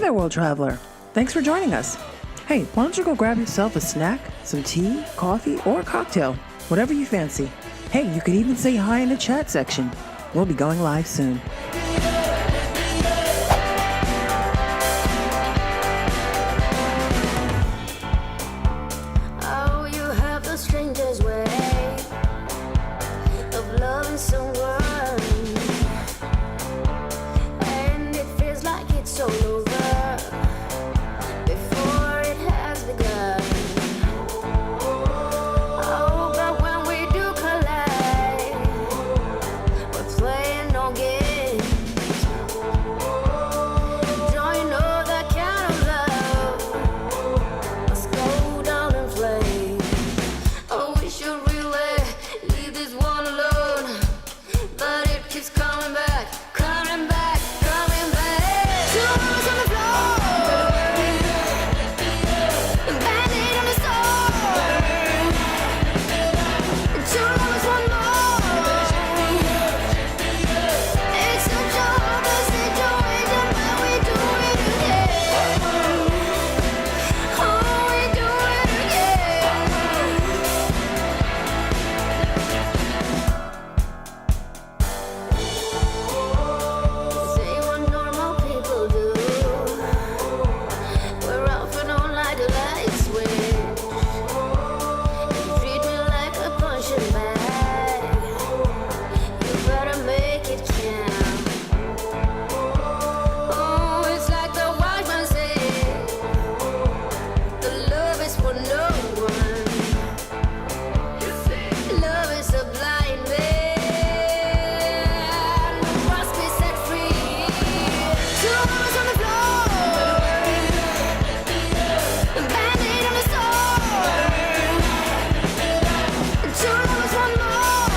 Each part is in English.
there, world traveler. Thanks for joining us. Hey, why don't you go grab yourself a snack, some tea, coffee, or a cocktail, whatever you fancy. Hey, you could even say hi in the chat section. We'll be going live soon. Oh, you have the strangest way of loving someone, and it feels like it's all over before it has begun. Oh, but when we do collide, we're playing no games. Don't you know that kind of love must go down in flames? Oh, we should really leave this one alone, but it keeps coming back, coming back, coming back. Two arms on the floor, bandit on the store, two lovers, one more. It's such a hopeless situation, but we do it again. Oh, we do it again. Say what normal people do. We're off and on like a light switch. You treat me like a punching bag. You better make it count. Oh, it's like the wise man said, the love is for no one. Love is a blind man who must be set free. Two arms on the floor, bandit on the store, two lovers, one more.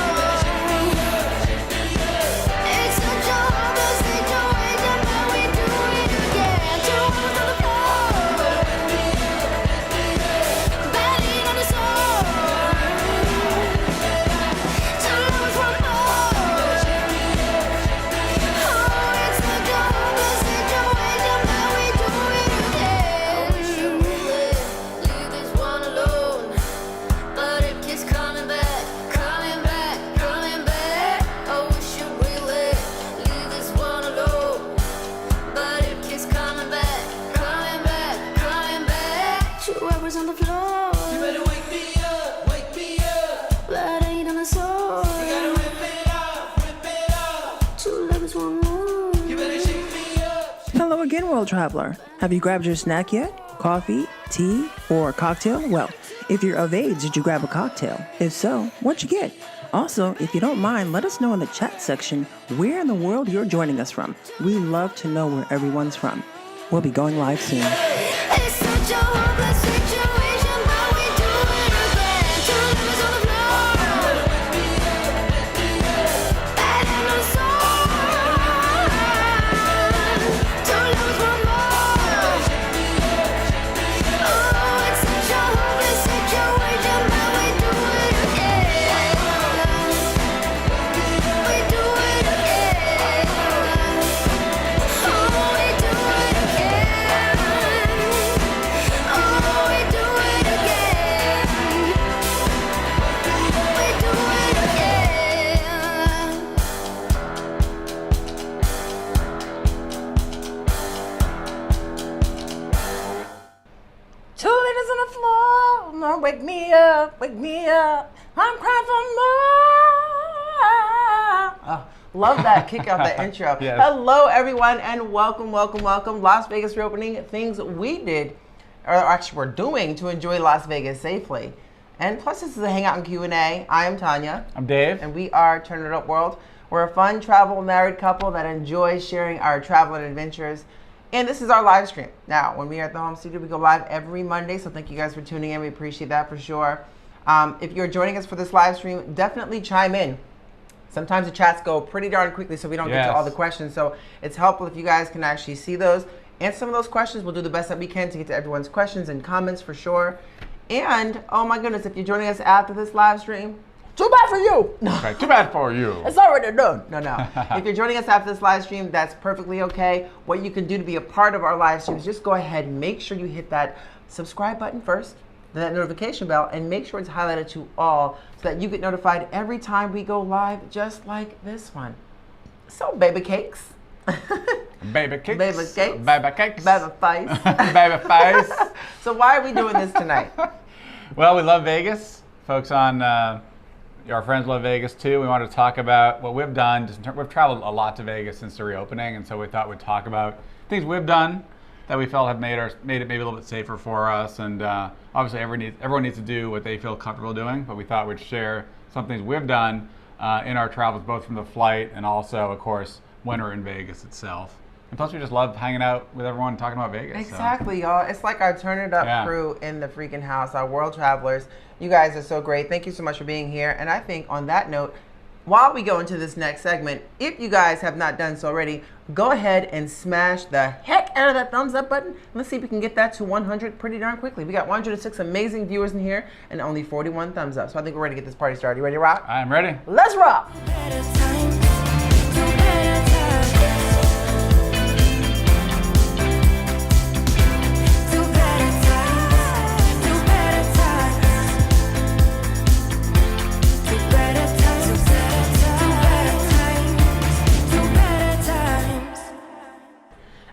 It's such a hopeless situation, but we do it again. Two arms on the floor, bandit on the store, two lovers, one more. Oh, it's such a hopeless situation, but we do it again. We should really leave this one alone, but it keeps coming back, coming back, coming back. Oh, we should really leave this one alone, but it keeps coming back, coming back, coming back. Two hours on the floor, You better wake me up, wake me up. blood ain't on the sword. You gotta rip it off, rip it off. Two lovers, one more. You better shake me up. Hello again, world traveler. Have you grabbed your snack yet? Coffee, tea, or cocktail? Well, if you're of age, did you grab a cocktail? If so, what'd you get? Also, if you don't mind, let us know in the chat section where in the world you're joining us from. We love to know where everyone's from. We'll be going live soon. It's such a hopeless situation, but we do it again. Two lovers on the floor, bad on the sword, two lovers, one more. Oh, it's such a hopeless situation, but we do it again. We do it again. Oh, we do it again. Oh, we do it again. We do it again. Two liters on the floor, no, wake me up, wake me up. I'm crying for more. Love that kick out the intro. Yes. Hello, everyone, and welcome, welcome, welcome. Las Vegas reopening, things we did, or actually we're doing to enjoy Las Vegas safely. And plus, this is a Hangout and Q&A. I am Tanya. I'm Dave. And we are Turn It Up World. We're a fun travel married couple that enjoys sharing our travel and adventures. And this is our live stream. Now, when we are at the home studio, we go live every Monday. So thank you guys for tuning in. We appreciate that for sure. If you're joining us for this live stream, definitely chime in. Sometimes the chats go pretty darn quickly, so we don't get to all the questions. So it's helpful if you guys can actually see those. And some of those questions, we'll do the best that we can to get to everyone's questions and comments for sure. And, oh my goodness, if you're joining us after this live stream, Too bad for you. No. Okay, too bad for you. It's already done. No. If you're joining us after this live stream, that's perfectly okay. What you can do to be a part of our live streams, just go ahead and make sure you hit that subscribe button first, then that notification bell, and make sure it's highlighted to all so that you get notified every time we go live, just like this one. So, baby cakes. Baby cakes. Baby cakes. Baby cakes. Baby face. Baby face. So why are we doing this tonight? Well, we love Vegas. Folks on, our friends love Vegas too. We wanted to talk about what we've done. We've traveled a lot to Vegas since the reopening, and so we thought we'd talk about things we've done that we felt have made it maybe a little bit safer for us. And obviously everyone needs to do what they feel comfortable doing, but we thought we'd share some things we've done in our travels, both from the flight and also, of course, when we're in Vegas itself. And plus, we just love hanging out with everyone talking about Vegas. Exactly, y'all. It's like our Turn It Up crew in the freaking house, our world travelers. You guys are so great. Thank you so much for being here. And I think on that note, while we go into this next segment, if you guys have not done so already, go ahead and smash the heck out of that thumbs up button. Let's see if we can get that to 100 pretty darn quickly. We got 106 amazing viewers in here and only 41 thumbs up. So I think we're ready to get this party started. You ready to rock? I'm ready. Let's rock.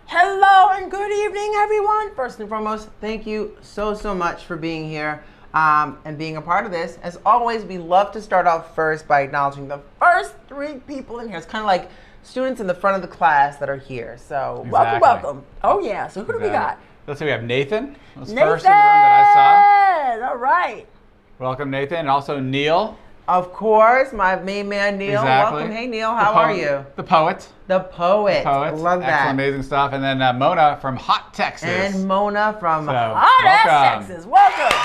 Hello and good evening, everyone. First and foremost, thank you so much for being here and being a part of this. As always, we love to start off first by acknowledging the first 3 people in here. It's kind of like students in the front of the class that are here. So welcome. Oh yeah. So who do we got? Let's see. We have Nathan. Was Nathan! first in the room that I saw. All right. Welcome, Nathan, and also Neil. Of course, my main man Neil. Exactly. Welcome. Hey Neil, how are you? The poet. The poet. Poet. Love that. Excellent, amazing stuff. And then Mona from Hot Texas. And Mona from So, Hot Ass welcome. Texas. Welcome.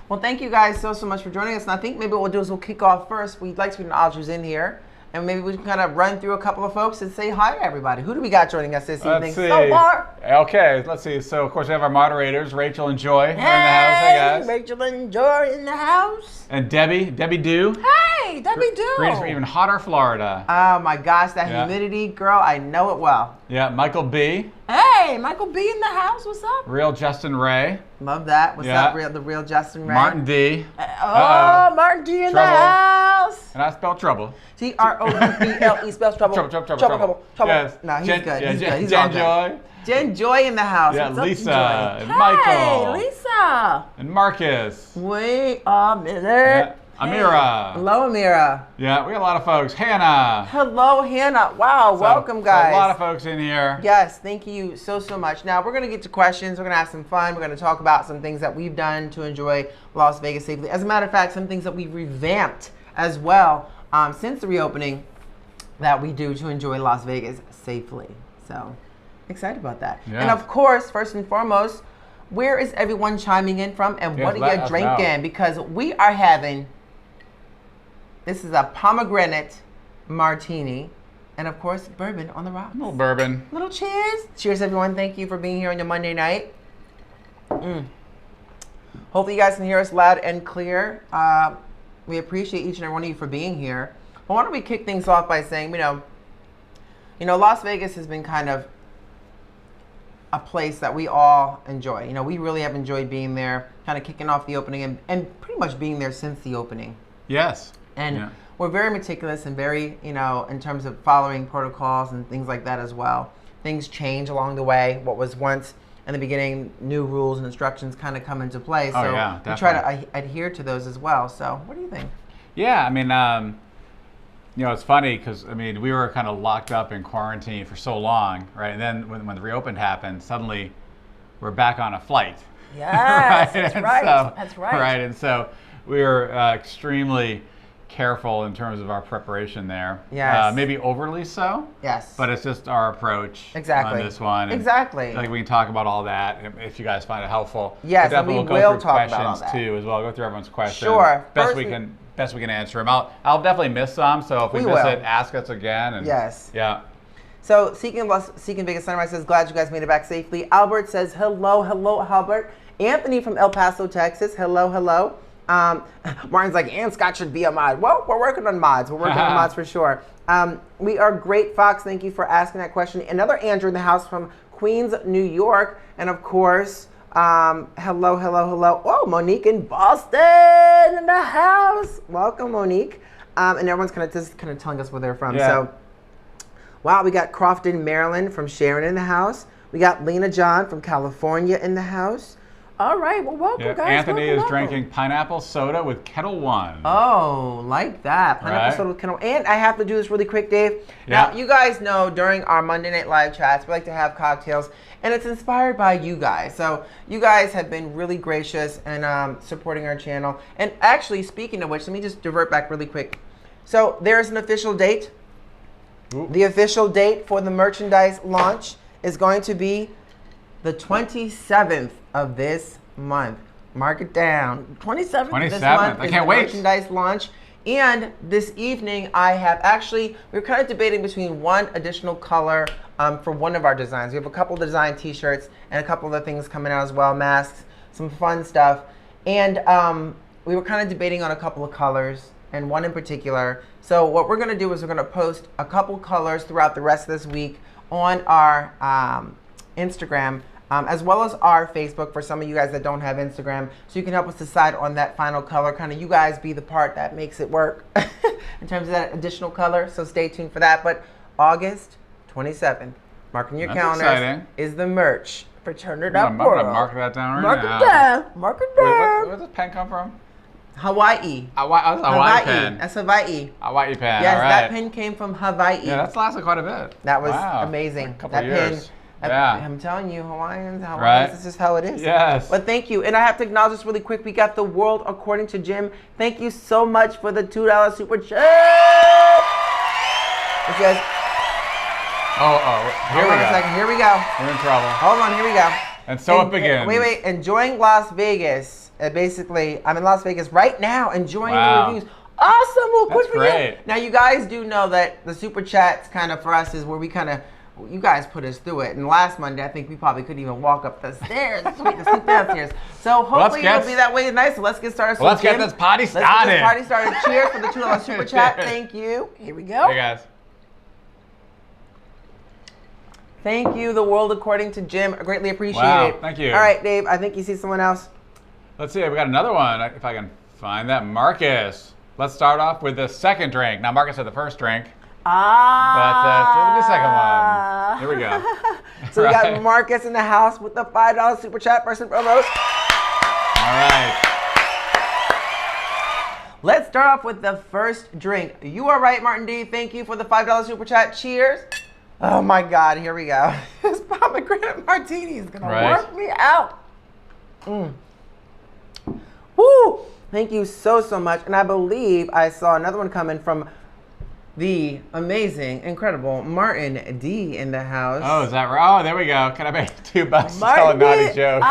Well, thank you guys so much for joining us. And I think maybe what we'll do is we'll kick off first. We'd like to acknowledge who's in here. And maybe we can kind of run through a couple of folks and say hi to everybody. Who do we got joining us this evening Let's see. so far? Okay, let's see. So, of course, we have our moderators, Rachel and Joy, are in the house. Hey, guys. Rachel and Joy in the house. And Debbie Dew. Hey, Debbie Do. Greetings from even hotter Florida. Oh my gosh, that Yeah. humidity, girl, I know it well. Yeah, Michael B. Hey, Michael B in the house. What's up? Real Justin Ray. Love that. What's Yeah. up, the real Justin Ray? Martin D. Oh, Martin D in the Trouble. house. And I spelled trouble. Trouble spells trouble. Trouble. Yes. No, he's Jen, good. Yeah, He's Jen, good. He's Jen all good. Joy. Jen Joy in the house. Yeah, What's up, Lisa Joy? and Michael. Hey, Lisa. And Marcus. Wait a minute. Yeah. Amira. Hello, Amira. Yeah, we got a lot of folks. Hannah. Hello, Hannah. Wow, So- welcome, so guys. a lot of folks in here. Yes, thank you so much. Now, we're going to get to questions. We're going to have some fun. We're going to talk about some things that we've done to enjoy Las Vegas safely. As a matter of fact, some things that we've revamped as well since the reopening that we do to enjoy Las Vegas safely. So, excited about that. Yes. And of course, first and foremost, where is everyone chiming in from and Yes, what are let you us drinking? know. Because we are having, this is a pomegranate martini and of course, bourbon on the rocks. A little bourbon. Little cheers. Cheers, everyone. Thank you for being here on your Monday night. Hopefully you guys can hear us loud and clear. We appreciate each and every one of you for being here. But why don't we kick things off by saying, you know, Las Vegas has been kind of a place that we all enjoy. You know, we really have enjoyed being there, kind of kicking off the opening and pretty much being there since the opening. Yes. And Yeah. we're very meticulous and very, you know, in terms of following protocols and things like that as well. Things change along the way. What was once in the beginning, new rules and instructions kind of come into play. Oh, So yeah, we try to definitely. adhere to those as well. So what do you think? Yeah, I mean, you know, it's funny because, I mean, we were kind of locked up in quarantine for so long, right? And then when the reopen happened, suddenly we're back on a flight. Yes, that's And right. so- That's right. Right, and so we were extremely careful in terms of our preparation there. Yes. Maybe overly so, Yes. but it's just our approach Exactly. on this one. And, Exactly. Like, we can talk about all that if you guys find it helpful. Yes, But and we definitely will we'll go through talk about all questions that. too as well. Go through everyone's questions. Sure. Best First we we- can. Best we can answer them. I'll definitely miss some. So if we We miss will. it, ask us again. And Yes. Yeah. So Seeking Vegas Sunrise says, glad you guys made it back safely. Albert says, hello, Albert. Anthony from El Paso, Texas. Hello, hello. Martin's like, and Scott should be a mod. Well, we're working on mods. We're working on mods for sure. We are great, Fox. Thank you for asking that question. Another Andrew in the house from Queens, New York. And of course, hello, hello, hello. Oh, Monique in Boston in the house. Welcome, Monique. And everyone's kind of telling us where they're from. Yeah. So, wow, we got Crofton, Maryland from Sharon in the house. We got Lena John from California in the house. All right, well, welcome, guys. Anthony Welcome, is welcome. drinking pineapple soda with Kettle One. Oh, like that. Pineapple Right. soda with Kettle. And I have to do this really quick, Dave. Yeah. Now, you guys know during our Monday Night Live chats, we like to have cocktails, and it's inspired by you guys. So you guys have been really gracious and supporting our channel. And actually, speaking of which, let me just divert back really quick. So there's an official date. Ooh. The official date for the merchandise launch is going to be the 27th of this month. Mark it down. 27th of this 27th. month I is can't the wait. merchandise launch. And this evening, I have actually, we were kind of debating between one additional color for one of our designs. We have a couple design t-shirts and a couple other things coming out as well, masks, some fun stuff. And we were kind of debating on a couple of colors and one in particular. So what we're gonna do is we're gonna post a couple colors throughout the rest of this week on our Instagram, as well as our Facebook for some of you guys that don't have Instagram. So you can help us decide on that final color. Kind of you guys be the part that makes it work in terms of that additional color. So stay tuned for that. But August 27th, marking your That's calendars, exciting. is the merch for Turn It I'm Up gonna World. mark that down right Mark now. it down. Mark it Wait, down. where does this pen come from? Hawaii. Hawaii pen. That's Hawaii. Hawaii pen. Yes, all right. that pen came from Hawaii. Yeah, that's lasted quite a bit. That was Wow. amazing. A couple That of years. pin. Yeah. I'm telling you, Hawaiians, Right. this is how it is. Yes. But thank you. And I have to acknowledge this really quick. We got the world according to Jim. Thank you so much for the $2 super chat. If you guys, Here hold we on a go. second. Here we go. We're in trouble. Hold on. Here we go. And so it begins. Wait. Enjoying Las Vegas. Basically, I'm in Las Vegas right now, enjoying Wow. the reviews. Awesome. Well, good That's for great. you. Now, you guys do know that the super chats kind of for us is where we kind of, you guys put us through it. And last Monday, I think we probably couldn't even walk up the stairs. So we had to sleep downstairs. So hopefully get- it'll be that way tonight. So let's get started. Well, let's get this party Let's get started. this party started. Cheers for the $2 super chat. Thank you. Here we go. Hey guys. Thank you, the world according to Jim. I greatly appreciate Wow, it. thank you. All right, Dave. I think you see someone else. Let's see. We got another one. If I can find that, Marcus. Let's start off with the second drink. Now, Marcus had the first drink. But the second one. Here we go. So we got Right. Marcus in the house with the $5 super chat person promos. All right. Let's start off with the first drink. You are right, Martin D. Thank you for the $5 super chat. Cheers. Oh my God, here we go. This pomegranate martini is gonna Right. work me out. Woo! Thank you so much. And I believe I saw another one coming from the amazing, incredible Martin D in the house. Oh, is that right? Oh, there we go. Can I pay $2 to tell a naughty joke?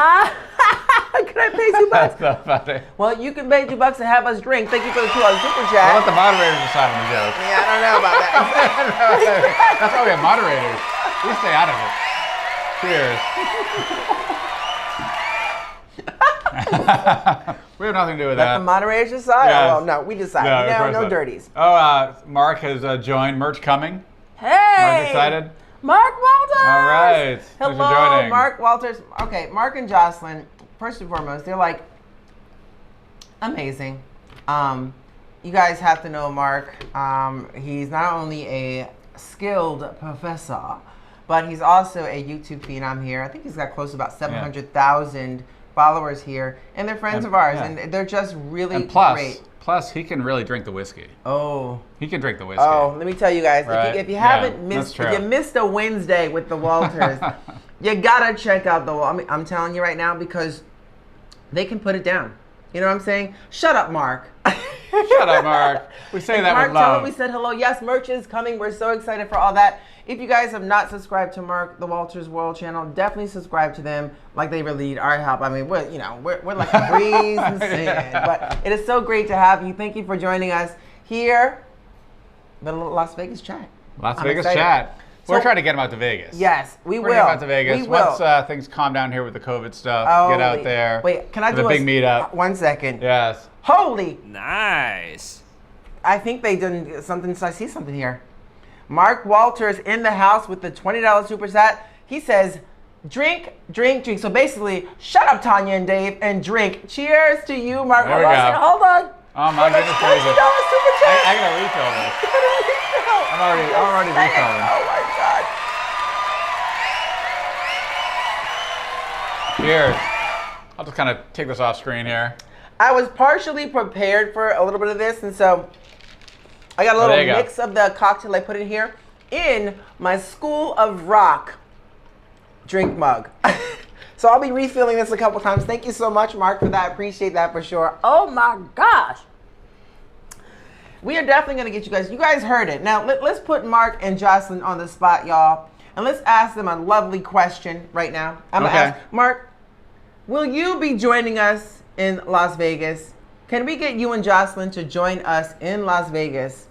Can I pay $2? That's so funny. Well, you can pay $2 to have us drink. Thank you for the $2 super I'll chat. let the moderators decide on the joke. Yeah, I don't know about that. That's why we have moderators. We stay out of it. Cheers. We have nothing to do with Let that. the moderators decide. Yes. Oh, well, no, we decide. of No, course no not. dirties. Oh, Mark has joined. Merch coming. Hey! Mark excited? Mark Walters! All right. Thanks for Hello, joining. Mark Walters. Okay, Mark and Jocelyn, first and foremost, they're like amazing. You guys have to know Mark. He's not only a skilled professor, but he's also a YouTube phenom here. I think he's got close to about 700,000 followers here, and they're friends And- of ours, yeah. and they're just really And plus, great. he can really drink the whiskey. Oh. He can drink the whiskey. Oh, let me tell you guys, Right. if you Yeah, haven't that's missed, true. if you missed a Wednesday with the Walters, you gotta check out the. I'm telling you right now because they can put it down. You know what I'm saying? Shut up, Mark. Shut up, Mark. We say that Mark, with tell love. him we said hello. Yes, merch is coming. We're so excited for all that. If you guys have not subscribed to Mark, the Walters World channel, definitely subscribe to them. Like they really need our help. I mean, we're like a breeze in sand. But it is so great to have you. Thank you for joining us here, the Las Vegas chat. Las I'm Vegas excited. chat. We're trying to get them out to Vegas. Yes, we We're will. going to get them out to Vegas. We will. Once things calm down here with the COVID stuff, get out there. Wait, can I do do a big meetup? 1 second. Yes. Holy! Nice. I think they done something. So I see something here. Mark Walters in the house with the $20 super chat. He says, drink, drink, drink. So basically, shut up, Tanya and Dave, and drink. Cheers to you, Mark. There we go. Hold on. Oh my goodness $20 gracious. super chat. I gotta refill this. I'm already refilling. Oh my God. Cheers. I'll just kind of take this off screen here. I was partially prepared for a little bit of this, and so I got a there little you go. mix of the cocktail I put in here in my School of Rock drink mug. So I'll be refilling this a couple times. Thank you so much, Mark, for that. I appreciate that for sure. Oh my gosh. We are definitely going to get you guys heard it. Now, let's put Mark and Jocelyn on the spot, y'all. And let's ask them a lovely question right now. I'm going to ask, Mark, will you be joining us in Las Vegas? Can we get you and Jocelyn to join us in Las Vegas?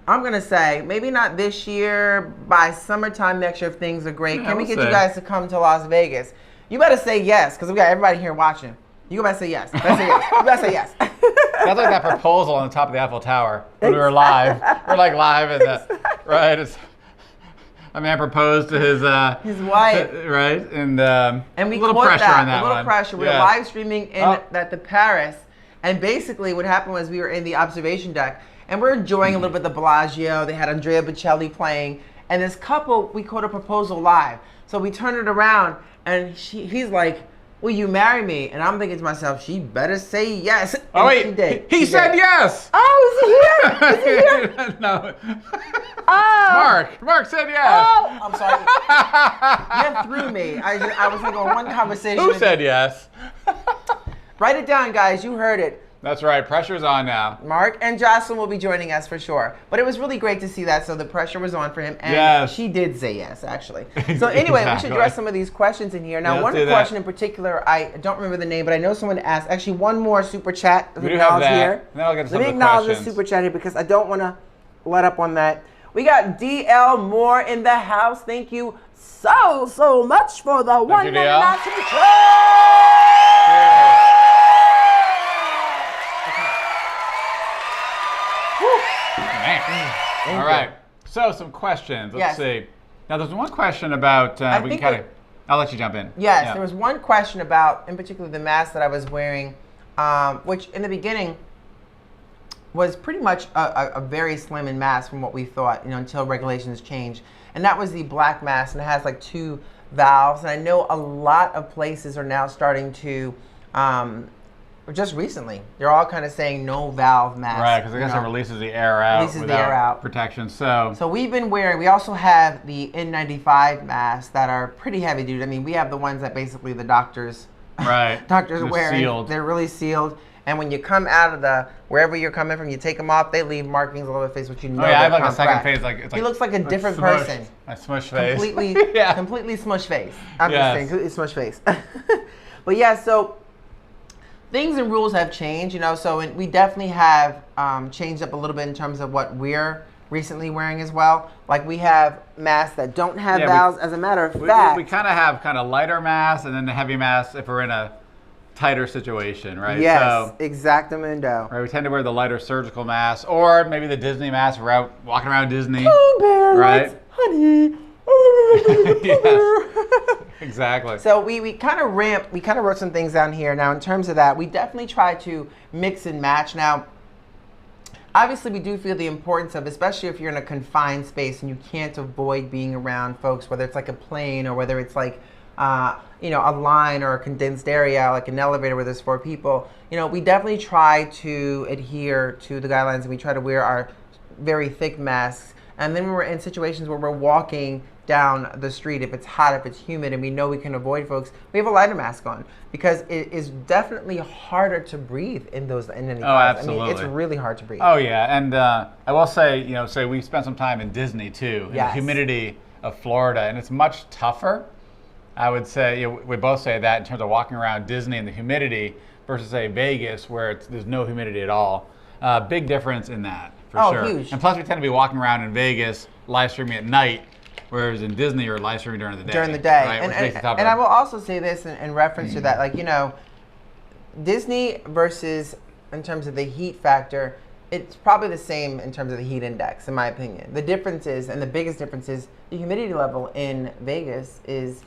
I'm going to say, maybe not this year, by summertime next year if things are great. Yeah, Can we we'll get see. you guys to come to Las Vegas? You better say yes, because we got everybody here watching. You better say yes. You better say yes. You better say yes. That's like that proposal on the top of the Eiffel Tower when we were live. We're like live and right. A man proposed to his wife. Right, and we a little caught pressure that, on that a little one. pressure. We were Yeah. live streaming in at the Paris, and basically what happened was we were in the observation deck, and we're enjoying a little bit of the Bellagio. They had Andrea Bocelli playing, and this couple, we caught a proposal live. So we turned it around, and he's like, "Will you marry me?" And I'm thinking to myself, she better say yes. And Oh wait, she did. he She said did. yes. Oh, is he here? Is he here? No. Oh. Mark said yes. Oh, I'm sorry. You threw me. I was like on one conversation. Who said yes? Write it down, guys. You heard it. That's right. Pressure's on now. Mark and Jocelyn will be joining us for sure. But it was really great to see that, so the pressure was on for him. And Yes. she did say yes, actually. So anyway, we should Exactly. address some of these questions in here. Now, Yeah, one let's do that. question in particular, I don't remember the name, but I know someone asked. Actually, one more super chat. We do have that. Here. Then I'll get to some Let me of the acknowledge this questions. super chat here because I don't want to let up on that. We got DL Moore in the house. Thank you so much for the you, DL. $1.99 super chat. Man. Thank All you. right. So some questions. Let's Yes. see. Now there's one question about we can think kind of. that- I'll let you jump in. Yes, Yeah. there was one question about, in particular, the mask that I was wearing, which in the beginning was pretty much a very slim in mask from what we thought, until regulations changed. And that was the black mask, and it has like 2 valves. And I know a lot of places are now starting to, just recently, they're all kind of saying no valve mask. Right, because I guess it releases the air out Releases the without air out. protection. So So we've been wearing, we also have the N95 masks that are pretty heavy duty. I mean, we have the ones that basically the doctors right, doctors are They're wearing. sealed. They're really sealed. And when you come out of wherever you're coming from, you take them off, they leave markings all over the face, which you know. Oh yeah, I have they're like a second compressed. face. It's like He looks like a different smushed. person. A smush face. Completely, Yeah. completely smush face. I'm Yes. just saying, completely smush face. But yeah, so things and rules have changed, so we definitely have changed up a little bit in terms of what we're recently wearing as well. Like we have masks that don't have Yeah, valves. As a matter of We fact, kind of have kind of lighter masks and then the heavy masks if we're in a tighter situation, right? yes, So, exactamundo. right, we tend to wear the lighter surgical masks or maybe the Disney mask. We're out walking around Disney. Oh, bear, Right. let's- honey. Yes. Exactly. So we kind of wrote some things down here. Now in terms of that, we definitely try to mix and match. Now, obviously we do feel the importance of, especially if you're in a confined space and you can't avoid being around folks, whether it's like a plane or whether it's like, a line or a condensed area, like an elevator where there's 4 people, we definitely try to adhere to the guidelines and we try to wear our very thick masks. And then when we're in situations where we're walking down the street, if it's hot, if it's humid, and we know we can avoid folks, we have a lighter mask on because it is definitely harder to breathe in those in any clouds. absolutely. I mean, it's really hard to breathe. Oh yeah, and I will say, say we spent some time in Disney too, in Yes. the humidity of Florida, and it's much tougher. I would say we both say that in terms of walking around Disney and the humidity versus say Vegas where there's no humidity at all. Big difference in that for Oh, sure. huge. And plus we tend to be walking around in Vegas, live streaming at night, Whereas in Disney, you're live streaming during the day. During the day. Right? Which makes it And tougher. I will also say this in reference to that, like, you know, Disney versus, in terms of the heat factor, it's probably the same in terms of the heat index, in my opinion. The difference is, and the biggest difference is, the humidity level in Vegas is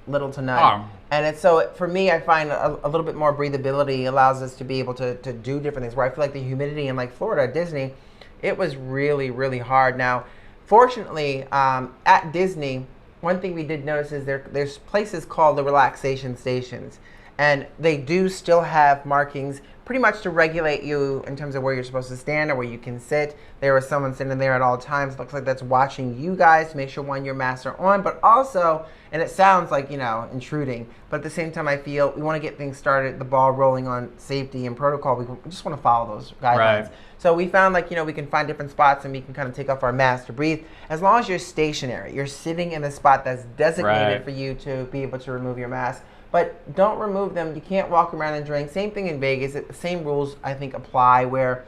little to none. And it's so, for me, I find a little bit more breathability allows us to be able to do different things, where I feel like the humidity in like Florida, Disney, it was really, really hard. Now, fortunately, at Disney, one thing we did notice is there's places called the Relaxation Stations. And they do still have markings pretty much to regulate you in terms of where you're supposed to stand or where you can sit. There was someone sitting there at all times. Looks like that's watching you guys to make sure, one, your masks are on, but also, and it sounds like, you know, intruding, but at the same time, I feel we want to get things started, the ball rolling on safety and protocol. We just want to follow those guidelines. Right. So we found, like, you know, we can find different spots and we can kind of take off our mask to breathe. As long as you're stationary, you're sitting in the spot that's designated Right. for you to be able to remove your mask. But don't remove them. You can't walk around and drink. Same thing in Vegas. The same rules, I think, apply where,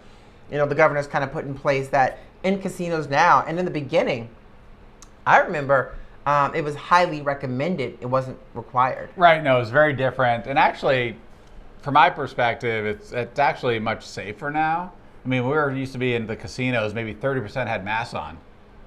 you know, the governor's kind of put in place that in casinos now, and in the beginning, I remember it was highly recommended. It wasn't required. Right, no, it's very different. And actually, from my perspective, it's actually much safer now. I mean, we were used to be in the casinos, maybe 30% had masks on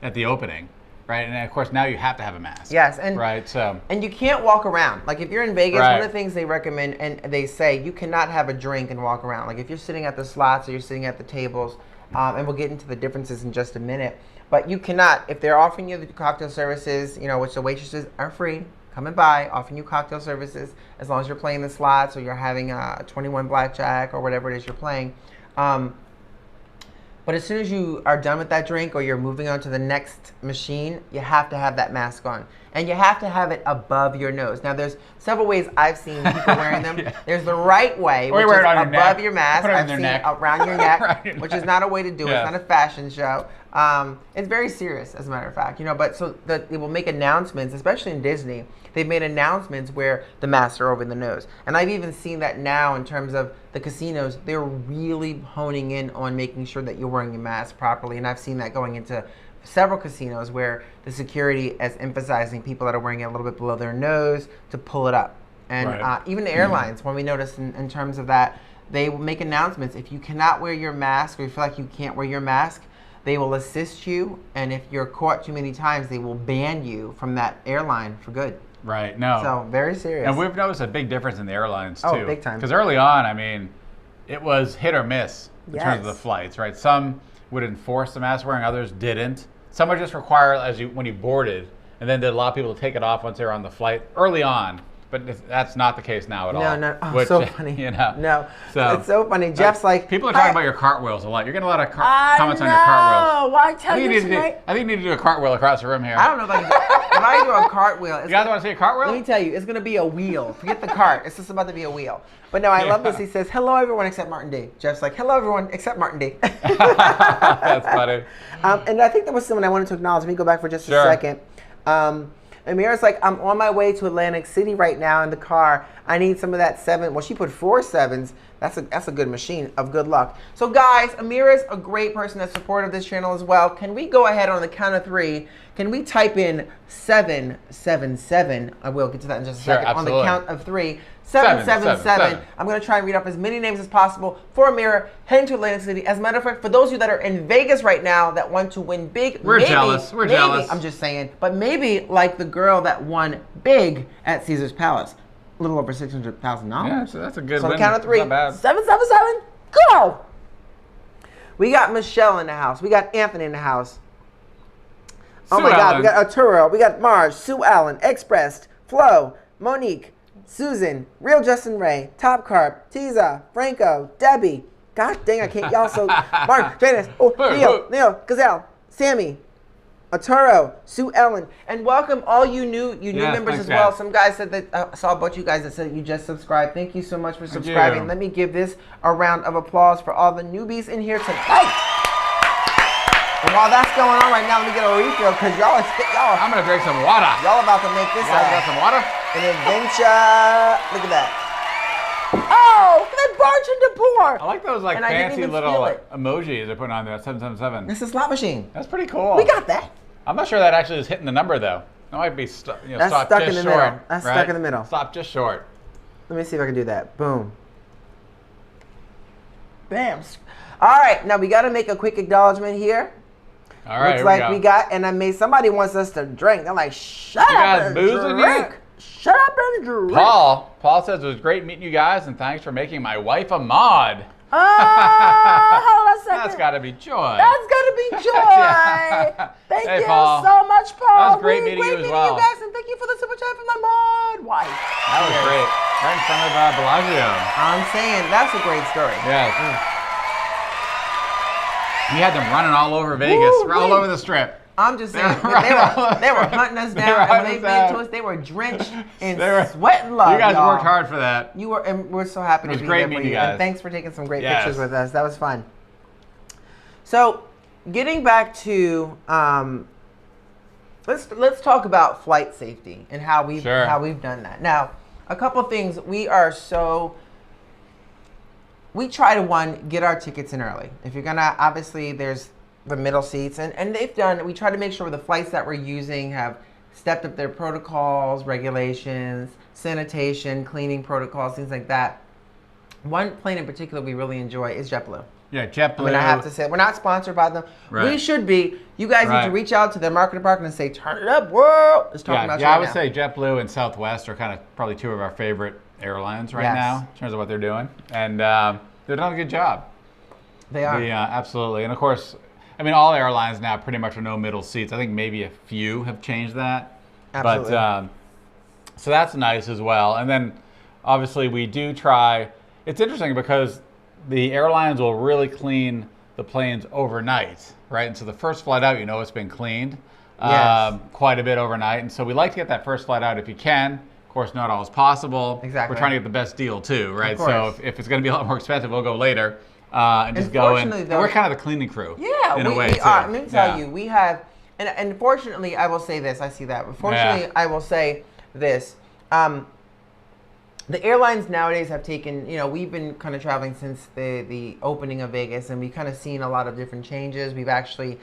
at the opening, right? And of course, now you have to have a mask. Yes, and right, so. And you can't walk around. Like if you're in Vegas, Right. one of the things they recommend and they say you cannot have a drink and walk around. Like if you're sitting at the slots or you're sitting at the tables, and we'll get into the differences in just a minute. But you cannot, if they're offering you the cocktail services, you know, which the waitresses are free, coming by, offering you cocktail services, as long as you're playing the slots or you're having a 21 blackjack or whatever it is you're playing. But as soon as you are done with that drink or you're moving on to the next machine, you have to have that mask on. And you have to have it above your nose. Now, there's several ways I've seen people wearing them. Yeah. There's the right way, Or which you wear is it on your above neck. your mask. Put it on I've your seen neck. around your neck, Around your which neck. is not a way to do it. Yeah. It's not a fashion show. It's very serious, as a matter of fact. You know, but so they will make announcements, especially in Disney. They've made announcements where the masks are over the nose. And I've even seen that now in terms of the casinos. They're really honing in on making sure that you're wearing your mask properly. And I've seen that going into several casinos where the security is emphasizing people that are wearing it a little bit below their nose to pull it up. And Right. even the airlines, when we notice in terms of that, they will make announcements. If you cannot wear your mask or you feel like you can't wear your mask, they will assist you. And if you're caught too many times, they will ban you from that airline for good. Right, no. So very serious. And we've noticed a big difference in the airlines too. Oh, big time. Because early on, I mean, it was hit or miss in terms of the Yes. flights, right? Some would enforce the mask wearing, others didn't. Some would just require when you boarded, and then did allow people to take it off once they were on the flight early on. But that's not the case now at all. No. Oh, Which, so funny. You know, No. so It's so funny. Jeff's like, people are talking "Hi." about your cartwheels a lot. You're getting a lot of comments on your cartwheels. Why I tell think, you you need I think you need to do a cartwheel across the room here. I don't know if I do a cartwheel. It's You guys want to see a cartwheel? Let me tell you, it's going to be a wheel. Forget the cart. It's just about to be a wheel. But no, I love this. He says, hello, everyone except Martin D. Jeff's like, hello, everyone except Martin D. That's funny. And I think there was someone I wanted to acknowledge. Let me go back for just Sure. a second. Amira's like, I'm on my way to Atlantic City right now in the car. I need some of that 7. Well, she put 4 7s. That's a good machine of good luck. So guys, Amira's a great person that's supportive of this channel as well. Can we go ahead on the count of 3? Can we type in 777? I will get to that in just a Sure, second. absolutely. On the count of 3. 777. 777. I'm going to try and read up as many names as possible for Amira heading to Atlantic City. As a matter of fact, for those of you that are in Vegas right now that want to win big, We're jealous. We're jealous. I'm just saying, but maybe like the girl that won big at Caesar's Palace, a little over $600,000. Yeah, so that's a good So on win. the count of 3, Not bad. 777, go! We got Michelle in the house. We got Anthony in the house. Oh Sue my God, Allen. we got Arturo, we got Marge, Sue Allen, Expressed, Flo, Monique, Susan, Real Justin Ray, Top Carp, Tiza, Franco, Debbie. God dang, I can't. Y'all so. Mark, Janice, Neil, Gazelle, Sammy, Arturo, Sue Ellen, and welcome all you new Yes, members thanks, as well. guys. Some guys said that I saw a bunch of you guys that said you just subscribed. Thank you so much for subscribing. you. Let me give this a round of applause for all the newbies in here tonight. And while that's going on right now, let me get a refill because y'all I'm gonna drink some water. y'all about to make this You guys got some water? an adventure. Look at that. Oh, look at that barge into pour. I like those like And I didn't fancy even little feel it. emojis they're putting on there. 777. It's a slot machine. That's pretty cool. We got that. I'm not sure that actually is hitting the number though. That might be That's stopped stuck just in the short. middle. That's right? stuck in the middle. Stopped just short. Let me see if I can do that. Boom. Bam. All right, now we got to make a quick acknowledgement here. All right, Looks here like we we go. got, and I made somebody wants us to drink. They're like, shut You up guys and boozing drink. yet? Shut up and drink. Paul says it was great meeting you guys, and thanks for making my wife a mod. Oh, hold on a second. That's got to be joy. That's gonna be joy. Yeah. Thank Hey, you Paul. so much, Paul. That was great meeting you as meeting well. you guys, and thank you for the super chat from my mod wife. That was great. Right in front of Bellagio. I'm saying that's a great story. Yes. He had them running all over Vegas, Woo-wee. all over the strip. I'm just saying, Right. they were hunting us They down, were and when hunting they us made down. to us, they were drenched in They were- sweat and love. You guys y'all. worked hard for that. You were, and we're so happy It to was be great there for meeting you. you guys. And thanks for taking some great Yes. pictures with us. That was fun. So, getting back to let's talk about flight safety and how we've done that. Now, a couple things. We try to get our tickets in early. If you're gonna, obviously there's the middle seats, and we try to make sure the flights that we're using have stepped up their protocols, regulations, sanitation, cleaning protocols, things like that. One plane in particular we really enjoy is JetBlue. Yeah, JetBlue. I mean, I have to say, we're not sponsored by them. Right. We should be. You guys need Right. to reach out to their marketing department and say, turn it up, world. Let's talk about you I right would now. say JetBlue and Southwest are kind of probably two of our favorite airlines right Yes. now in terms of what they're doing, and they're doing a good job. They are. Yeah, absolutely. And of course, I mean, all airlines now pretty much are no middle seats. I think maybe a few have changed that. Absolutely. But so that's nice as well. And then obviously we do try. It's interesting because the airlines will really clean the planes overnight, right? And so the first flight out, it's been cleaned Yes. quite a bit overnight. And so we like to get that first flight out if you can. Of course, not always possible. Exactly. We're trying to get the best deal too, right? course. So if it's going to be a lot more expensive, we'll go later and just go in. Unfortunately, though- We're kind of the cleaning crew. Yeah, in a way we too. are. Let me tell Yeah. you, we have, and fortunately, I will say this. I see that. But fortunately, Yeah. I will say this. The airlines nowadays have taken, we've been kind of traveling since the opening of Vegas, and we've kind of seen a lot of different changes. We've actually,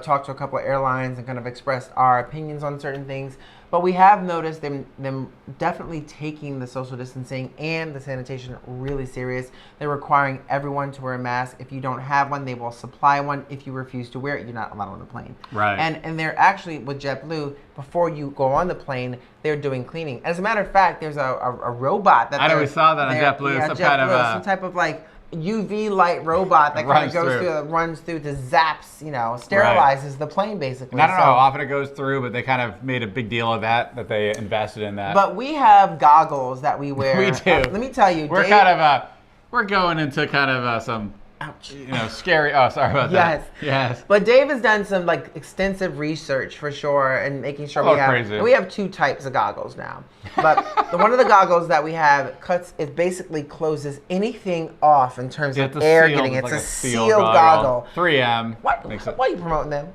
talked to a couple of airlines and kind of expressed our opinions on certain things. But we have noticed them definitely taking the social distancing and the sanitation really serious. They're requiring everyone to wear a mask. If you don't have one, they will supply one. If you refuse to wear it, you're not allowed on the plane. Right. And they're actually, with JetBlue, before you go on the plane, they're doing cleaning. As a matter of fact, there's a robot that I know they're- we saw that on they're- JetBlue, yeah, some kind of a- some type of like UV light robot that kind Runs of goes through. runs through to zaps, sterilizes the plane basically. And I don't know So- how often it goes through, but they kind of made a big deal of that they invested in that. But we have goggles that we wear. We do. Let me tell you, we're Dave, kind of we're going into kind of some ouch. scary. Oh, sorry about Yes. that. Yes. But Dave has done some extensive research for sure, and making sure Oh, we have. crazy. And we have two types of goggles now. But one of the goggles that we have it basically closes anything off in terms Yeah, of it's a air sealed- getting. It's like a sealed sealed goggle. 3M. What? Makes it- Why are you promoting them?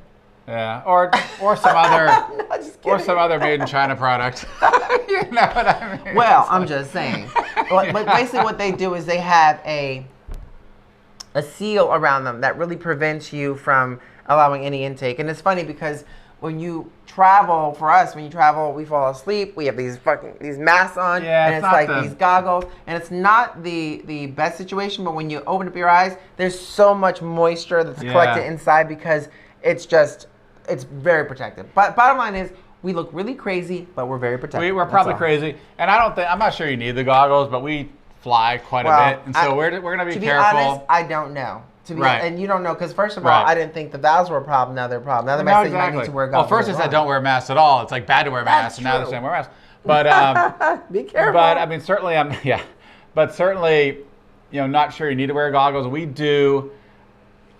Yeah. Or some other No, just or kidding. some other made in China product. You know what I mean? Well, I'm just saying. But basically, what they do is they have a seal around them that really prevents you from allowing any intake. And it's funny because when you travel, we fall asleep. We have these masks on, Yeah, and it's it's not like these goggles, and it's not the best situation. But when you open up your eyes, there's so much moisture that's collected inside because it's very protective. But bottom line is, we look really crazy, but we're very protective. We're That's probably all. crazy, and I'm not sure you need the goggles, but we fly quite a bit, and so we're gonna be to careful. be honest, I don't know. Right. And you don't know because first of all, Right. I didn't think the valves were a problem. Now they're a problem. Now they No, might say you might need to wear Well, goggles. first they as said well. don't wear masks at all. It's like bad to wear masks, and now they're true. saying wear masks. But Be careful. but I mean, certainly but certainly, not sure you need to wear goggles. We do.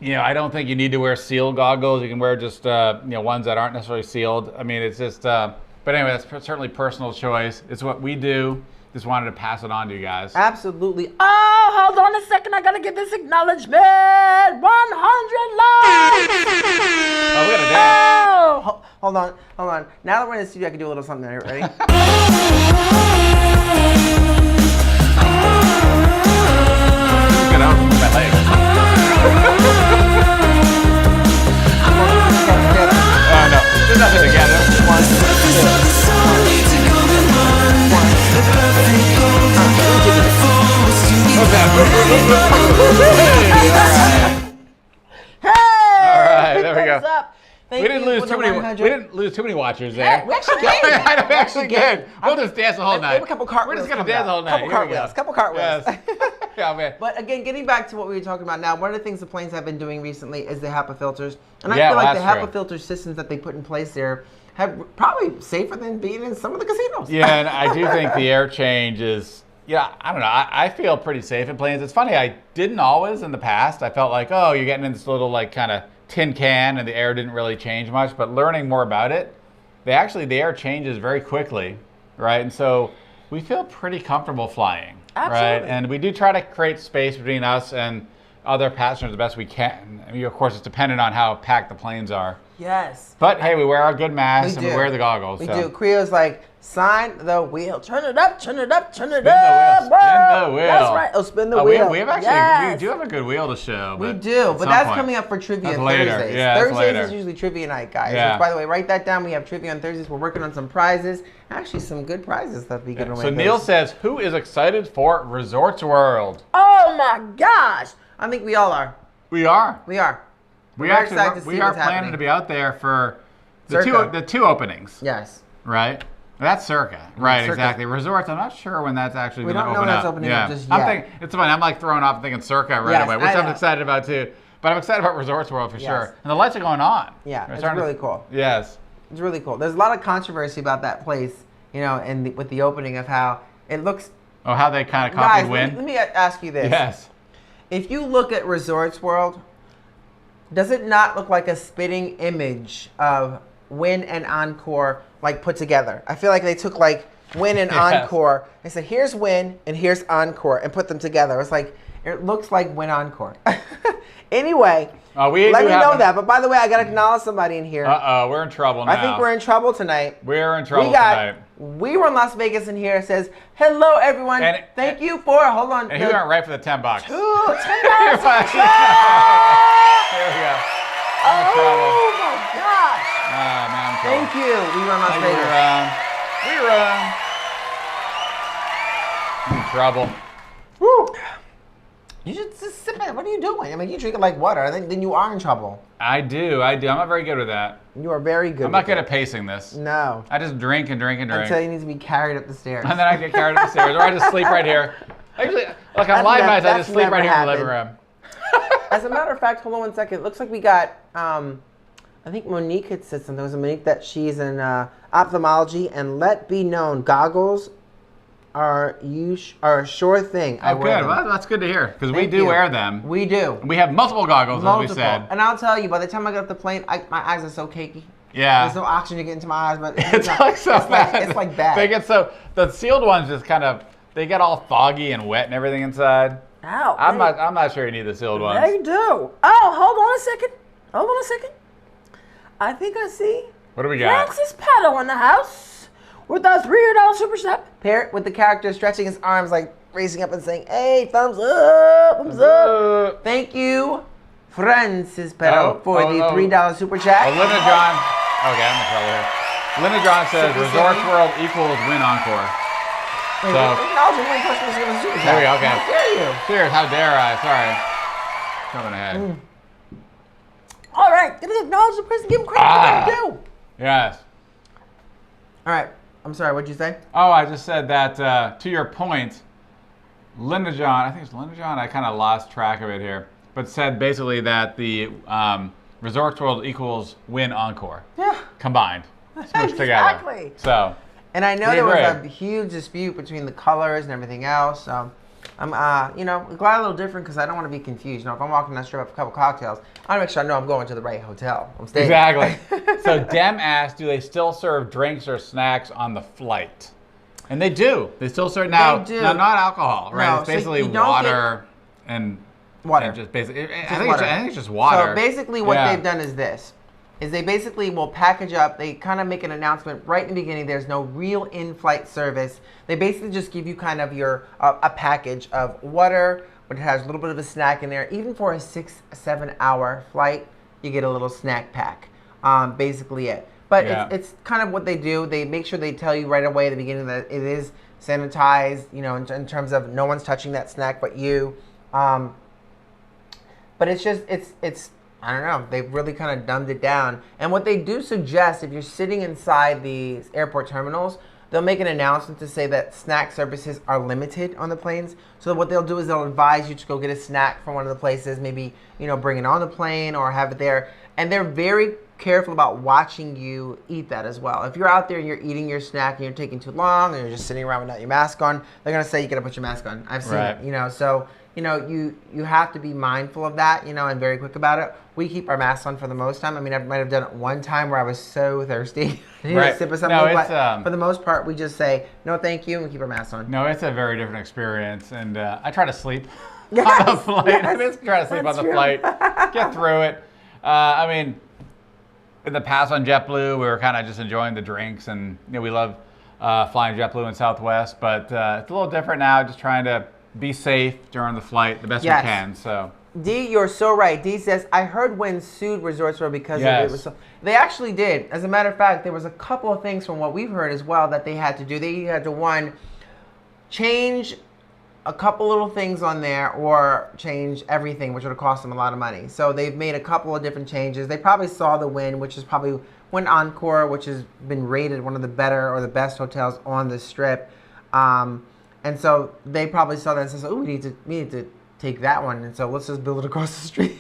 I don't think you need to wear sealed goggles. You can wear just ones that aren't necessarily sealed. I mean, it's just. But anyway, that's certainly personal choice. It's what we do. Just wanted to pass it on to you guys. Absolutely. Oh, hold on a second. I gotta get this acknowledgement. 100 likes. Oh, we got to dance. Oh, hold on. Now that we're in the studio, I can do a little something. Ready? Get out with my legs. No. Hey! All right, there we go. What's up? Thank We didn't you lose for too the many. 100. We didn't lose too many watchers there. Hey, we actually did. I know, we actually did. did. We'll just dance the whole We have night. a couple cartwheels. We're just gonna coming dance the up. whole night. Couple Here we go. cartwheels. Couple cartwheels. Yes. Yeah, man. But again, getting back to what we were talking about now, one of the things the planes have been doing recently is the HEPA filters. And I Yeah, feel like the that's HEPA true. filter systems that they put in place there have probably safer than being in some of the casinos. Yeah, and I do think the air change is, I don't know. I feel pretty safe in planes. It's funny, I didn't always in the past. I felt like, oh, you're getting in this little like kind of tin can and the air didn't really change much. But learning more about it, the air changes very quickly, right? And so we feel pretty comfortable flying, right? Absolutely. And we do try to create space between us and other passengers the best we can. I mean, of course, it's dependent on how packed the planes are. Yes. But hey, we wear our good masks and we do. wear the goggles. We so. do. Creo's like, sign the wheel. Turn it up, turn it up, turn it Spin the up. wheel. Spin the wheel. That's right. Oh, spin the Oh, wheel. we have actually, Yes. we do have a good wheel to show. We but do, at but some that's point. coming up for trivia That's later. Thursdays. Yeah, that's Thursdays later. is usually trivia night, guys. Yeah. Which, by the way, write that down. We have trivia on Thursdays. We're working on some prizes. Actually, some good prizes that we giving away. So Neil Thursdays. says, who is excited for Resorts World? "Oh my gosh!" I think we all are. We are. We are. We We're actually excited to we see are what's planning happening. to be out there for Circa. the two openings. Yes. Right? That's Circa. Right, Circa. exactly. Resorts, I'm not sure when that's actually We going to don't know open when up. that's opening up just I'm yet. thinking, it's funny, I'm like throwing off thinking Circa right Yes, away, which I I'm know. excited about too. But I'm excited about Resorts World for Yes. sure. And the lights are going on. Yeah, They're it's starting to- really cool. Yes. It's really cool. There's a lot of controversy about that place, and with the opening of how it looks. Oh, how they kind of Guys, copied let Win? me ask you this. Yes. If you look at Resorts World, does it not look like a spitting image of Win and Encore like put together? I feel like they took like Win and Yes. Encore. They said, here's Win and here's Encore and put them together. It's like, it looks like Win Encore. Anyway, We let do me have know a- that. But by the way, I got to acknowledge somebody in here. Uh-oh, we're in trouble now. I think we're in trouble tonight. We're in trouble we got, tonight. We were in Las Vegas in here. It says, hello, everyone. And- Thank you for, hold on. And he went right for the $10. $10. Here we go. Oh my gosh. Man, I'm in trouble. Thank you. We were in Las Thank you, Vegas. I'm in trouble. Woo. You should just sit back. What are you doing? I mean, you drink it like water. Then you are in trouble. I do. I'm not very good with that. You are very good. I'm not with good it. at pacing this. No. I just drink and drink and drink. Until you need to be carried up the stairs. And then I get carried up the stairs, or I just sleep right here. Actually, like on live nights, I just sleep right here in the living room. As a matter of fact, hold on 1 second. It looks like we got, I think Monique had said something. It was Monique that she's in ophthalmology, and let be known, goggles are a sure thing. I Oh, wear good. them. Well, that's good to hear, because we Thank do you. wear them. We do. We have multiple goggles, as we said. And I'll tell you, by the time I get off the plane, my eyes are so cakey. Yeah. There's no oxygen to get into my eyes, but It's not- like so it's bad. it's like bad. They get the sealed ones just kind of, they get all foggy and wet and everything inside. Ow, I'm not sure you need the sealed ones. They do. Oh, hold on a second. Hold on a second. I think I see What do we got? Francis Paddle in the house with a $3 super step. Pair it with the character stretching his arms, like raising up and saying, "Hey, thumbs up, thumbs up." Thank you, Francis Paddle, for the $3 super chat. Oh, Linda John. Okay, I'm in trouble here. Linda John says Sippy, Resorts sippy. World equals Win Encore. Wait, So- acknowledge one person was giving a super chat. There we go, okay. How dare you? Cheers, how dare I? Sorry. Coming ahead. All right, gonna acknowledge the person, give him credit Ah. for what they do. Yes. All right, I'm sorry, what'd you say? Oh, I just said that to your point, Linda John, I think it's Linda John, I kind of lost track of it here, but said basically that the Resorts World equals Win Encore. Yeah. Combined. Smushed together. Exactly. So, And I know We there was agree. a huge dispute between the colors and everything else. So I'm, glad a little different because I don't want to be confused. If I'm walking down the street with a couple cocktails, I want to make sure I know I'm going to the right hotel. I'm staying. exactly. So Dem asked, do they still serve drinks or snacks on the flight? And they do. They still serve now. They do. Now, not alcohol, right? No, it's so basically you don't water and Water. and just basically. I Just think water. it's just water. So basically what Yeah. they've done is this. Is they basically will package up, they kind of make an announcement right in the beginning, there's no real in-flight service. They basically just give you kind of your, a package of water, but it has a little bit of a snack in there. Even for a 6-7 hour flight, you get a little snack pack. Basically it. But Yeah. it's kind of what they do. They make sure they tell you right away at the beginning that it is sanitized, in terms of no one's touching that snack but you. But it's just, it's I don't know, they've really kind of dumbed it down. And what they do suggest, if you're sitting inside these airport terminals, they'll make an announcement to say that snack services are limited on the planes. So what they'll do is they'll advise you to go get a snack from one of the places, maybe, bring it on the plane or have it there. And they're very careful about watching you eat that as well. If you're out there and you're eating your snack and you're taking too long and you're just sitting around without your mask on, they're gonna say you gotta put your mask on. I've seen it, so you have to be mindful of that, and very quick about it. We keep our masks on for the most time. I mean, I might have done it one time where I was so thirsty. I needed a sip of something, but for the most part, we just say, no, thank you, and we keep our masks on. No, it's a very different experience, and I try to sleep on the flight. I just try to sleep on the flight, get through it. I mean, in the past on JetBlue, we were kind of just enjoying the drinks, and we love flying JetBlue and Southwest, but it's a little different now, just trying to be safe during the flight the best we can. So Dee, you're so right. Dee says, I heard when sued Resorts World because of it was so. They actually did. As a matter of fact, there was a couple of things from what we've heard as well that they had to do. They had to, one, change a couple little things on there or change everything, which would have cost them a lot of money. So they've made a couple of different changes. They probably saw the Wynn, which is probably Wynn Encore, which has been rated one of the better or the best hotels on the Strip. And so they probably saw that and said, oh, we need to take that one. And so let's just build it across the street.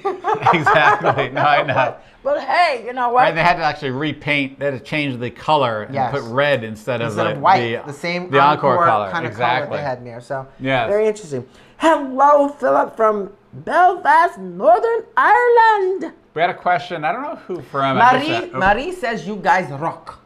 Exactly. No, I know. But hey, you know what? Right, they had to actually repaint. They had to change the color and put red instead of white. The same Encore color kind of color they had in there. So very interesting. Hello, Philip from Belfast, Northern Ireland. We had a question. I don't know who from. Marie says you guys rock.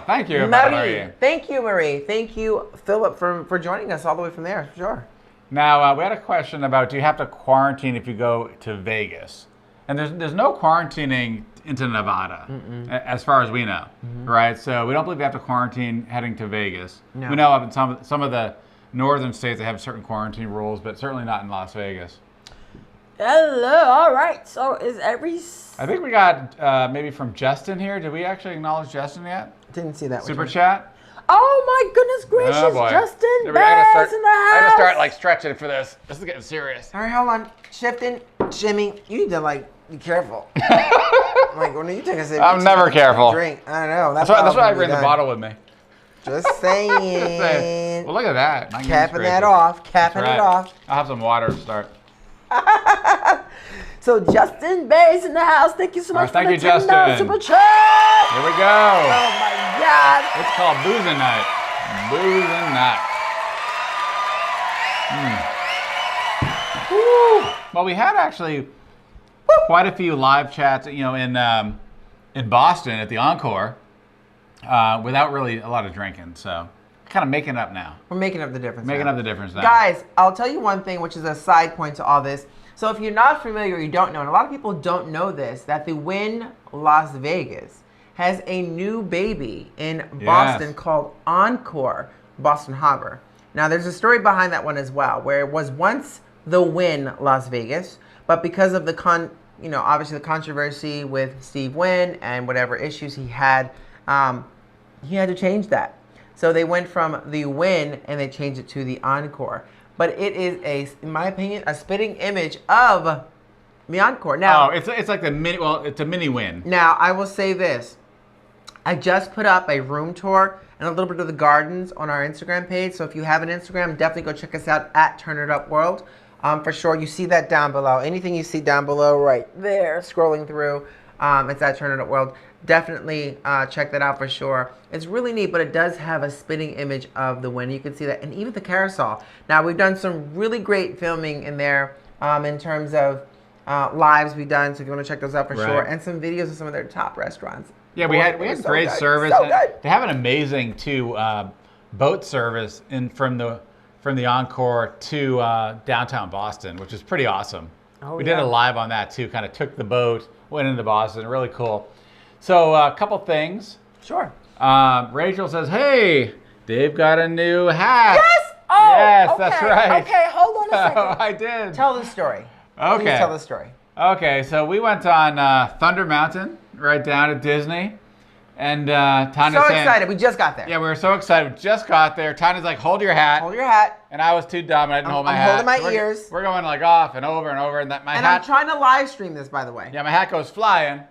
Thank you, Marie. Thank you, Marie. Thank you, Philip, for joining us all the way from there. Sure. Now, we had a question about, do you have to quarantine if you go to Vegas? And there's no quarantining into Nevada, as far as we know, right? So we don't believe you have to quarantine heading to Vegas. No. We know in some of the northern states they have certain quarantine rules, but certainly not in Las Vegas. Hello. All right. So is every... I think we got maybe from Justin here. Did we actually acknowledge Justin yet? Didn't see that. Super chat? Oh my goodness gracious, oh boy. Justin Bass in the house. I gotta start like stretching for this. This is getting serious. All right, hold on. Shifting. Jimmy, you need to be careful. When you take a sip, I'm never careful. Drink. I don't know. That's why I bring the bottle with me. Just saying. Well, look at that. Capping that off. Capping it off. I'll have some water to start. So Justin Bass in the house. Thank you so much for the $10 super chat. Here we go. Oh my God. It's called Boozing Night. Boozing Night. Well, we had actually quite a few live chats, in Boston at the Encore, without really a lot of drinking. So kind of making it up now. We're making up the difference. Making up the difference now. Guys, I'll tell you one thing, which is a side point to all this. So if you're not familiar or you don't know, and a lot of people don't know this, that the Wynn Las Vegas has a new baby in Boston called Encore Boston Harbor. Now there's a story behind that one as well, where it was once the Wynn Las Vegas, but because of the obviously the controversy with Steve Wynn and whatever issues he had to change that. So they went from the Wynn and they changed it to the Encore. But it is in my opinion, a spitting image of the Encore. Now, it's like the mini. Well, it's a mini Wynn. Now, I will say this: I just put up a room tour and a little bit of the gardens on our Instagram page. So if you have an Instagram, definitely go check us out at Turn It Up World. For sure, you see that down below. Anything you see down below, right there, scrolling through, it's at Turn It Up World. Definitely check that out for sure. It's really neat, but it does have a spitting image of the Wynn. You can see that, and even the carousel. Now, we've done some really great filming in there in terms of lives we've done, so if you want to check those out for sure, and some videos of some of their top restaurants. Yeah, we had great service. So good. They have an amazing boat service from the Encore to downtown Boston, which is pretty awesome. We did a live on that too. Kind of took the boat, went into Boston. Really cool. So a couple things. Sure. Rachel says, "Hey, Dave got a new hat." Yes. Oh. Yes, okay. that's right. Okay, hold on a second. Oh, I did. Tell the story. Okay. Please tell the story. Okay, so we went on Thunder Mountain, right down at Disney, And Tanya's So saying, excited. We just got there. Yeah, we were so excited. We just got there. Tanya's like, hold your hat. Hold your hat. And I was too dumb. And I didn't hold my I'm hat. holding my So we're- ears. We're going like off and over and over. And that my And hat. I'm trying to live stream this, by the way. Yeah, my hat goes flying.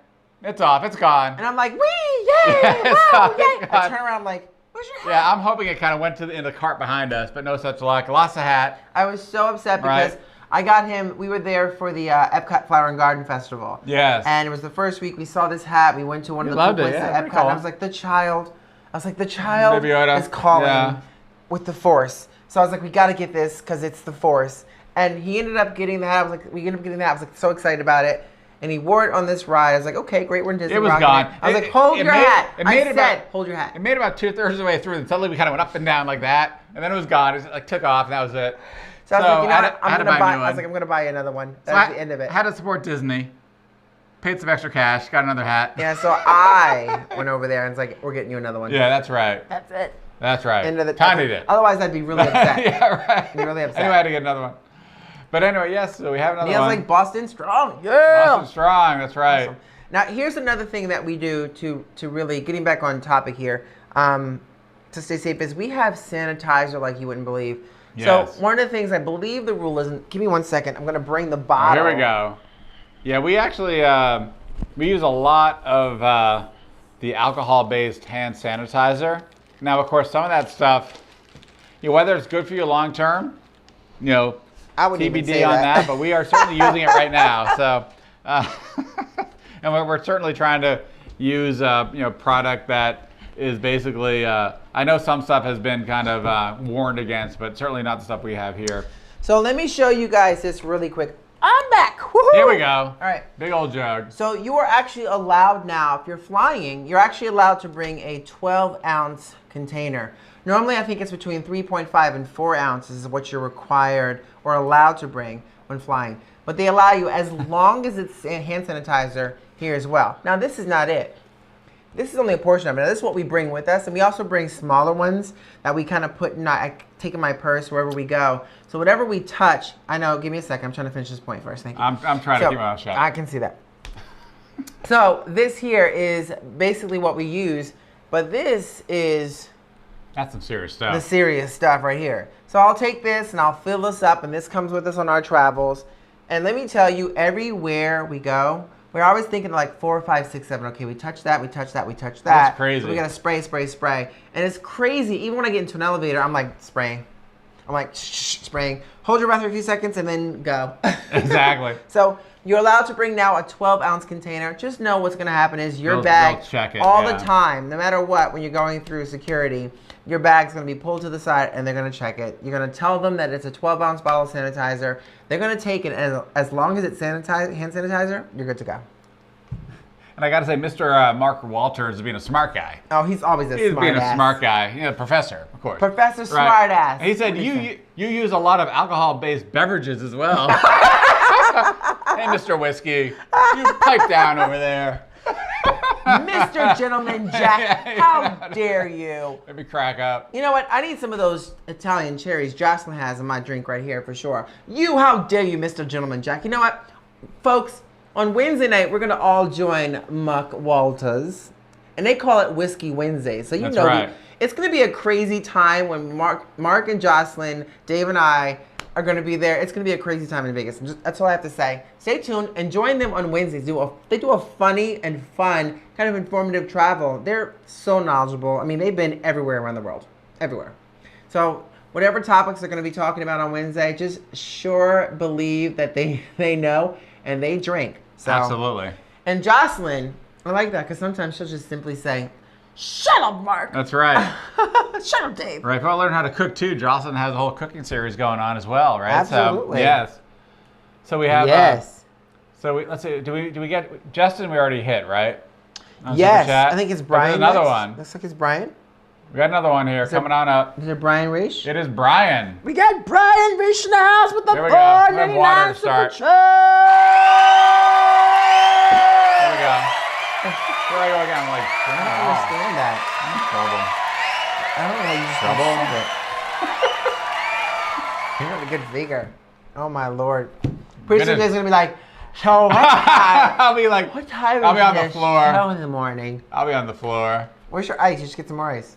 It's off. It's gone. And I'm like, wee, yay, Yeah, it's wow, off, yay. it's I gone. turn around, I'm like, where's your hat? Yeah, I'm hoping it kind of went in the cart behind us, but no such luck. Lost the hat. I was so upset because Right. I got him. We were there for the Epcot Flower and Garden Festival. Yes. And it was the first week we saw this hat. We went to one of You the cool loved it, places yeah, at pretty Epcot. And I cool. was like, the child Baby Yoda. is calling Yeah. with the Force. So I was like, we got to get this because it's the Force. And he ended up getting the hat. I was like, we ended up getting the hat. I was like, so excited about it. And he wore it on this ride. I was like, okay, great, we're in Disney. It was rocking gone. I was It- like, hold it your made- hat. it made I it said, about- hold your hat. It made about 2/3 of the way through, and suddenly we kind of went up and down like that, and then it was gone. It like took off, and that was it. So I was like, you know I what? had to I'm gonna buy. a new I was one. like, I'm gonna buy you another one. So That's the end of it. Had to support Disney. Paid some extra cash. Got another hat. Yeah, so I went over there and was like, we're getting you another one. Yeah, that's right. That's it. That's right. End of the Tanya did. Otherwise, I'd be really upset. Yeah, right. Be really upset. Anyway, I had to get another one. But anyway, yes, so we have another Neil's one. like Boston strong. Yeah. Boston Strong, that's right. Awesome. Now, here's another thing that we do to really, getting back on topic here, to stay safe, is we have sanitizer like you wouldn't believe. Yes. So one of the things I believe the rule is, give me 1 second, I'm going to bring the Oh, bottle. here we go. Yeah, we actually, we use a lot of the alcohol-based hand sanitizer. Now, of course, some of that stuff, whether it's good for you long-term, I wouldn't even TBD say on that. that, but we are certainly using it right now. So, and we're certainly trying to use product that is basically. I know some stuff has been kind of warned against, but certainly not the stuff we have here. So let me show you guys this really quick. I'm back. Woohoo! Here we go. All right. Big old jug. So you are actually allowed now, if you're flying, you're actually allowed to bring a 12-ounce container. Normally, I think it's between 3.5 and 4 ounces is what you're required or allowed to bring when flying. But they allow you, as long as it's hand sanitizer, here as well. Now, this is not it. This is only a portion of it. Now, this is what we bring with us, and we also bring smaller ones that we kind of put in. I take in my purse wherever we go. So whatever we touch, I know. Give me a second. I'm trying to finish this point first. Thank you. I'm trying to keep my mouth shut. I can see that. So this here is basically what we use, but this is That's some serious stuff. the serious stuff right here. So I'll take this and I'll fill this up, and this comes with us on our travels. And let me tell you, everywhere we go, we're always thinking like 4, 5, 6, 7. Okay, we touch that, we touch that, we touch that. That's crazy. So we gotta spray, spray, spray. And it's crazy. Even when I get into an elevator, I'm like spraying. I'm like spraying. Hold your breath for a few seconds and then go. Exactly. So you're allowed to bring now a 12-ounce container. Just know what's gonna happen is your They'll bag check it, all yeah. the time, no matter what, when you're going through security, your bag's gonna be pulled to the side and they're gonna check it. You're gonna tell them that it's a 12-ounce bottle of sanitizer. They're gonna take it, and as long as it's hand sanitizer, you're good to go. And I got to say, Mr. Mark Walters is being a smart guy. Oh, he's always a He's smart being ass. a smart guy. Professor, of course. Professor Right. Smart Ass. And he said, you use a lot of alcohol-based beverages as well. Hey, Mr. Whiskey, you pipe down over there. Mr. Gentleman Jack, Yeah, how dare you? Let me crack up. You know what? I need some of those Italian cherries Jocelyn has in my drink right here for sure. How dare you, Mr. Gentleman Jack? You know what? Folks, on Wednesday night, we're going to all join Muck Walters. And they call it Whiskey Wednesday. So That's right. It's going to be a crazy time when Mark and Jocelyn, Dave and I are going to be there. It's going to be a crazy time in Vegas. That's all I have to say. Stay tuned and join them on Wednesdays. They do a funny and fun, kind of informative travel. They're so knowledgeable. I mean, they've been everywhere around the world. Everywhere. So whatever topics they're going to be talking about on Wednesday, just sure believe that they know and they drink. So, Absolutely. And Jocelyn, I like that because sometimes she'll just simply say, "Shut up, Mark." That's right. Shut up, Dave. Right. If I learn how to cook too, Jocelyn has a whole cooking series going on as well, right? Absolutely. So, yes. So we have. Yes. Let's see. Do we get Justin? We already hit, right? On Yes. Super Chat? I think it's But Brian. there's another next. one. Looks like it's Brian. We got another one here it- coming on up. Is it Brian Reish? It is Brian. We got Brian Reish in the house with the There we go. We have water to 4.99 super start. chat. There we go. Here I go again. I'm like, I don't oh, understand that. trouble. I don't know how you just Trouble. don't shove it. You have a good figure. Oh my lord. Pretty soon Goodness. there's gonna be like, So what time? I'll be like, What time I'll be is on the this floor. show in the morning? I'll be on the floor. Where's your ice? You just get some more ice.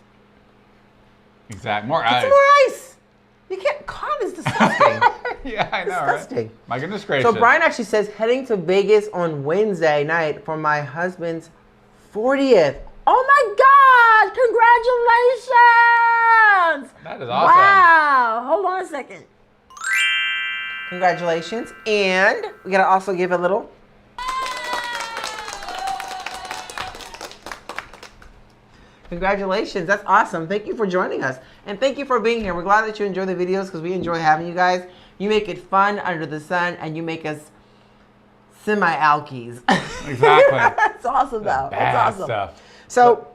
Exactly. More Get ice. some more ice. You can't. God, it's disgusting. Yeah, I know, Disgusting. right? My goodness gracious. So Brian actually says heading to Vegas on Wednesday night for my husband's 40th. Oh my God! Congratulations! That is awesome. Wow! Hold on a second. Congratulations, and we gotta also give a little. Congratulations, that's awesome. Thank you for joining us. And thank you for being here. We're glad that you enjoy the videos because we enjoy having you guys. You make it fun under the sun and you make us semi-alkies. Exactly. That's awesome though. Bad That's awesome. stuff. So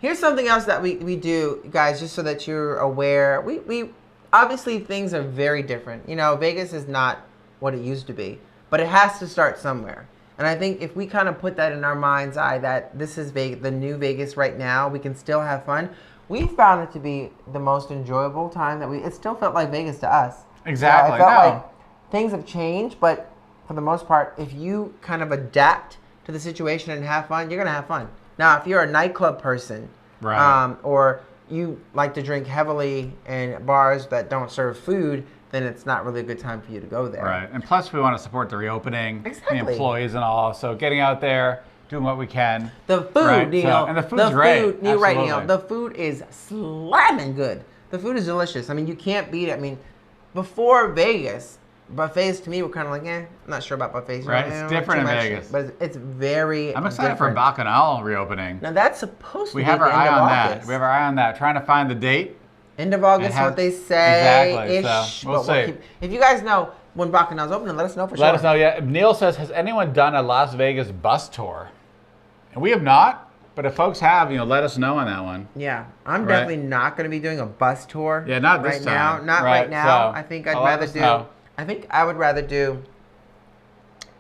here's something else that we do, guys, just so that you're aware. We obviously things are very different. You know, Vegas is not what it used to be, but it has to start somewhere. And I think if we kind of put that in our mind's eye that this is the new Vegas right now, we can still have fun. We found it to be the most enjoyable time that it still felt like Vegas to us. Exactly. It felt No. like things have changed, but for the most part, if you kind of adapt to the situation and have fun, you're going to have fun. Now, if you're a nightclub person, Right. or you like to drink heavily in bars that don't serve food, then it's not really a good time for you to go there. Right. And plus, we want to support the reopening, Exactly. the employees and all. So getting out there, doing what we can. The food, Right, Neil. so- and the food's great. Food, Neil, right, Neil. Absolutely. The food is slamming good. The food is delicious. I mean, you can't beat it. I mean, before Vegas, buffets to me were kind of like, I'm not sure about buffets. You know, Right, it's different too in much, Vegas. But it's very I'm excited different. for Bacchanal reopening. Now, that's supposed to We be have the our end eye of on August. that. We have our eye on that. Trying to find the date. End of August, It has- what they say. Exactly, so we'll see. If you guys know when Bacchanal's opening, let us know for sure. Let us know. Yeah. Neil says, has anyone done a Las Vegas bus tour? And we have not, but if folks have, let us know on that one. Yeah, I'm Right. definitely not going to be doing a bus tour. Yeah, not this right now. time. Not Right, right now. so I think let I'd rather us do. know. I think I would rather do.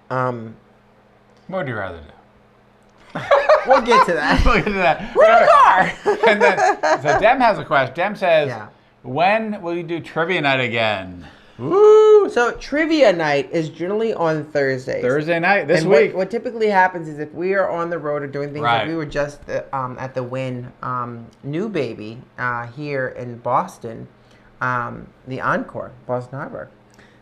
What would you rather do? We'll get to that. Look at that. We're in the car. And then, so Dem has a question. Dem says, Yeah. when will you do trivia night again? Woo! So trivia night is generally on Thursdays. Thursday night this and week. What typically happens is if we are on the road or doing things Right. like we were just at the Wynn New Baby here in Boston, the Encore, Boston Harbor.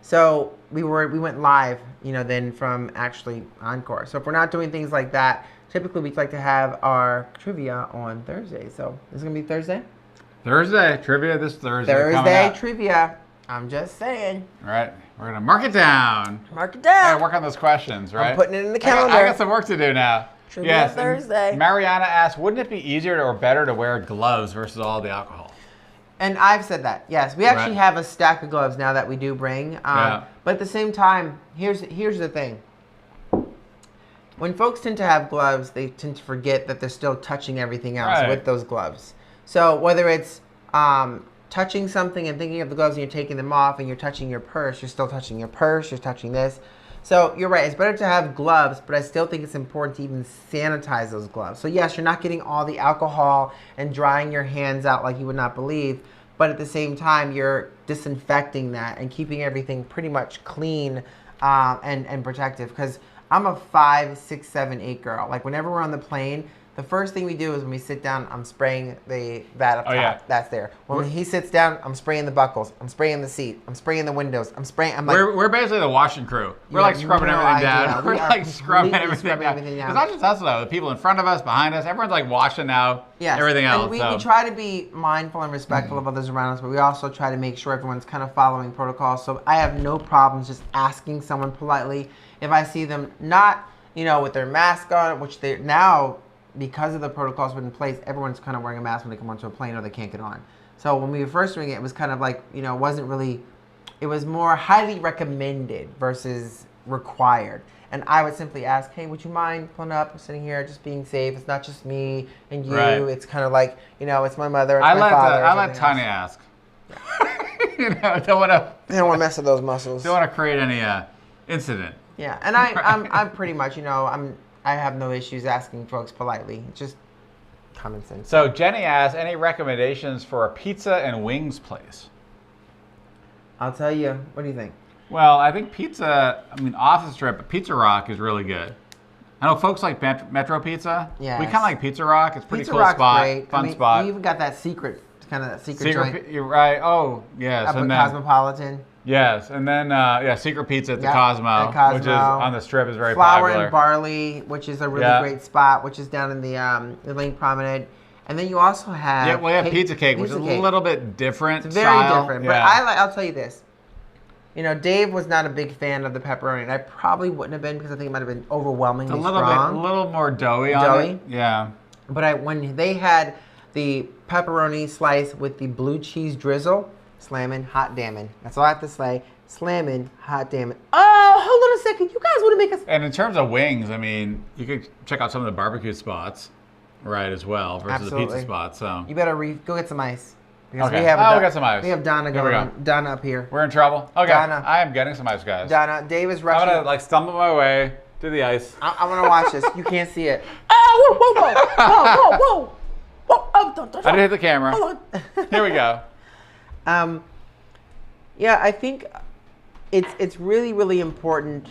So we went live, then from actually Encore. So if we're not doing things like that, typically we'd like to have our trivia on Thursday. So this is gonna be Thursday. Thursday trivia this Thursday. coming Thursday up. trivia. I'm just saying. All right, we're gonna mark it down. Mark it I down. gotta work on those questions, right? I'm putting it in the I got calendar. some work to do now. Trivia and Thursday. Mariana asked, wouldn't it be easier or better to wear gloves versus all the alcohol? And I've said that. Yes, we actually Right. have a stack of gloves now that we do bring. Yeah. But at the same time, here's the thing. When folks tend to have gloves, they tend to forget that they're still touching everything else Right. with those gloves. So whether it's touching something and thinking of the gloves and you're taking them off and you're touching your purse, you're still touching your purse, you're touching this. So you're right, it's better to have gloves, but I still think it's important to even sanitize those gloves. So yes, you're not getting all the alcohol and drying your hands out like you would not believe, but at the same time, you're disinfecting that and keeping everything pretty much clean and protective. Because I'm a 5, 6, 7, 8 girl. Like whenever we're on the plane, the first thing we do is when we sit down, I'm spraying that up top. yeah. That's there. When he sits down, I'm spraying the buckles. I'm spraying the seat. I'm spraying the windows. I'm spraying. We're basically the washing crew. We're You like have scrubbing no everything idea. down. We We're are like scrubbing completely everything scrubbing down. everything down. It's not just us though. The people in front of us, behind us, everyone's like washing out Yes. everything else. And we so. try to be mindful and respectful of others around us, but we also try to make sure everyone's kind of following protocols. So I have no problems just asking someone politely if I see them not, with their mask on, which they now, because of the protocols put in place, everyone's kind of wearing a mask when they come onto a plane or they can't get on. So when we were first doing it, it was kind of like, it wasn't really, it was more highly recommended versus required. And I would simply ask, hey, would you mind pulling up, sitting here, just being safe? It's not just me and you. Right. It's kind of like, it's my mother, it's I my let father. I let everything Tanya else. ask. Don't want to Mess with those muscles. create any incident. Yeah, and I'm pretty much, I have no issues asking folks politely. It's just common sense. So Jenny asked, any recommendations for a pizza and wings place? I'll tell you. What do you think? Well, I think pizza, off the strip, but Pizza Rock is really good. I know folks like Metro Pizza. Yes. We kind of like Pizza Rock. It's a pretty Pizza cool Rock's spot. great. Fun spot. You even got that secret joint You're right. Oh, yes. up at And then, Cosmopolitan. yes. And then, Secret Pizza at the Yep, Cosmo, at Cosmo. which is on the strip, is very Flour popular. and Barley, which is a really Yeah. great spot, which is down in the Lane Promenade. And then you also have Yeah, we have Pizza Cake, which is a little bit different It's very style. different. But I'll tell you this. Dave was not a big fan of the pepperoni, and I probably wouldn't have been because I think it might have been overwhelmingly It's a strong. little more doughy on Doughy? it. Yeah. But when they had the pepperoni slice with the blue cheese drizzle, slamming, hot damning. That's all I have to say. Slamming, hot damning. Oh, hold on a second. You guys want to make us... And in terms of wings, you could check out some of the barbecue spots, right, as well, versus the Absolutely. pizza spots. So You better go get some ice. Because Okay. we have We got some ice. We have Donna Here we going. go. Donna up here. we're in trouble. Okay, Donna. I am getting some ice, guys. Donna, Dave is I'm rushing. gonna stumble my way to the ice. I want to watch this. You can't see it. Oh, whoa, whoa, whoa, whoa, whoa, whoa. Whoa, oh, don't I didn't hit the camera. Hold on. Here we go. Yeah, I think it's really, really important.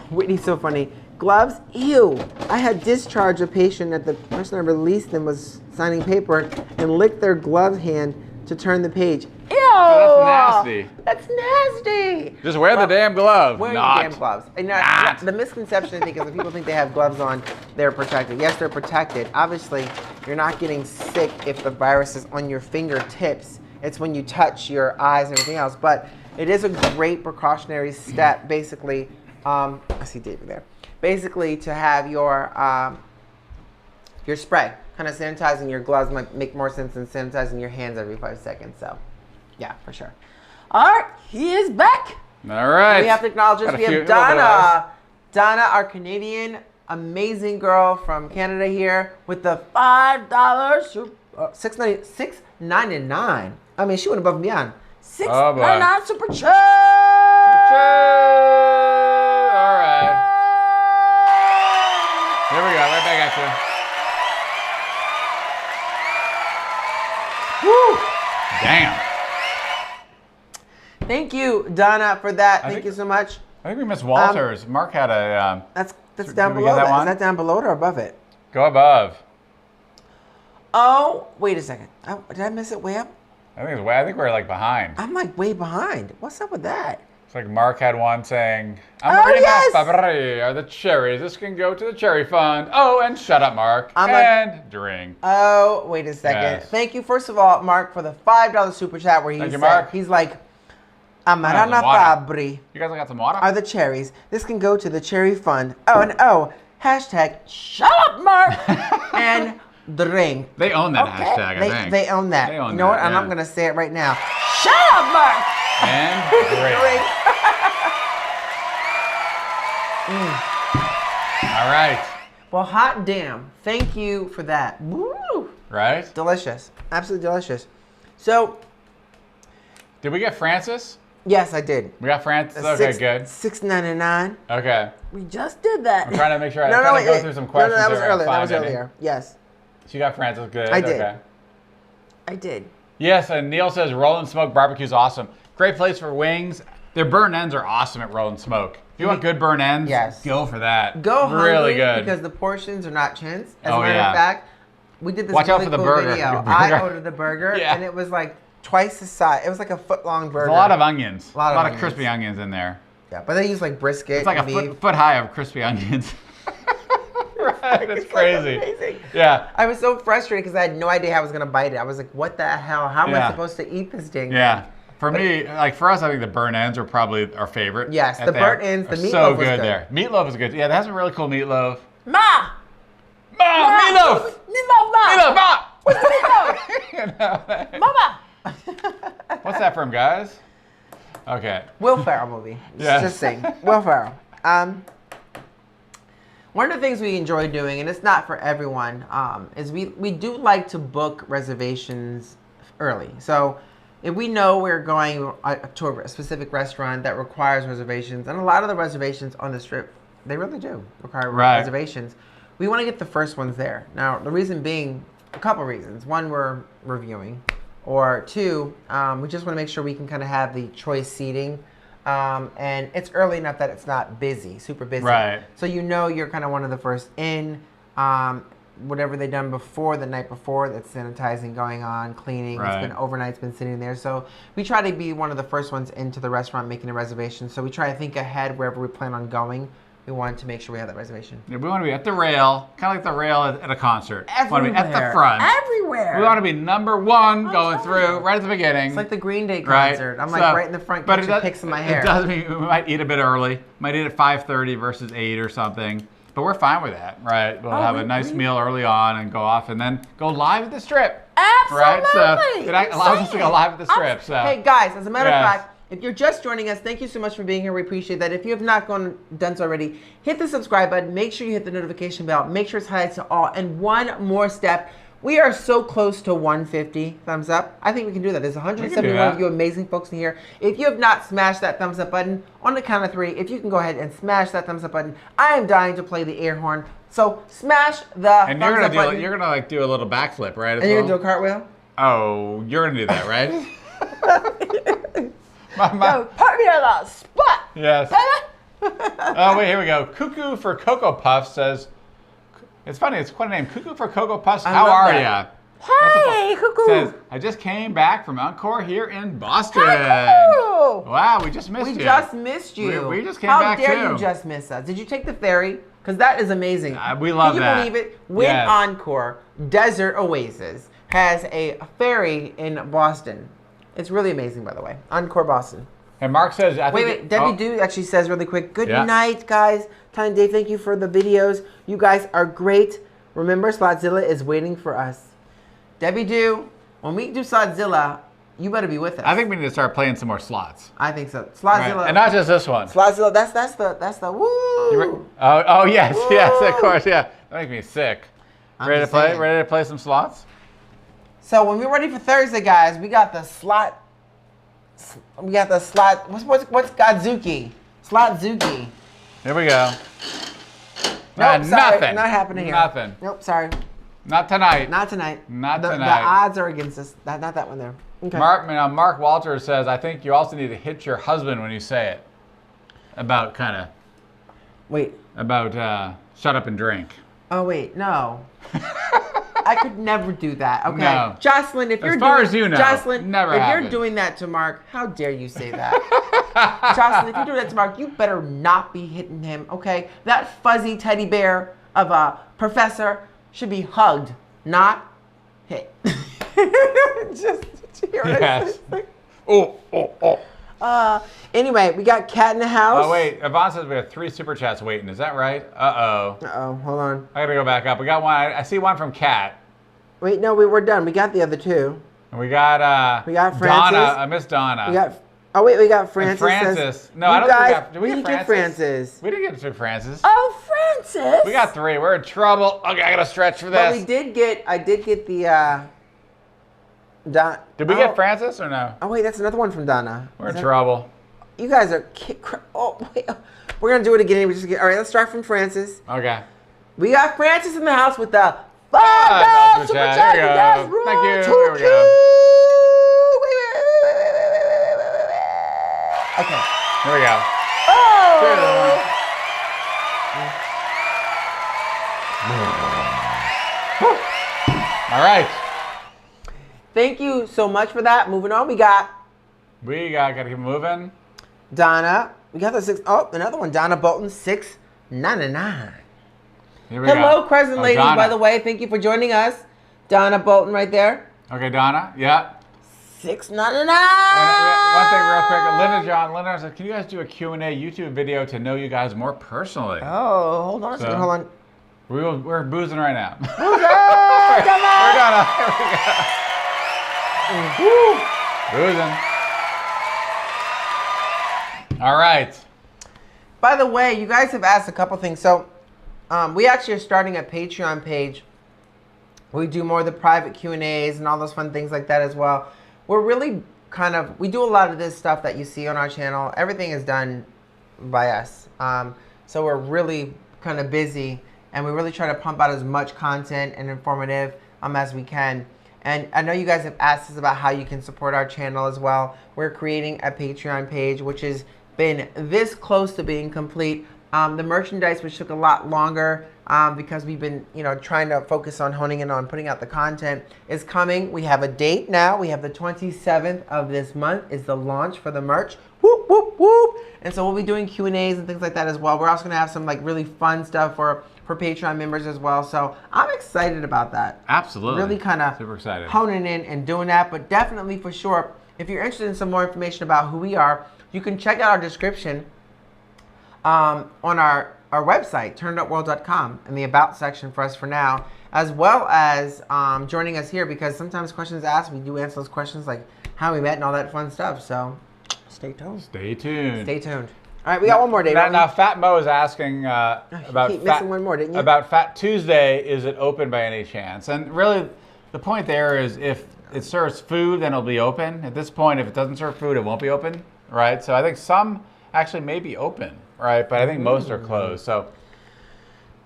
Whitney's so funny. Gloves? Ew. I had discharged a patient that the person I released them was signing paper and licked their glove hand to turn the page. Ew. that's nasty. That's nasty. Just wear the damn glove. Wear Not. your damn gloves. And Not. the misconception, I think, is that people think they have gloves on, they're protected. Yes, they're protected. Obviously, you're not getting sick if the virus is on your fingertips. It's when you touch your eyes and everything else. But it is a great precautionary step, basically. I see David there. Basically, to have your spray. Kind of sanitizing your gloves might make more sense than sanitizing your hands every 5 seconds. So, yeah, for sure. All right, he is back. All right. We have to acknowledge this. Got a We few- have a little bit of ice. Donna, our Canadian, amazing girl from Canada here with the $5 $6.99. I mean, she went above and beyond. Oh, boy. $6.99 super chat. All right. Here we go. Right back at you. Woo. Damn. Thank you, Donna, for that. Thank think- you so much. I think we missed Walters. Mark had a That's Did down we below. get that one? Is that down below it or above it? go above. Oh, wait a second. Did I miss it way up? I think we're like behind. I'm like way behind. What's up with that? It's like Mark had one saying, Oh, "Amarina yes! Fabri are the cherries. This can go to the cherry fund." Oh, and shut up, Mark. I'm like- and drink. Oh, wait a second. Yes. Thank you, first of all, Mark, for the $5 super chat where he Thank you, said, Mark. he's like, some Amarana water. Fabri You guys got some water? are the cherries. This can go to the cherry fund. Oh, and oh, hashtag, shut up, Mark, and drink. They own that Okay. hashtag, I think. They own that. They own you know what? that, And I'm yeah. going to say it right now. Shut up, Mark. And drink. Drink. All right. Well, hot damn. Thank you for that. Woo. Right? Delicious. Absolutely delicious. So, Did we get Francis? yes, I did. We got Francis. Okay, good. $6.99. Okay. We just did that. I'm trying to make sure I'm No, trying no, to go wait. through some No, questions. that was here and earlier. That was find any. earlier. Yes, So you got Francis. Good. I did. Okay. I did. Yes, and Neil says Roll and Smoke barbecue's awesome. Great place for wings. Their burn ends are awesome at Roll and Smoke. If you want good burn ends, Yes. go for that. Go really hungry good. because the portions are not chins. As Oh, a matter yeah. of fact, we did this Watch out really for the cool burger. video. Your I burger. ordered the burger, Yeah. and it was like twice the size. It was like a foot-long burger. There's a lot of onions. A lot of onions. crispy onions in there. Yeah, but they use like brisket. It's like a and beef. foot high of crispy onions. Right, that's It's like crazy. amazing. Yeah. I was so frustrated because I had no idea how I was gonna bite it. I was like, "What the hell? How am I Yeah. supposed to eat this thing?" Yeah. For me, like for us, I think the burnt ends are probably our favorite. Yes, at the there. burnt ends, the Are meatloaf so was good. there. Meatloaf is good. Yeah, they have some really cool meatloaf. Ma, Meatloaf! meatloaf, ma, Meatloaf! Ma! meatloaf, You know, mama. what's that from, guys? Okay. Will Ferrell movie. Yes. Just saying. Will Ferrell. One of the things we enjoy doing, and it's not for everyone, is we do like to book reservations early. So if we know we're going to a specific restaurant that requires reservations, and a lot of the reservations on the strip, they really do require Right. reservations. We want to get the first ones there. Now, the reason being, a couple reasons. One, we're reviewing, or 2, we just want to make sure we can kind of have the choice seating. And it's early enough that it's not busy, super busy. Right. So you're kind of one of the first in. Whatever they've done before, the night before, that's sanitizing going on, cleaning. Right. It's been overnight, it's been sitting there. So we try to be one of the first ones into the restaurant making a reservation. So we try to think ahead wherever we plan on going. We want to make sure we have that reservation. Yeah, we want to be at the rail, kind of like the rail at a concert. We want to be at the Everywhere. front. Everywhere. We want to be number one going telling through you. right at the beginning. It's like the Green Day Right. concert. I'm So- like right in the front, but catching pics in my hair. It does mean we might eat a bit early. Might eat at 5:30 versus 8 or something. But we're fine with that, right? We'll have a nice meal early on and go off and then go live at the Strip. Right? So it allows us to go live at the Strip. So. Hey guys, as a matter of Yes. fact, if you're just joining us, thank you so much for being here. We appreciate that. If you have not done so already, hit the subscribe button. Make sure you hit the notification bell. Make sure it's highlighted to all. And one more step. We are so close to 150 thumbs up. I think we can do that. There's 171 that. of you amazing folks in here. If you have not smashed that thumbs up button, on the count of 3, if you can go ahead and smash that thumbs up button, I am dying to play the air horn. So smash the And thumbs up button. you're gonna like do a little backflip, right? as And you're gonna do well? a cartwheel? Oh, you're gonna do that, right? Put me on the spot. Yes. Oh wait, here we go. Cuckoo for Cocoa Puffs says, it's funny, it's quite a name. Cuckoo for Cocoa Puffs, how love are that. ya? Hey, cuckoo. Says, I just came back from Encore here in Boston. Cuckoo. Wow, we just missed We you. just missed you. We just came How back dare too. you just miss us? Did you take the ferry? Because that is amazing. We love Can you that. believe it? When Yes. Encore Desert Oasis has a ferry in Boston. It's really amazing, by the way. Encore Boston. And Mark says, I think Wait. Debbie Doo actually says really quick, good Yeah. night, guys. Tanya and Dave, thank you for the videos. You guys are great. Remember, Slotzilla is waiting for us. Debbie Doo, when we do Slotzilla, you better be with us. I think we need to start playing some more slots. I think so. Right. Slotzilla. And not just this one. Slotzilla, that's the woo. Oh yes, yes, of Woo. course, yeah. That makes me sick. I'm Ready to just play? saying. Ready to play some slots? So when we're ready for Thursday, guys, we got the slot. We got the slot. What's Godzuki? Slotzuki. Here we go. Nope, sorry, nothing. not happening here. Nothing. Nope, sorry. Not tonight. Not tonight. Not The tonight. odds are against us. Not that one there. Okay. Mark Walters says, I think you also need to hit your husband when you say it. About Wait. Shut up and drink. Oh wait, no. I could never do that. Okay, No. Jocelyn, if As you're far doing, as you know, Jocelyn, never if happened. you're doing that to Mark, how dare you say that? Jocelyn, if you're doing that to Mark, you better not be hitting him. Okay, that fuzzy teddy bear of a professor should be hugged, not hit. Just did you hear what I Yes. said? Oh. Anyway, we got Cat in the house. Oh wait, Yvonne says we have 3 super chats waiting. Is that right? Uh-oh. Uh-oh, hold on. I gotta go back up. We got one. I see one from Kat. Wait, no, we were done. We got the other 2. And we got Francis. Donna, Miss Donna. We got. Oh wait, we got Francis. And Francis. Says, No, I you don't think we guys got. Did we didn't get get Francis. We didn't get to Francis. Oh, Francis. We got 3. We're in trouble. Okay, I gotta stretch for But this. we did get. I did get the. Don. Did we get Francis or no? Oh wait, that's another one from Donna. We're in Is that- trouble. You guys are. Oh wait. We're gonna do it again. We just get. All right, let's start from Francis. Okay. We got Francis in the house with the $5 $5 super chat. chat. Here we go. Guys, Thank run you. to Here we go. queue. Wait. Okay. Here we go. Oh. All right. Thank you so much for that. Moving on, we got Gotta keep moving. Donna. We got the 6. Oh, another one. Donna Bolton, 699. Here we Hello, go. present Oh, ladies, Donna. by the way. Thank you for joining us. Donna Bolton right there. Okay, Donna. Yeah. 699. And one thing real quick. Linda said, can you guys do a Q&A YouTube video to know you guys more personally? Oh, hold on a second. So- Hold on. We're boozing right now. Boozer, come on. We're done. Here we go. Boozing. All right. By the way, you guys have asked a couple things. So we actually are starting a Patreon page. We do more of the private Q&As and all those fun things like that as well. We're really we do a lot of this stuff that you see on our channel. Everything is done by us. So we're really kind of busy, and we really try to pump out as much content and informative as we can. And I know you guys have asked us about how you can support our channel as well. We're creating a Patreon page, which has been this close to being complete. The merchandise, which took a lot longer because we've been, trying to focus on honing in on putting out the content, is coming. We have a date now. We have the 27th of this month is the launch for the merch. Whoop, whoop, whoop. And so we'll be doing Q&As and things like that as well. We're also going to have some like really fun stuff for Patreon members as well. So I'm excited about that. Absolutely. Really kind of super excited. Honing in and doing that. But definitely for sure, if you're interested in some more information about who we are, you can check out our description on our website, turnedupworld.com, in the About section for us for now, as well as joining us here, because sometimes questions asked, we do answer those questions like how we met and all that fun stuff. So stay tuned. Stay tuned. Stay tuned. All right, we got one more day. Now, Fat Mo is asking about keep missing one more, didn't you? About Fat Tuesday. Is it open by any chance? And really, the point there is if it serves food, then it'll be open. At this point, if it doesn't serve food, it won't be open, right? So I think some actually may be open, right? But I think most are closed. So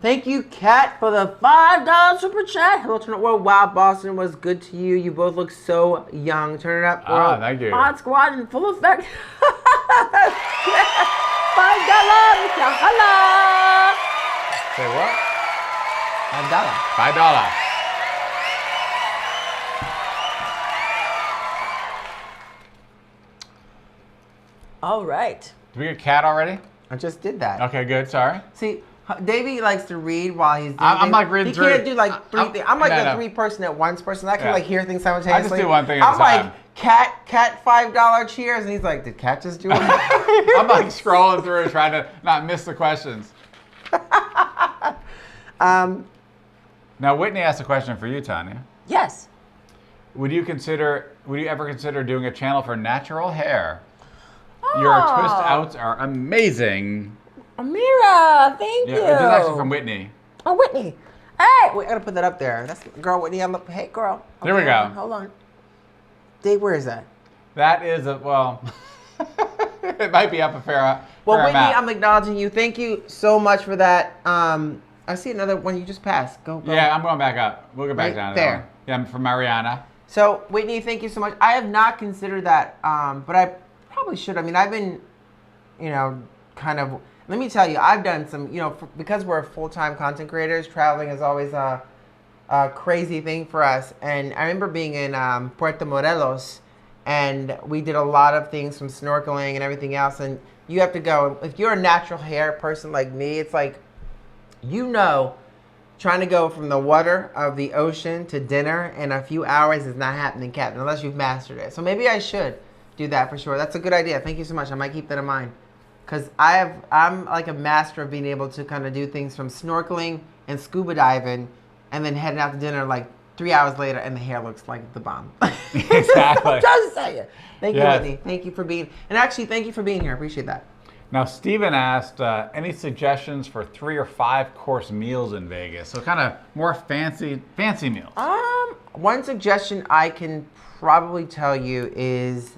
thank you, Kat, for the $5 super chat. Hello, Turn Up World. Wow, Boston was good to you. You both look so young. Turn It Up World. Thank you. Mod Squad in full effect. $5. Hello. say what? $5. $5. All right. Did we get Cat already? I just did that. Okay, good. Sorry. See, Davey likes to read while he's doing I'm things. like reading He through. can't do like three things. I'm like no, the no. three person at once person. I can Yeah. like hear things simultaneously. I just do one thing at a I'm like, time. Cat $5 cheers. And he's like, did Cat just do it? I'm like scrolling through trying to not miss the questions. Now, Whitney asked a question for you, Tanya. Yes. Would you ever consider doing a channel for natural hair? Your twist outs are amazing. Amira, thank you. Yeah, this is actually from Whitney. Oh, Whitney. Hey. Wait, I gotta put that up there. That's girl Whitney. Hey, girl. There we Okay, go. Hold on. Dave, where is that? That is it might be up a fair Well, fair Whitney, amount. I'm acknowledging you. Thank you so much for that. I see another one you just passed. Go. Yeah, I'm going back up. We'll get back Right down there. Yeah, I'm from Mariana. So, Whitney, thank you so much. I have not considered that, but I probably should. I mean, I've been, kind of, let me tell you, I've done some, because we're full-time content creators, traveling is always a crazy thing for us. And I remember being in Puerto Morelos, and we did a lot of things from snorkeling and everything else. And you have to go, if you're a natural hair person like me, it's like, trying to go from the water of the ocean to dinner in a few hours is not happening, Captain, unless you've mastered it. So maybe I should do that for sure. That's a good idea. Thank you so much. I might keep that in mind. Because I'm like a master of being able to kind of do things from snorkeling and scuba diving and then heading out to dinner like 3 hours later and the hair looks like the bomb. Exactly. I'm trying to say it. Thank you, Yes. Whitney. Thank you for being, and actually thank you for being here. I appreciate that. Now, Steven asked, any suggestions for 3 or 5 course meals in Vegas? So kind of more fancy meals. One suggestion I can probably tell you is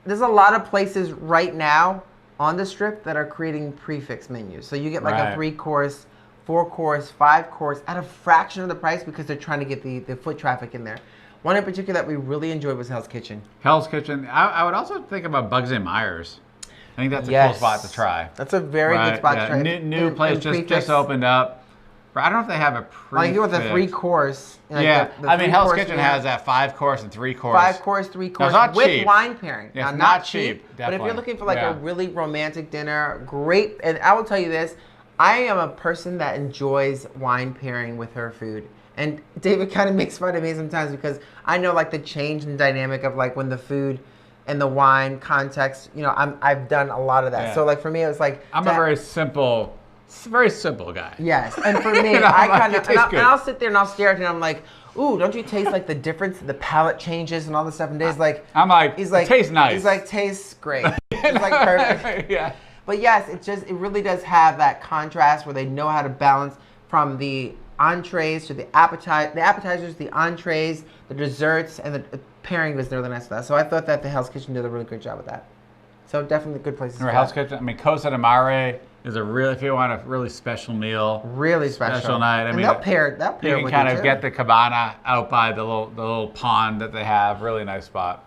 there's a lot of places right now on the strip that are creating prefix menus. So you get like Right. a 3-course, 4-course, 5-course at a fraction of the price because they're trying to get the foot traffic in there. One in particular that we really enjoyed was Hell's Kitchen. Hell's Kitchen. I would also think about Bugs and Myers. I think that's a Yes. cool spot to try. That's a very Right, good spot yeah. to try. New place just opened up. But I don't know if they have a prefix. Like you with a 3-course. Like yeah, the I mean Hell's 3-course Kitchen meal. has that 5-course and 3-course. 5-course, 3-course not with cheap. wine pairing. Yeah, Now, it's not not cheap, cheap, but if definitely. you're looking for like Yeah. a really romantic dinner, great. And I will tell you this, I am a person that enjoys wine pairing with her food. And David kind of makes fun of me sometimes because I know like the change in dynamic of like when the food and the wine context, I've done a lot of that. Yeah. So like for me, it was like I'm a very simple guy. Yes, and for me, You know, I like, kind it of, tastes and good. I'll sit there and I'll stare at it and I'm like, ooh, don't you taste like the difference, the palate changes and all this stuff? And Dave's like, I'm like, he's like, it tastes nice. He's like, tastes great. It's like perfect. Yeah. But yes, it really does have that contrast where they know how to balance from the entrees to the appetizers, the entrees, the desserts, and the pairing was really nice with that. So I thought that the Hell's Kitchen did a really good job with that. So definitely good places. Or for Hell's that. Kitchen. I mean, Cosa de Mare is a really, if you want a really special meal, Really special night. I and mean, they'll pair you can with kind it of too. get the cabana out by the little pond that they have. Really nice spot.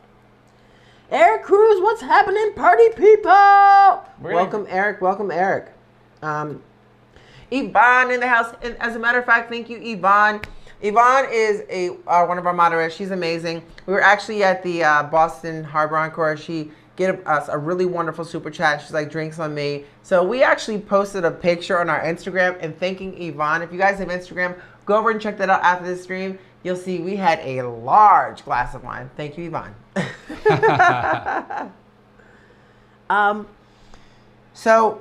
Eric Cruz, what's happening, party people? Really? Welcome, Eric. Welcome, Eric. Yvonne in the house. And as a matter of fact, thank you, Yvonne. Yvonne is one of our moderators. She's amazing. We were actually at the Boston Harbor Encore. She gave us a really wonderful super chat. She's like, drinks on me. So we actually posted a picture on our Instagram and thanking Yvonne. If you guys have Instagram, go over and check that out after this stream. You'll see we had a large glass of wine. Thank you, Yvonne. So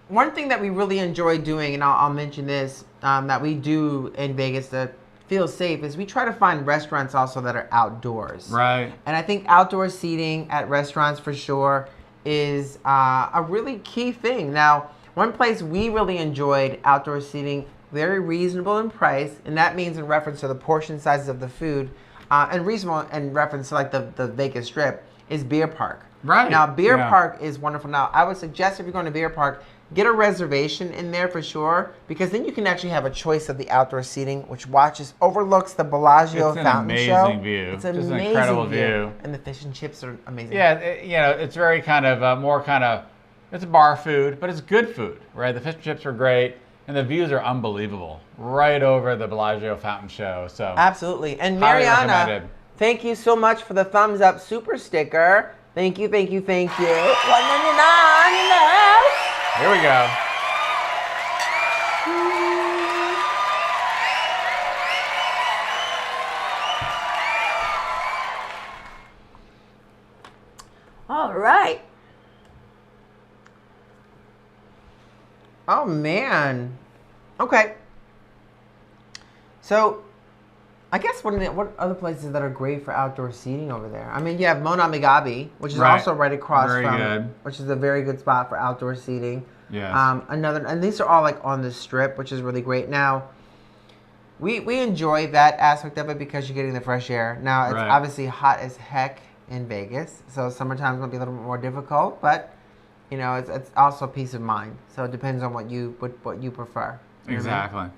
one thing that we really enjoy doing, and I'll mention this, that we do in Vegas to feel safe, is we try to find restaurants also that are outdoors. Right. And I think outdoor seating at restaurants for sure is a really key thing. Now, one place we really enjoyed outdoor seating, very reasonable in price, and that means in reference to the portion sizes of the food, and reasonable in reference to like the Vegas Strip, is Beer Park. Right. Now, Beer Yeah. Park is wonderful. Now, I would suggest if you're going to Beer Park, get a reservation in there for sure, because then you can actually have a choice of the outdoor seating, which overlooks the Bellagio It's an fountain show. amazing view. It's an Just an amazing incredible view. And the fish and chips are amazing. Yeah, it's very kind of more kind of, it's bar food, but it's good food, right? The fish and chips are great, and the views are unbelievable, right over the Bellagio fountain show. So Absolutely. And Highly Mariana, recommended. thank you so much for the thumbs up super sticker. Thank you, thank you, thank you. $1.99 in the house. here we go. All right. Oh, man. Okay. So, I guess what other places that are great for outdoor seating over there? I mean, you have Mona Migabi, which is Right. also right across Very from, good. which is a very good spot for outdoor seating. Yes. And these are all like on the strip, which is really great. Now, we enjoy that aspect of it because you're getting the fresh air. Now, it's Right. obviously hot as heck in Vegas, so summertime's gonna be a little bit more difficult, but you know, it's also peace of mind. So it depends on what you prefer. You know what I mean? Exactly.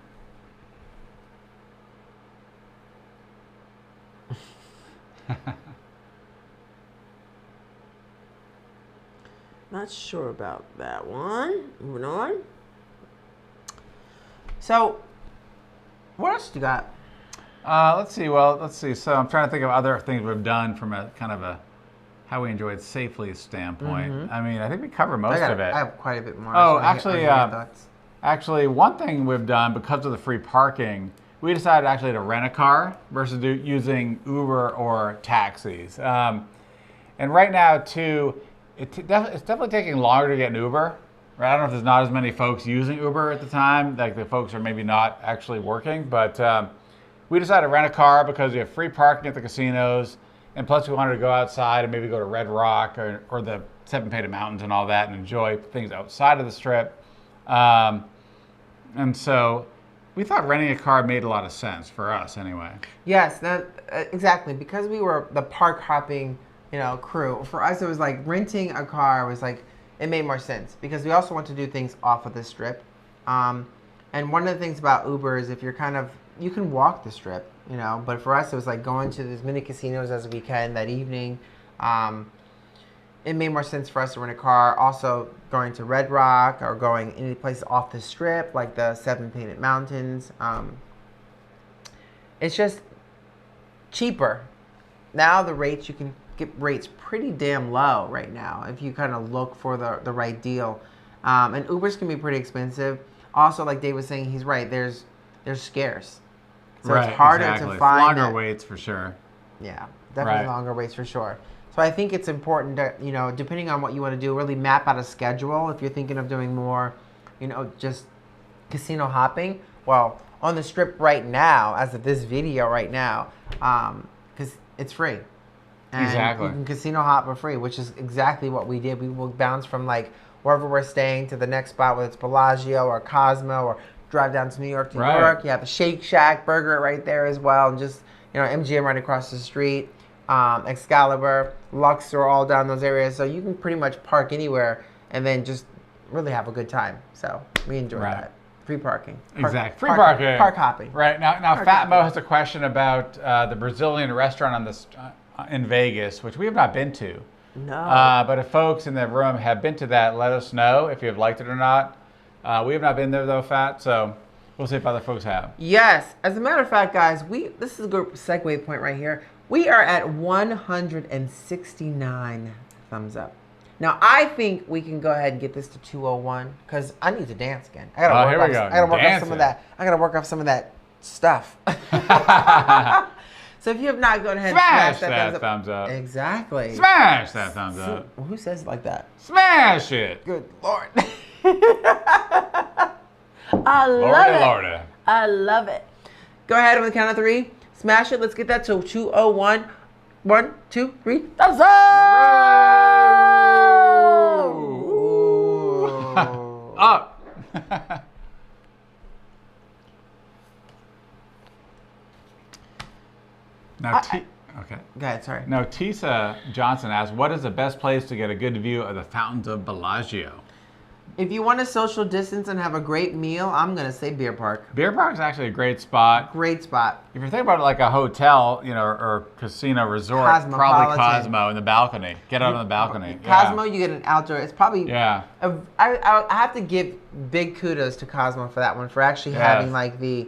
Not sure about that one. Moving on. So, what else you got? Let's see. So I'm trying to think of other things we've done from a kind of a how we enjoy it safely standpoint. I mean, I think we cover most of it. I have quite a bit more. Oh, so I actually, hear your thoughts. Actually, one thing we've done because of the free parking, we decided actually to rent a car versus using Uber or taxis. And right now, too, it's definitely taking longer to get an Uber. Right? I don't know if there's not as many folks using Uber at the time, like the folks are maybe not actually working, but we decided to rent a car because we have free parking at the casinos, and plus we wanted to go outside and maybe go to Red Rock or the Seven Painted Mountains and all that and enjoy things outside of the Strip. And so we thought renting a car made a lot of sense for us anyway. Yes, that exactly, because we were the park hopping, crew. For us, it was like renting a car was like it made more sense because we also want to do things off of the Strip. And one of the things about Uber is if you're you can walk the Strip, but for us it was like going to as many casinos as we can that evening. It made more sense for us to rent a car. Also, going to Red Rock or going any place off the Strip, like the Seven Painted Mountains. It's just cheaper. Now the rates, you can get rates pretty damn low right now if you kind of look for the right deal. And Ubers can be pretty expensive. Also, like Dave was saying, he's right. There's scarce. So right, it's harder exactly. to find longer that- waits for sure. Yeah, definitely Right. longer waits for sure. So I think it's important to, depending on what you want to do, really map out a schedule. If you're thinking of doing more, just casino hopping. Well, on the Strip right now, as of this video right now, because it's free. And Exactly. you can casino hop for free, which is exactly what we did. We will bounce from like wherever we're staying to the next spot, whether it's Bellagio or Cosmo, or drive down to New York Right. York. You have a Shake Shack burger right there as well, and just MGM right across the street. Excalibur, Luxor, all down those areas. So you can pretty much park anywhere and then just really have a good time. So we enjoy Right. that. Free parking. Exactly. Free parking. Park hopping. Right. Now Park Fat Mo hopping. has a question about the Brazilian restaurant on this in Vegas, which we have not been to. No. But if folks in the room have been to that, let us know if you have liked it or not. We have not been there though, Fat. So we'll see if other folks have. Yes. As a matter of fact, guys, this is a good segue point right here. We are at 169 thumbs up. Now I think we can go ahead and get this to 201 because I need to dance again. I gotta here we go. I gotta work off some Dancing. of that. I gotta work off some of that stuff. So if you have not, go ahead and Smash smash that that thumbs up. Exactly. Smash that thumbs up. Who says it like that? Smash it. Good Lord. I love it. Lordy. I love it. Go ahead on the count of 3. Smash it. Let's get that to 201. 1, 2, 3. Thumbs up! Ooh. Up. Now, okay. Go ahead, sorry. Now, Tisa Johnson asks, what is the best place to get a good view of the fountains of Bellagio? If you want to social distance and have a great meal, I'm going to say Beer Park. Beer Park is actually a great spot. Great spot. If you're thinking about it like a hotel, you know, or casino resort, probably Cosmopolitan. Cosmo in the balcony. Get out on the balcony. Cosmo, you get an outdoor. It's probably. Yeah. I have to give big kudos to Cosmo for that one, for actually Yes. having like the.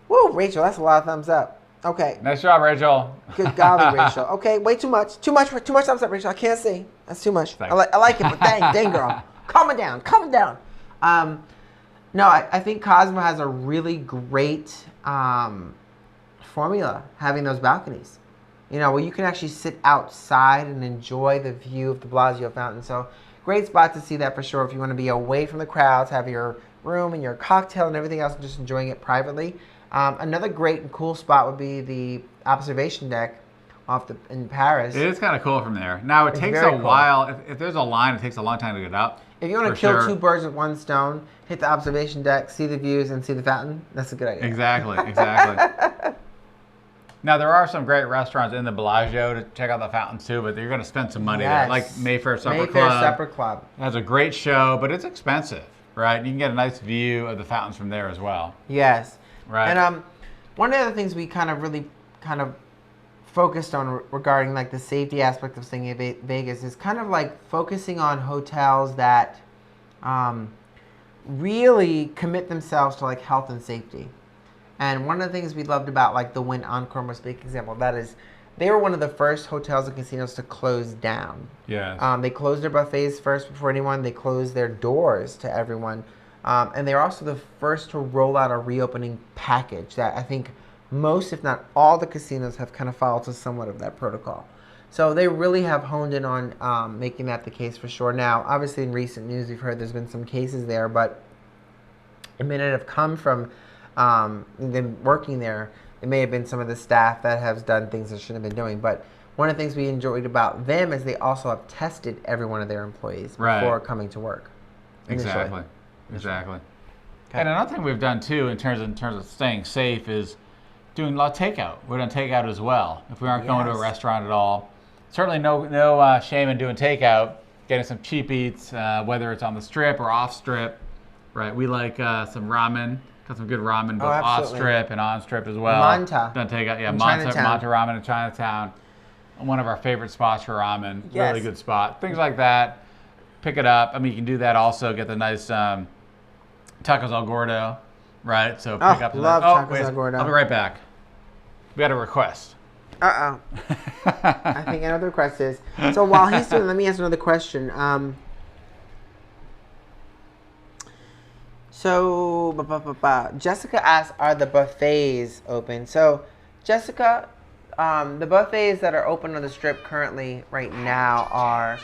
Woo, Rachel, that's a lot of thumbs up. Okay. Nice job, Rachel. Good golly, Rachel. Okay, way too much. Too much thumbs up, Rachel. I can't see. That's too much. Thanks. I like it, but dang, girl. Calm it down. No, I think Cosmo has a really great formula, having those balconies. You know, where you can actually sit outside and enjoy the view of the Bellagio fountain. So, great spot to see that for sure. If you want to be away from the crowds, have your room and your cocktail and everything else, and just enjoying it privately. Another great and cool spot would be the observation deck in Paris. It is kind of cool from there. Now, it takes very a cool. while. If there's a line, it takes a long time to get up. If you want to For kill sure. 2 birds with 1 stone, hit the observation deck, see the views, and see the fountain, that's a good idea. Exactly. Now, there are some great restaurants in the Bellagio to check out the fountains too, but you're going to spend some money there. Yes. Like Mayfair Supper Mayfair Club. Supper Club. Has a great show, but it's expensive, right? You can get a nice view of the fountains from there as well. Yes. Right. And one of the things we really focused on regarding like the safety aspect of staying in Vegas is kind of like focusing on hotels that really commit themselves to like health and safety. And one of the things we loved about like the Wynn Encore, most big example of that is they were one of the first hotels and casinos to close down. Yes. They closed their buffets first before anyone. They closed their doors to everyone. And they're also the first to roll out a reopening package that I think most, if not all, the casinos have kind of followed to somewhat of that protocol. So they really have honed in on making that the case for sure. Now, obviously in recent news, we've heard there's been some cases there, but it may not have come from them working there. It may have been some of the staff that has done things they shouldn't have been doing. But one of the things we enjoyed about them is they also have tested every one of their employees before coming to work. Exactly. Okay. And another thing we've done too, in terms of staying safe, is doing a lot of takeout. We're doing takeout as well. If we aren't going to a restaurant at all, certainly no shame in doing takeout. Getting some cheap eats, whether it's on the strip or off strip. Right. We like some ramen. Got some good ramen, both off strip and on strip as well. Manta. Done takeout. Yeah, In Manta Chinatown. ramen in Chinatown. One of our favorite spots for ramen. Yes. Really good spot. Things like that. Pick it up. I mean, you can do that also. Get the nice tacos al gordo, right? So pick up. Love tacos al gordo. I'll be right back. We got a request. I think another request is. So while he's doing, let me ask another question. Jessica asks, are the buffets open? So, Jessica, the buffets that are open on the strip currently right now are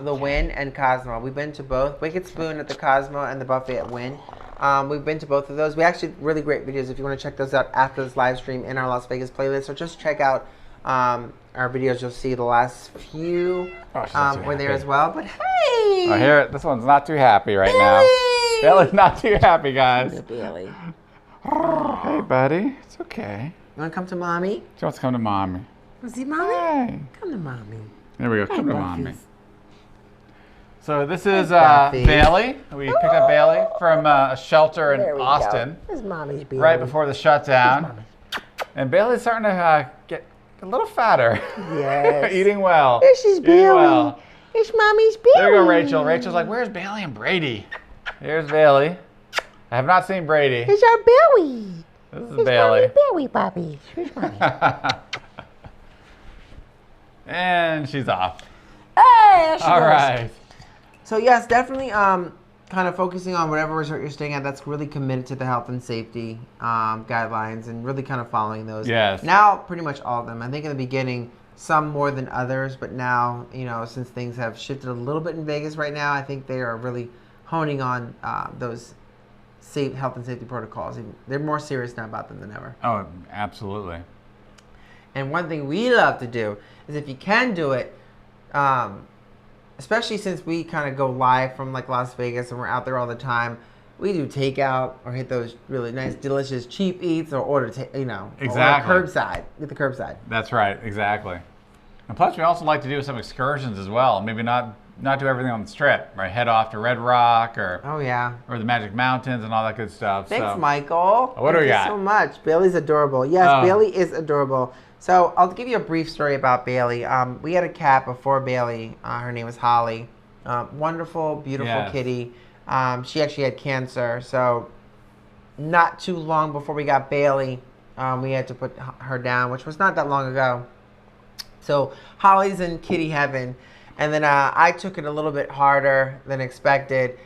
the Wynn and Cosmo. We've been to both. Wicked Spoon at the Cosmo and the buffet at Wynn. We've been to both of those. We actually really great videos if you want to check those out after this live stream in our Las Vegas playlist. So just check out our videos. You'll see the last few were there as well. But hey! I hear it. This one's not too happy right now. Billy's not too happy, guys. Billy. Hey, buddy. It's okay. You want to come to mommy? She wants to come to mommy. See, mommy? Come to mommy. There we go. Come to mommy. Buffy's. So this is Buffy. Bailey. We picked up Bailey from a shelter in There we Austin go. There's mommy's baby. right before the shutdown. And Bailey's starting to get a little fatter. Yes. Eating well. There she's Eating Bailey. well. It's mommy's baby. There you go, Rachel. Rachel's like, where's Bailey and Brady? Here's Bailey. I have not seen Brady. It's our Bailey. This is Bailey. Bailey, Bobby. Here's mommy. And she's off. Hey, All right. So yes, definitely kind of focusing on whatever resort you're staying at that's really committed to the health and safety guidelines and really kind of following those. Yes. Now, pretty much all of them. I think in the beginning, some more than others, but now, since things have shifted a little bit in Vegas right now, I think they are really honing on those safe health and safety protocols. They're more serious now about them than ever. Oh, absolutely. And one thing we love to do is if you can do it, especially since we kind of go live from like Las Vegas and we're out there all the time, we do takeout or hit those really nice, delicious, cheap eats or order, Exactly. Or curbside. Get the curbside. That's right, exactly. And plus, we also like to do some excursions as well. Maybe not do everything on the Strip, right? Head off to Red Rock or Oh yeah. the Magic Mountains and all that good stuff. Thanks, so. Michael. What do we Thank got? you so much. Bailey's adorable. Yes, Oh. Bailey is adorable. So I'll give you a brief story about Bailey. We had a cat before Bailey. Her name was Holly. Wonderful, beautiful Yes. kitty. She actually had cancer. So not too long before we got Bailey, we had to put her down, which was not that long ago. So Holly's in kitty heaven. And then I took it a little bit harder than expected.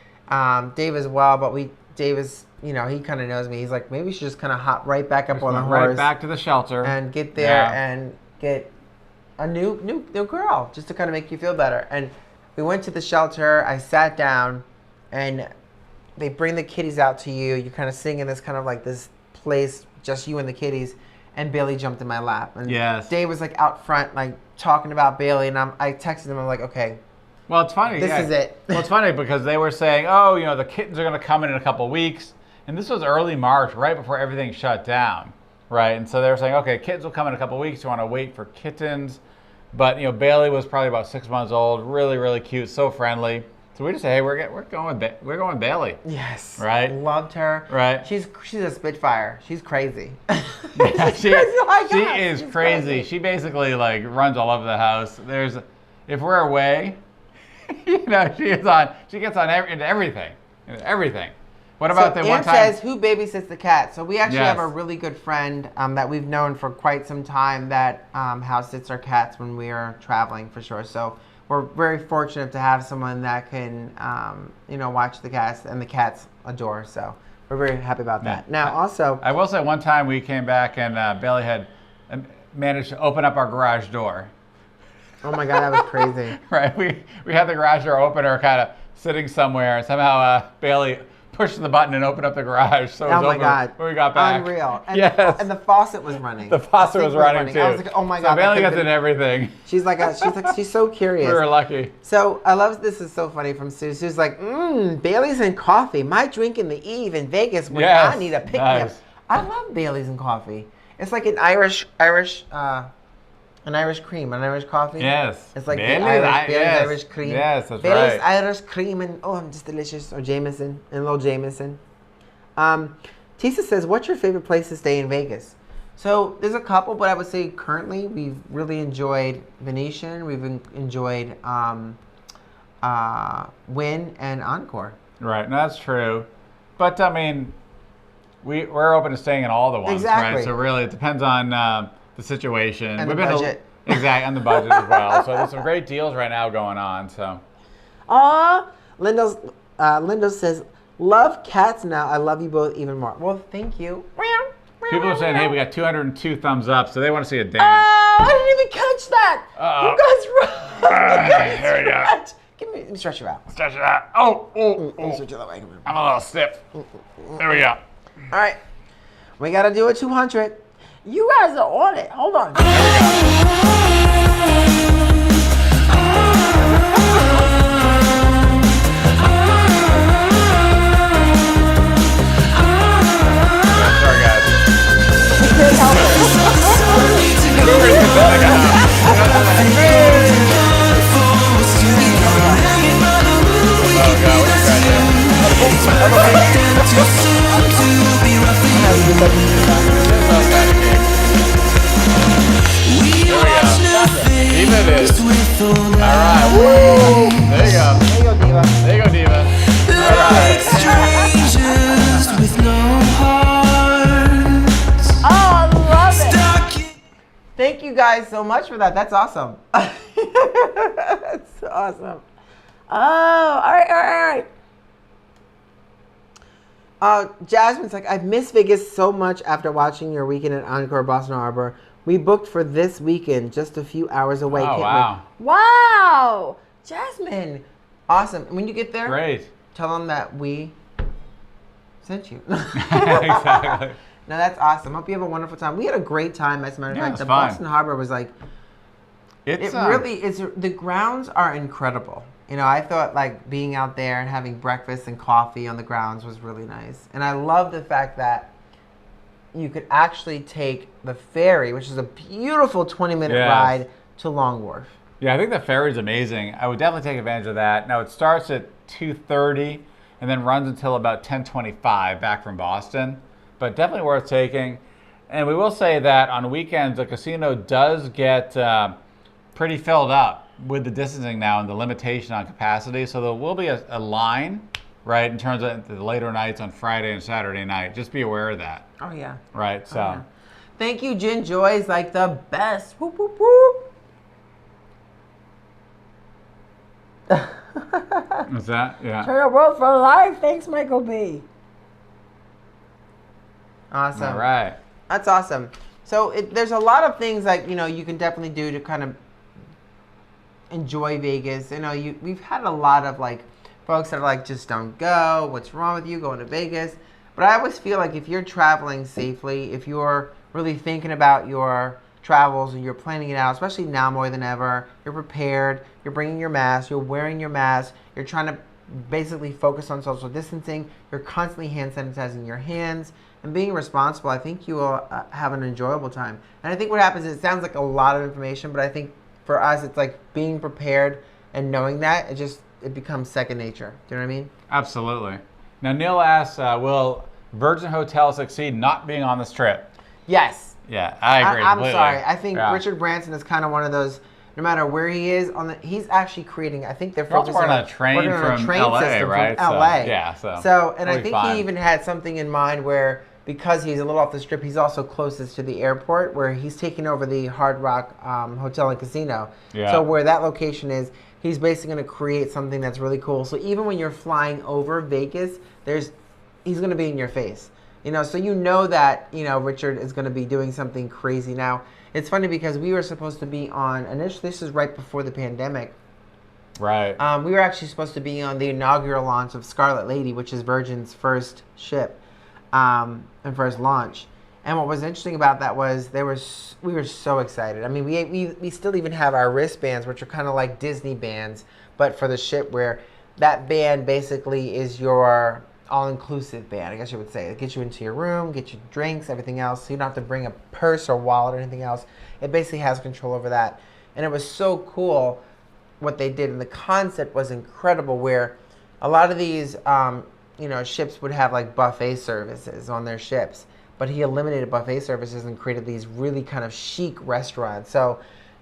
Dave as well, but Dave is, he kind of knows me. He's like, maybe we should just kind of hop right back up on the horse. Right back to the shelter. And get there Yeah. and get a new girl just to kind of make you feel better. And we went to the shelter. I sat down, and they bring the kitties out to you. You're kind of sitting in this kind of like this place, just you and the kitties. And Bailey jumped in my lap. And Yes. Dave was like out front, like talking about Bailey. And I texted him. I'm like, okay, Well, it's funny. This yeah. is it. Well, it's funny because they were saying, oh, the kittens are going to come in a couple weeks. And this was early March, right before everything shut down, right? And so they were saying, okay, kittens will come in a couple weeks. You want to wait for kittens. But, Bailey was probably about 6 months old, really, really cute, so friendly. So we just say, hey, we're going with Bailey. yes, Right. Loved her. Right. She's a Spitfire. She's crazy. Yeah, She's crazy. Oh my she God, is she's crazy. She basically like runs all over the house. If we're away, she gets on into everything. What about the one Ann time? says, who babysits the cat? So we actually Yes. have a really good friend that we've known for quite some time that house sits our cats when we are traveling for sure. So we're very fortunate to have someone that can, watch the cats, and the cats adore. So we're very happy about that. Yeah. Now, also, I will say one time we came back and Bailey had managed to open up our garage door. oh my God, that was crazy. Right, we had the garage door open, or kind of sitting somewhere, and somehow Bailey pushed the button and opened up the garage. So it was Oh my open God. when we got back. Unreal. And, Yes. and the faucet was running. The faucet sink was running too. I was like, oh my So God. that Bailey could've gets been- in everything. She's so curious. We were lucky. So I love this is so funny from Sue. Sue's like, Bailey's and coffee. My drink in the eve in Vegas when Yes, I need a pick me up. nice. I love Bailey's and coffee. It's like an Irish cream, an Irish coffee. Yes. It's like Bailey's, the Irish, Bailey's yes. Irish cream. Yes, that's Bailey's right. Irish cream and just delicious. Or Jameson, and a little Jameson. Tisa says, what's your favorite place to stay in Vegas? So there's a couple, but I would say currently we've really enjoyed Venetian. We've enjoyed Wynn and Encore. Right, no, that's true. But I mean, we're open to staying in all the ones, Exactly. right? So really, it depends on the situation. And the been budget. Exactly, and the budget as well. So there's some great deals right now going on. So Linda says, love cats now. I love you both even more. Well, thank you. people are saying, hey, we got 202 thumbs up, so they want to see a dance. Oh, I didn't even catch that. Uh-oh. You guys run. Here we go. Let me stretch you out. Stretch it out. Oh. Let me stretch you that way. Come here. I'm a little stiff. There we go. All right. We got to do a 200. You guys are on it. Hold on. Sorry, guys. Can't help it. Diva it is. All right. Woo! There you go. There you go, Diva. There you go, Diva. All right. Oh, I love it. Thank you guys so much for that. That's awesome. That's awesome. Oh, all right. Jasmine's like, I've missed Vegas so much after watching your weekend at Encore Boston Harbor. We booked for this weekend, just a few hours away. Oh, Can't wow. wait. Wow. Jasmine. Awesome. When you get there, Great. tell them that we sent you. Exactly. No, that's awesome. Hope you have a wonderful time. We had a great time, as a matter of Yeah, fact. it's The fun. Boston Harbor was like, It's it really is. The grounds are incredible. You know, I thought like being out there and having breakfast and coffee on the grounds was really nice. And I love the fact that you could actually take the ferry, which is a beautiful 20-minute Yes. ride to Long Wharf. Yeah, I think the ferry's amazing. I would definitely take advantage of that. Now, it starts at 2:30 and then runs until about 10:25 back from Boston, but definitely worth taking. And we will say that on weekends, the casino does get pretty filled up with the distancing now and the limitation on capacity. So there will be a line, right, in terms of the later nights on Friday and Saturday night. Just be aware of that, Oh, yeah. right? So, Yeah. Thank you, Jen Joy is like the best. Whoop, whoop, whoop. is that? Yeah. Turn the world for life. Thanks, Michael B. Awesome. All right. That's awesome. So there's a lot of things like, you know, you can definitely do to kind of enjoy Vegas. You know, we've had a lot of like folks that are like, just don't go. What's wrong with you going to Vegas? But I always feel like if you're traveling safely, if you're really thinking about your travels and you're planning it out, especially now more than ever, you're prepared, you're bringing your mask, you're wearing your mask, you're trying to basically focus on social distancing, you're constantly hand sanitizing your hands, and being responsible, I think you will have an enjoyable time. And I think what happens is, it sounds like a lot of information, but I think for us, it's like being prepared and knowing that, it becomes second nature. Do you know what I mean? Absolutely. Now, Neil asks, will Virgin Hotels succeed not being on this trip? Yes. Yeah, I agree. I'm completely. sorry. I think Yeah. Richard Branson is kind of one of those. No matter where he is he's actually creating. I think they're They're also focusing working on a train working on from a train LA, system right? from So, LA. yeah, so and it'll I be think fine. he even had something in mind where, because he's a little off the strip, he's also closest to the airport, where he's taking over the Hard Rock Hotel and Casino. Yeah. So where that location is, he's basically going to create something that's really cool. So even when you're flying over Vegas, he's going to be in your face. You know, so you know that, you know, Richard is going to be doing something crazy. Now, it's funny because we were supposed to be on, initially, this is right before the pandemic. Right. We were actually supposed to be on the inaugural launch of Scarlet Lady, which is Virgin's first ship and first launch. And what was interesting about that was we were so excited. I mean, we still even have our wristbands, which are kind of like Disney bands, but for the ship, where that band basically is your all-inclusive band, I guess you would say. It gets you into your room, gets you drinks, everything else. So you don't have to bring a purse or wallet or anything else. It basically has control over that. And it was so cool what they did. And the concept was incredible, where a lot of these, ships would have like buffet services on their ships. But he eliminated buffet services and created these really kind of chic restaurants. So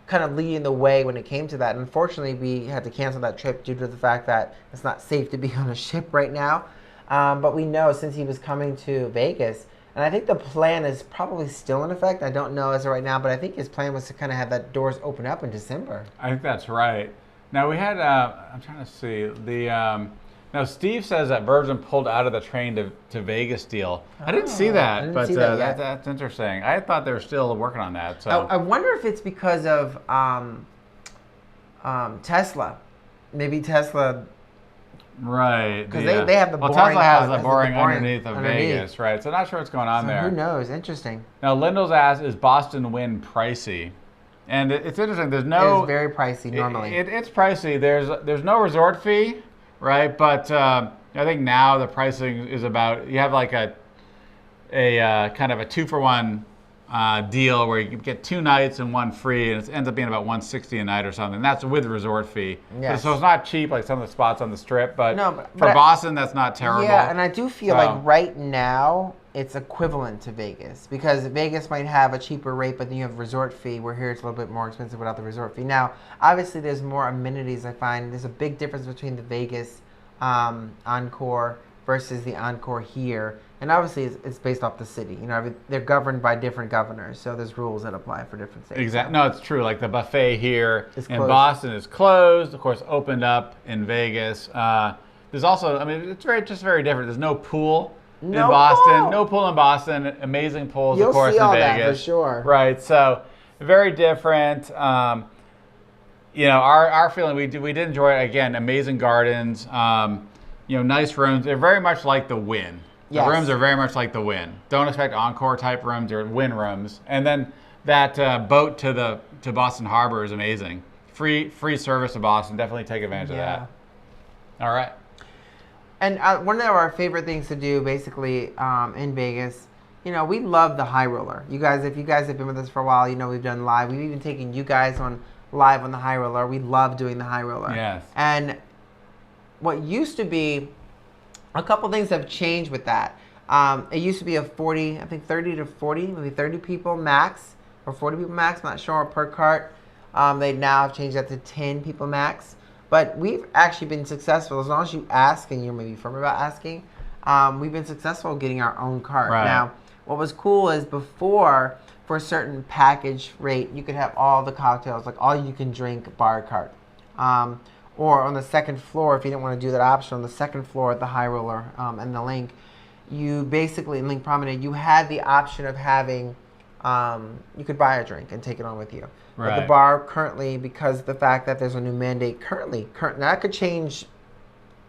kind of leading the way when it came to that. And unfortunately, we had to cancel that trip due to the fact that it's not safe to be on a ship right now. But we know, since he was coming to Vegas, and I think the plan is probably still in effect. I don't know as of right now, but I think his plan was to kind of have that doors open up in December. I think that's right. Now, we had, I'm trying to see, now Steve says that Virgin pulled out of the train to Vegas deal. I didn't see that, I didn't but see that yet. that's interesting. I thought they were still working on that. So I wonder if it's because of Tesla. Maybe Tesla. Right. Because they have the well, boring Tesla has part, the the boring boring underneath of underneath. Vegas, right? So not sure what's going on So there. who knows? Interesting. Now, Lyndall's asked, is Boston Win pricey? And it's interesting. There's It's no. very pricey normally. It's pricey. There's no resort fee, right? But I think now the pricing is about, you have like a kind of a 2-for-1 deal where you get 2 nights and 1 free, and it ends up being about $160 a night or something. That's with resort fee. Yes. So it's not cheap like some of the spots on the Strip, but, No, for but Boston, that's not terrible. Yeah, and I do feel So- like right now it's equivalent to Vegas because Vegas might have a cheaper rate, but then you have resort fee. Where here it's a little bit more expensive without the resort fee. Now, obviously, there's more amenities. I find there's a big difference between the Vegas Encore versus the Encore here, and obviously it's based off the city. You know, they're governed by different governors, so there's rules that apply for different states. Exactly. No, it's true. Like the buffet here It's in closed. Boston is closed. Of course, opened up in Vegas. There's also, I mean, it's very different. There's no pool in No Boston. pool. No pool in Boston. Amazing pools, You'll of course, see in all Vegas. that for sure. Right. So very different. You know, our feeling, we did enjoy it. Again, amazing gardens. You know, nice rooms. They're very much like the Wynn. Yes. The rooms are very much like the Wynn. Don't expect Encore type rooms or Wynn rooms. And then that boat to Boston Harbor is amazing. Free service to Boston. Definitely take advantage of that. All right. And one of our favorite things to do, basically, in Vegas, you know, we love the high roller. You guys, if you guys have been with us for a while, you know we've done live. We've even taken you guys on live on the high roller. We love doing the high roller. Yes. And what used to be, a couple things have changed with that. It used to be a 40, I think 30 to 40, maybe 30 people max, or 40 people max, not sure, per cart. They now have changed that to 10 people max. But we've actually been successful, as long as you ask and you're maybe firm about asking, we've been successful getting our own cart. Right. Now, what was cool is before, for a certain package rate, you could have all the cocktails, like all you can drink bar cart. Or on the second floor, if you didn't want to do that option, on the second floor at the High Roller and the Link, you basically, in Link Promenade, you had the option of having, you could buy a drink and take it on with you. But the Right. bar currently, because of the fact that there's a new mandate currently, that could change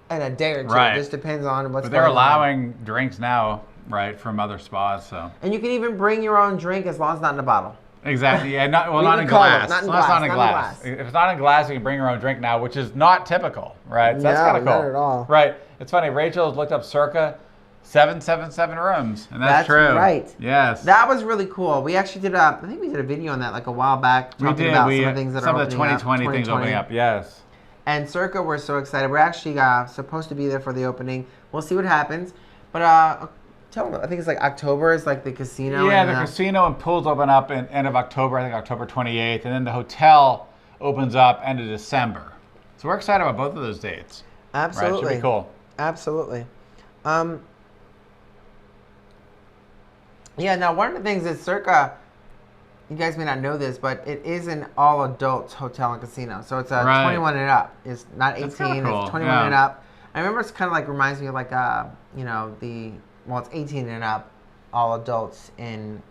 in a day or two. Right. It just depends on what's But they're going on. allowing drinks now, right, from other spas. So And you can even bring your own drink as long as it's not in a bottle. exactly, yeah, not We not would in call it, glass. not in As long as it's glass, not in not in glass. glass. If it's not in glass, you can bring your own drink now, which is not typical, right? So that's No, kind of cool. not at all. Right. It's funny. Rachel has looked up circa 777 rooms, and that's true. Right. Yes. That was really cool. We actually did I think we did a video on that like a while back, we talking did. about We, some of the things that some are of the opening up, 2020 things opening up. Yes. And Circa, we're so excited. We're actually supposed to be there for the opening. We'll see what happens. But tell them, I think it's like October is like the casino. Yeah, and, the casino and pools open up in end of October. I think October 28th, and then the hotel opens up end of December. So we're excited about both of those dates. Absolutely. Right, should be cool. Absolutely. Yeah, now one of the things is Circa, you guys may not know this, but it is an all adults hotel and casino. So it's a Right. 21 and up. It's not That's 18, kinda cool, it's 21 yeah. and up. I remember it's kind of like reminds me of like you know, it's 18 and up, all adults in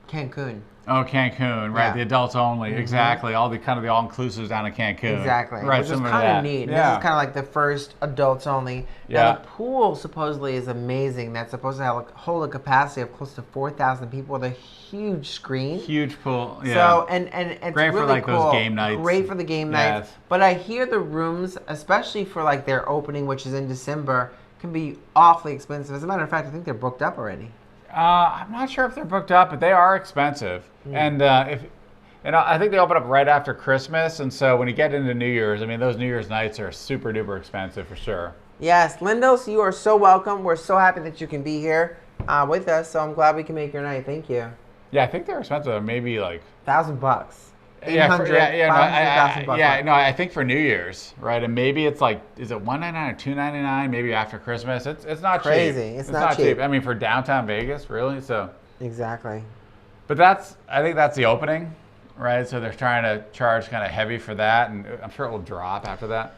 Cancun. Oh, Cancun, right? Yeah. The adults only, exactly. All the kind of the all-inclusives down in Cancun. Exactly. Right, Which is similar to kind that. of neat. Yeah. This is kind of like the first adults only. Yeah. Now, the pool supposedly is amazing. That's supposed to hold a capacity of close to 4,000 people with a huge screen. Huge pool. Yeah. So, and it's Great for, really like, those cool. game nights. Great for the game nights. Yes. But I hear the rooms, especially for like their opening, which is in December, can be awfully expensive. As a matter of fact, I think they're booked up already. I'm not sure if they're booked up, but they are expensive. And I think they open up right after Christmas, and so when you get into New Year's, I mean, those New Year's nights are super duper expensive for sure. Yes, Lindos, you are so welcome. We're so happy that you can be here with us. So I'm glad we can make your night. Thank you. Yeah, I think they're expensive. Maybe like $1,000. yeah, 800, no, 500,000 bucks. yeah, no, I think for New Year's, right? And maybe it's like, is it $199 or $299? Maybe after Christmas. It's not Crazy. cheap. It's not cheap. I mean, for downtown Vegas, really. So, Exactly. but I think that's the opening, right? So they're trying to charge kind of heavy for that, and I'm sure it will drop after that.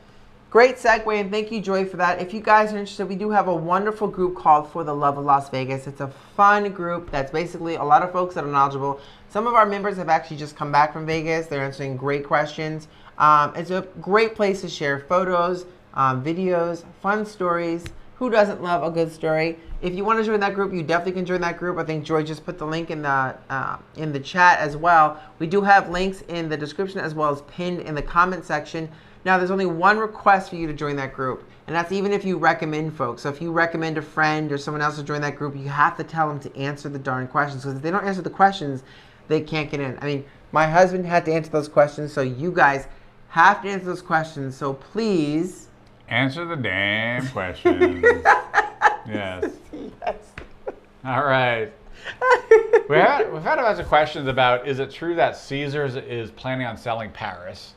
Great segue, and thank you, Joy, for that. If you guys are interested, we do have a wonderful group called For the Love of Las Vegas. It's a fun group that's basically a lot of folks that are knowledgeable. Some of our members have actually just come back from Vegas. They're answering great questions. It's a great place to share photos, videos, fun stories. Who doesn't love a good story? If you want to join that group, you definitely can join that group. I think Joy just put the link in the chat as well. We do have links in the description as well as pinned in the comment section. Now, there's only one request for you to join that group, and that's even if you recommend folks. So if you recommend a friend or someone else to join that group, you have to tell them to answer the darn questions, because if they don't answer the questions, they can't get in. I mean, my husband had to answer those questions, so you guys have to answer those questions. So please Answer the damn questions. Yes. Yes. All right. We've had a bunch of questions about, is it true that Caesars is planning on selling Paris?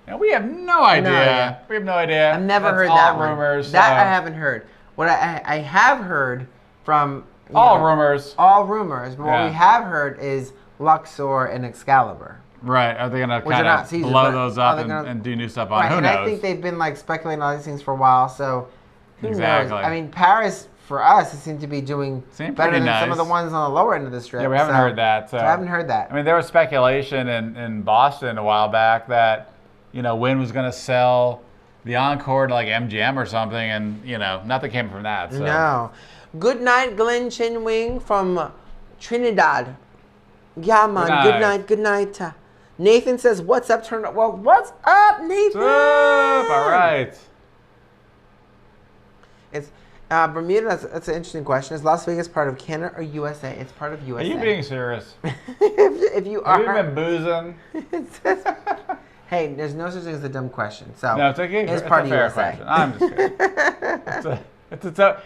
And we have no idea. idea. We have no idea. I've never That's heard all that one. rumors. That I haven't heard. What I have heard from All rumors. All rumors. But what Yeah. we have heard is Luxor and Excalibur. Right. Are they going to Which are kind not of Caesars, blow but those are up they and, gonna- and do new stuff on it? Right, Who and knows? I think they've been like speculating on these things for a while. So who Exactly. knows? I mean, Paris for us, it seemed to be doing Seemed better pretty than some of the nice. ones on the lower end of the strip. Yeah, we haven't heard that. So I haven't heard that. I mean, there was speculation in Boston a while back that, Wynn was going to sell the Encore to like MGM or something, and, nothing came from that. So. No. Good night, Glenn Chinwing from Trinidad. Yeah, man. Good night. Good night. Nathan says, "What's up, turn up?" Well, what's up, Nathan? What's up? All right. It's Bermuda. That's an interesting question. Is Las Vegas part of Canada or USA? It's part of Are USA. you being serious? if you Have you are, been boozing? hey, there's no such thing as a dumb question. So No, it's okay. It's It's part a of fair USA. question. I'm just kidding.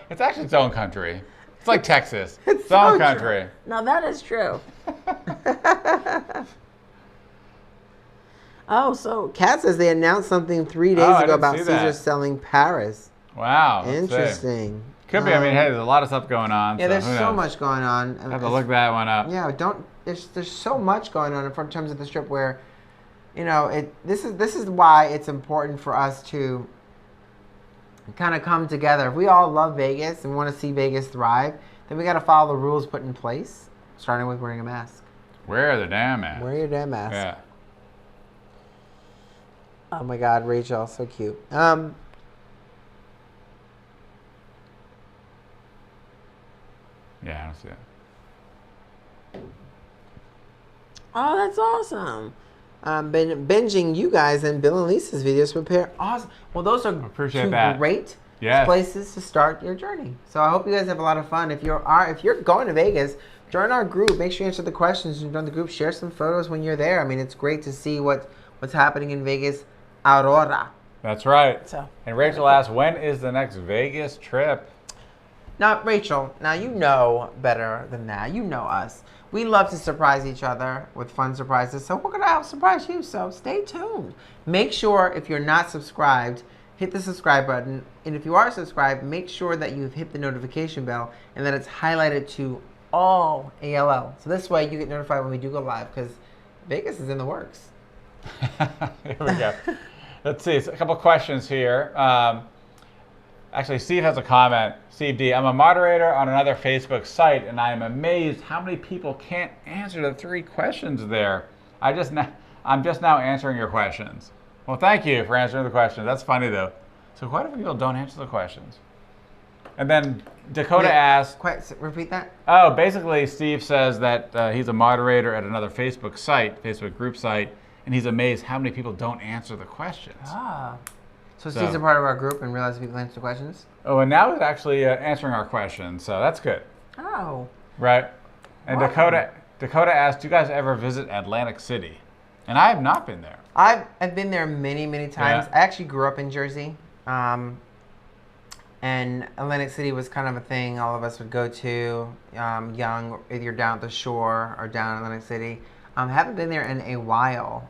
It's actually its own country. It's like Texas. It's its own so country. Now that is true. Oh, so Kat says they announced something 3 days Oh, I ago didn't about see that. Caesar selling Paris. Wow. let's see. Interesting. Could be. I mean, hey, there's a lot of stuff going on. Yeah, so there's who so knows? much going on. I have to look that one up. Yeah, there's so much going on in terms of the strip where, this is why it's important for us to kind of come together. If we all love Vegas and want to see Vegas thrive, then we got to follow the rules put in place, starting with wearing a mask. Where are the damn at? Wear your damn mask. Yeah. Oh my God, Rachel, so cute. Yeah, I don't see it. Oh, that's awesome. Binging you guys and Bill and Lisa's videos prepare. Awesome. Well, those are Appreciate two that. great Yes. places to start your journey. So I hope you guys have a lot of fun. If you're going to Vegas, join our group. Make sure you answer the questions and join the group. Share some photos when you're there. I mean, it's great to see what's happening in Vegas. Aurora. That's right. So- And Rachel asked, when is the next Vegas trip? Now, Rachel, now you know better than that. You know us. We love to surprise each other with fun surprises, so we're going to help surprise you, so stay tuned. Make sure, if you're not subscribed, hit the subscribe button. And if you are subscribed, make sure that you've hit the notification bell and that it's highlighted to all ALL. So this way you get notified when we do go live, because Vegas is in the works. Here we go. Let's see. It's a couple questions here. Actually, Steve has a comment. Steve D, I'm a moderator on another Facebook site, and I am amazed how many people can't answer the 3 questions there. I'm just now answering your questions. Well, thank you for answering the questions. That's funny, though. So quite a few people don't answer the questions. And then Dakota asked, Repeat that? oh, basically, Steve says that he's a moderator at another Facebook group site, and he's amazed how many people don't answer the questions. Ah. So So- Steve's a part of our group and realizes people answer questions? Oh, and now it's actually answering our questions, so that's good, Oh. right? And Awesome. Dakota asked, do you guys ever visit Atlantic City? And I have not been there. I've been there many, many times. Yeah. I actually grew up in Jersey. And Atlantic City was kind of a thing all of us would go to young, either you're down at the shore or down in Atlantic City. Haven't been there in a while.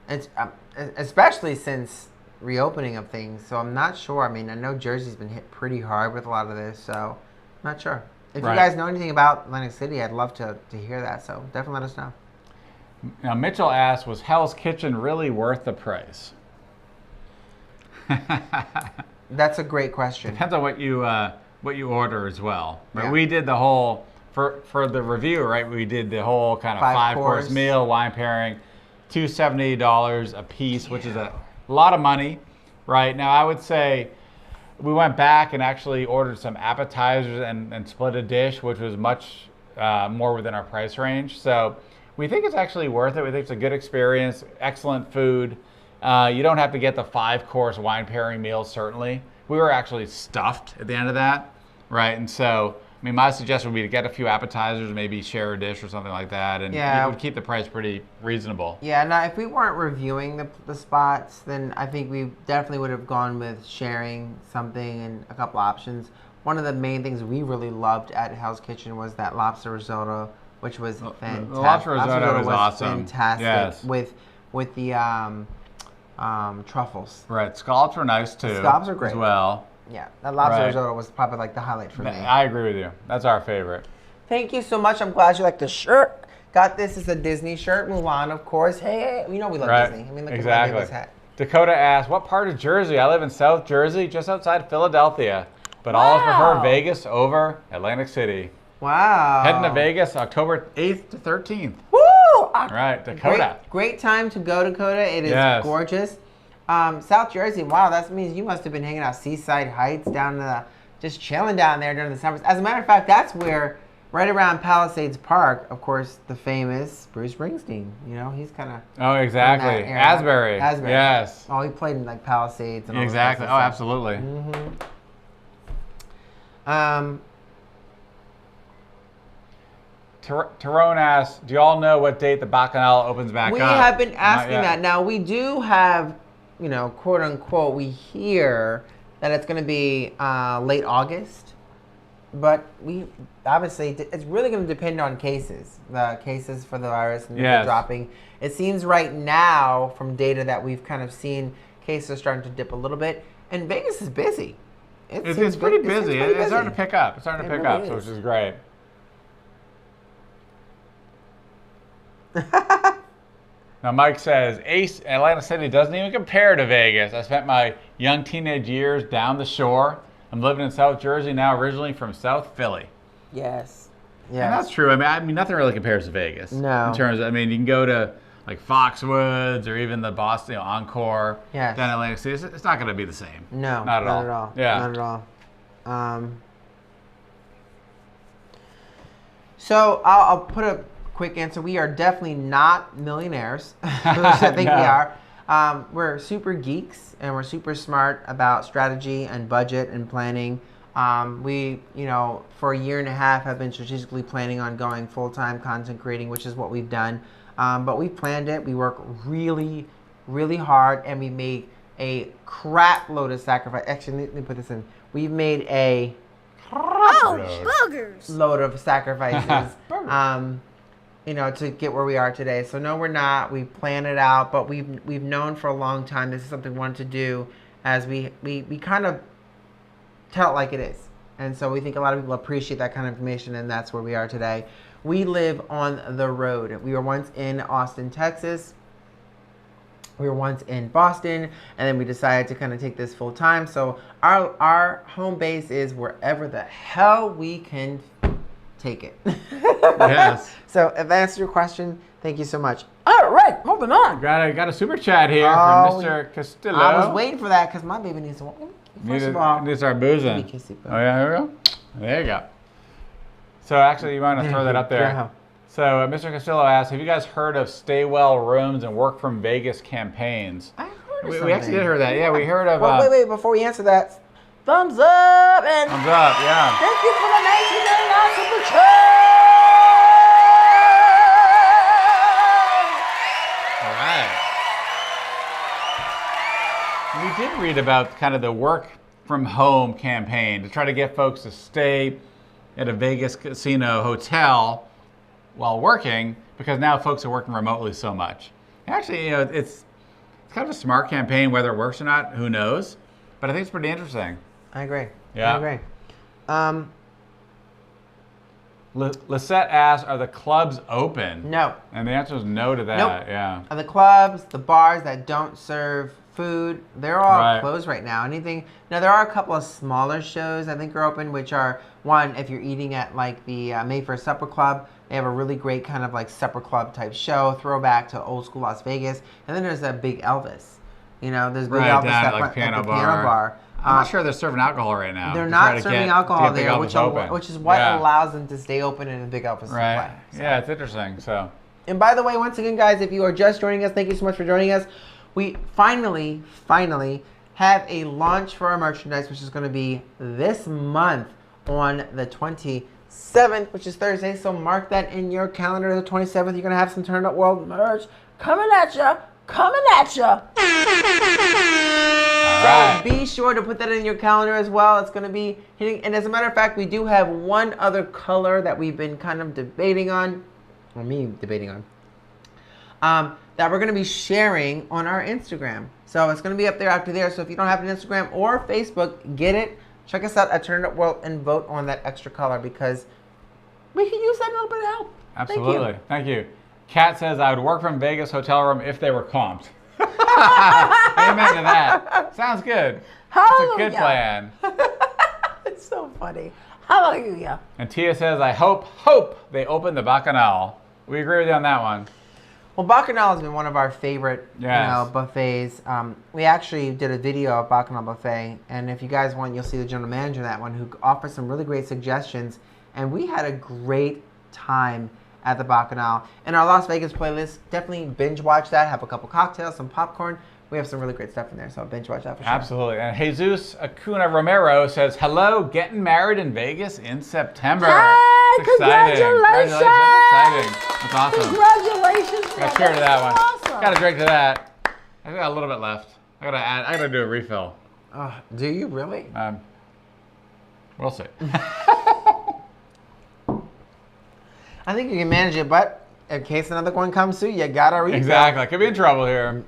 It's especially since reopening of things. So I'm not sure. I mean, I know Jersey's been hit pretty hard with a lot of this, so I'm not sure. If Right. you guys know anything about Atlantic City, I'd love to hear that. So definitely let us know. Now, Mitchell asked, was Hell's Kitchen really worth the price? That's a great question. Depends on what you order as well. Right? Yeah. We did the whole, for the review, right? We did the whole kind of Five five-course course. meal, wine pairing, $270 a piece, which is a lot of money, right? Now, I would say we went back and actually ordered some appetizers and split a dish, which was much more within our price range. So we think it's actually worth it. We think it's a good experience, excellent food. You don't have to get the 5-course wine pairing meal, certainly. We were actually stuffed at the end of that, right? And so, I mean, my suggestion would be to get a few appetizers, maybe share a dish or something like that, and Yeah. it would keep the price pretty reasonable. Yeah, now if we weren't reviewing the spots, then I think we definitely would have gone with sharing something and a couple options. One of the main things we really loved at Hell's Kitchen was that lobster risotto, which was fantastic. The lobster risotto is awesome. Fantastic Yes. with the truffles. Right, scallops were nice too. Scallops are great. As well. Yeah, that lobster Right. risotto was probably like the highlight for me. I agree with you. That's our favorite. Thank you so much. I'm glad you like the shirt. Got this as a Disney shirt. Mulan, of course. Hey, you know we love Right. Disney. I mean, look at Exactly. my baby's hat. Dakota asks, what part of Jersey? I live in South Jersey, just outside Philadelphia, but always prefer Wow. Vegas over Atlantic City. Wow. Heading to Vegas October 8th to 13th. Woo! All right, Dakota. Great time to go, Dakota. It is Yes. gorgeous. South Jersey, wow, that means you must have been hanging out Seaside Heights down just chilling down there during the summers. As a matter of fact, that's where, right around Palisades Park, of course, the famous Bruce Springsteen. You know, he's kind of Oh, exactly. Asbury. Asbury. Yes. Oh, he played in like Palisades and all Exactly. that Oh, stuff. absolutely. Tyrone asks, do you all know what date the Bacchanal opens back We up? have been Not asking yet. that. Now, we do have, you know, quote unquote, we hear that it's going to be late August. But we obviously, it's really going to depend on cases, the cases for the virus and Yes. dropping. It seems right now, from data that we've kind of seen, cases are starting to dip a little bit. And Vegas is busy. It's seems pretty it seems busy. pretty It's starting to busy. pick up. It's starting to It pick really up, so which is. is great. Now, Mike says, Ace, Atlanta City doesn't even compare to Vegas. I spent my young teenage years down the shore. I'm living in South Jersey now, originally from South Philly. Yes. And that's true. I mean, nothing really compares to Vegas. No. In terms of, I mean, you can go to like Foxwoods or even the Boston, Encore Yes. down in Atlantic City. It's not going to be the same. No, Not at all. Yeah. Not at all. So I'll put a quick answer. We are definitely not millionaires, which I think we No. are. We're super geeks and we're super smart about strategy and budget and planning. We, you know, for a year and a half have been strategically planning on going full-time content creating, which is what we've done. But we planned it. We work really, really hard, and we made a crap load of sacrifice. Actually, let me put this in. We've made a load of sacrifices, you know, to get where we are today. So no, we're not. We plan it out, but we've known for a long time this is something we wanted to do, as we kind of tell it like it is. And so we think a lot of people appreciate that kind of information, and that's where we are today. We live on the road. We were once in Austin, Texas. We were once in Boston, and then we decided to kind of take this full time. So our home base is wherever the hell we can take it. Yes. So if that answers your question, thank you so much. All right, moving on. Got a super chat here Oh, from Mr. Castillo. I was waiting for that because my baby needs to. First of all, Needs our boozing. Give me a kissy, bud. Oh yeah, here we go. There you go. So actually, you want to throw that up there. Yeah. So Mr. Castillo asked, have you guys heard of Stay Well Rooms and Work from Vegas campaigns? I heard of We something. actually did hear that. Yeah, we heard of. Well, wait, before we answer that, thumbs up and Thumbs up, yeah. thank you for the $19.99 super chat. All right. We did read about kind of the work from home campaign to try to get folks to stay at a Vegas casino hotel while working, because now folks are working remotely so much. Actually, you know, it's kind of a smart campaign. Whether it works or not, who knows? But I think it's pretty interesting. I agree. Yeah. I agree. Lisette asked, are the clubs open? No. And the answer is no to that. Nope. Yeah. The clubs, the bars that don't serve food, they're all Right. closed right now. Now there are a couple of smaller shows I think are open, which are, one, if you're eating at like the Mayfair Supper Club, they have a really great kind of like supper club type show, throwback to old school Las Vegas. And then there's that Big Elvis. You know, there's Big Right, Elvis down at, at, like, at piano the piano bar. bar. I'm not sure they're serving alcohol right now. They're to not try to serving get- alcohol to get Big there, Elvis open. which is what Yeah. allows them to stay open and the Big Elvis Right. supply. So. Yeah, it's interesting. So. And by the way, once again, guys, if you are just joining us, thank you so much for joining us. we finally have a launch for our merchandise, which is going to be this month on the 27th, which is Thursday. So mark that in your calendar. The 27th, you're going to have some Turn Up World merch coming at ya. Right. So be sure to put that in your calendar as well. It's going to be hitting. And as a matter of fact, we do have one other color that we've been kind of debating on, or me debating on, that we're going to be sharing on our Instagram. So it's going to be up there after there. So if you don't have an Instagram or Facebook, get it. Check us out at Turn Up World and vote on that extra color because we can use that little bit of help. Absolutely. Thank you. Kat says, I would work from Vegas hotel room if they were comped. Amen to that. Sounds good. That's a good plan. It's so funny. Hallelujah. And Tia says, I hope they open the Bacchanal. We agree with you on that one. Well, Bacchanal has been one of our favorite buffets. We actually did a video of Bacchanal Buffet, and if you guys want, you'll see the general manager of that one who offers some really great suggestions. And we had a great time at the Bacchanal. In our Las Vegas playlist, definitely binge watch that. Have a couple cocktails, some popcorn. We have some really great stuff in there, so binge watch that for sure. Absolutely. And Jesus Acuna Romero says, hello, getting married in Vegas in September. Hi, It's exciting. congratulations. That's exciting. That's awesome. Congratulations. Got to cheer to that one. Awesome. Got to drink to that. I got a little bit left. I gotta do a refill. Do you really? We'll see. I think you can manage it, but in case another one comes through, you gotta refill. Exactly. I could be in trouble here.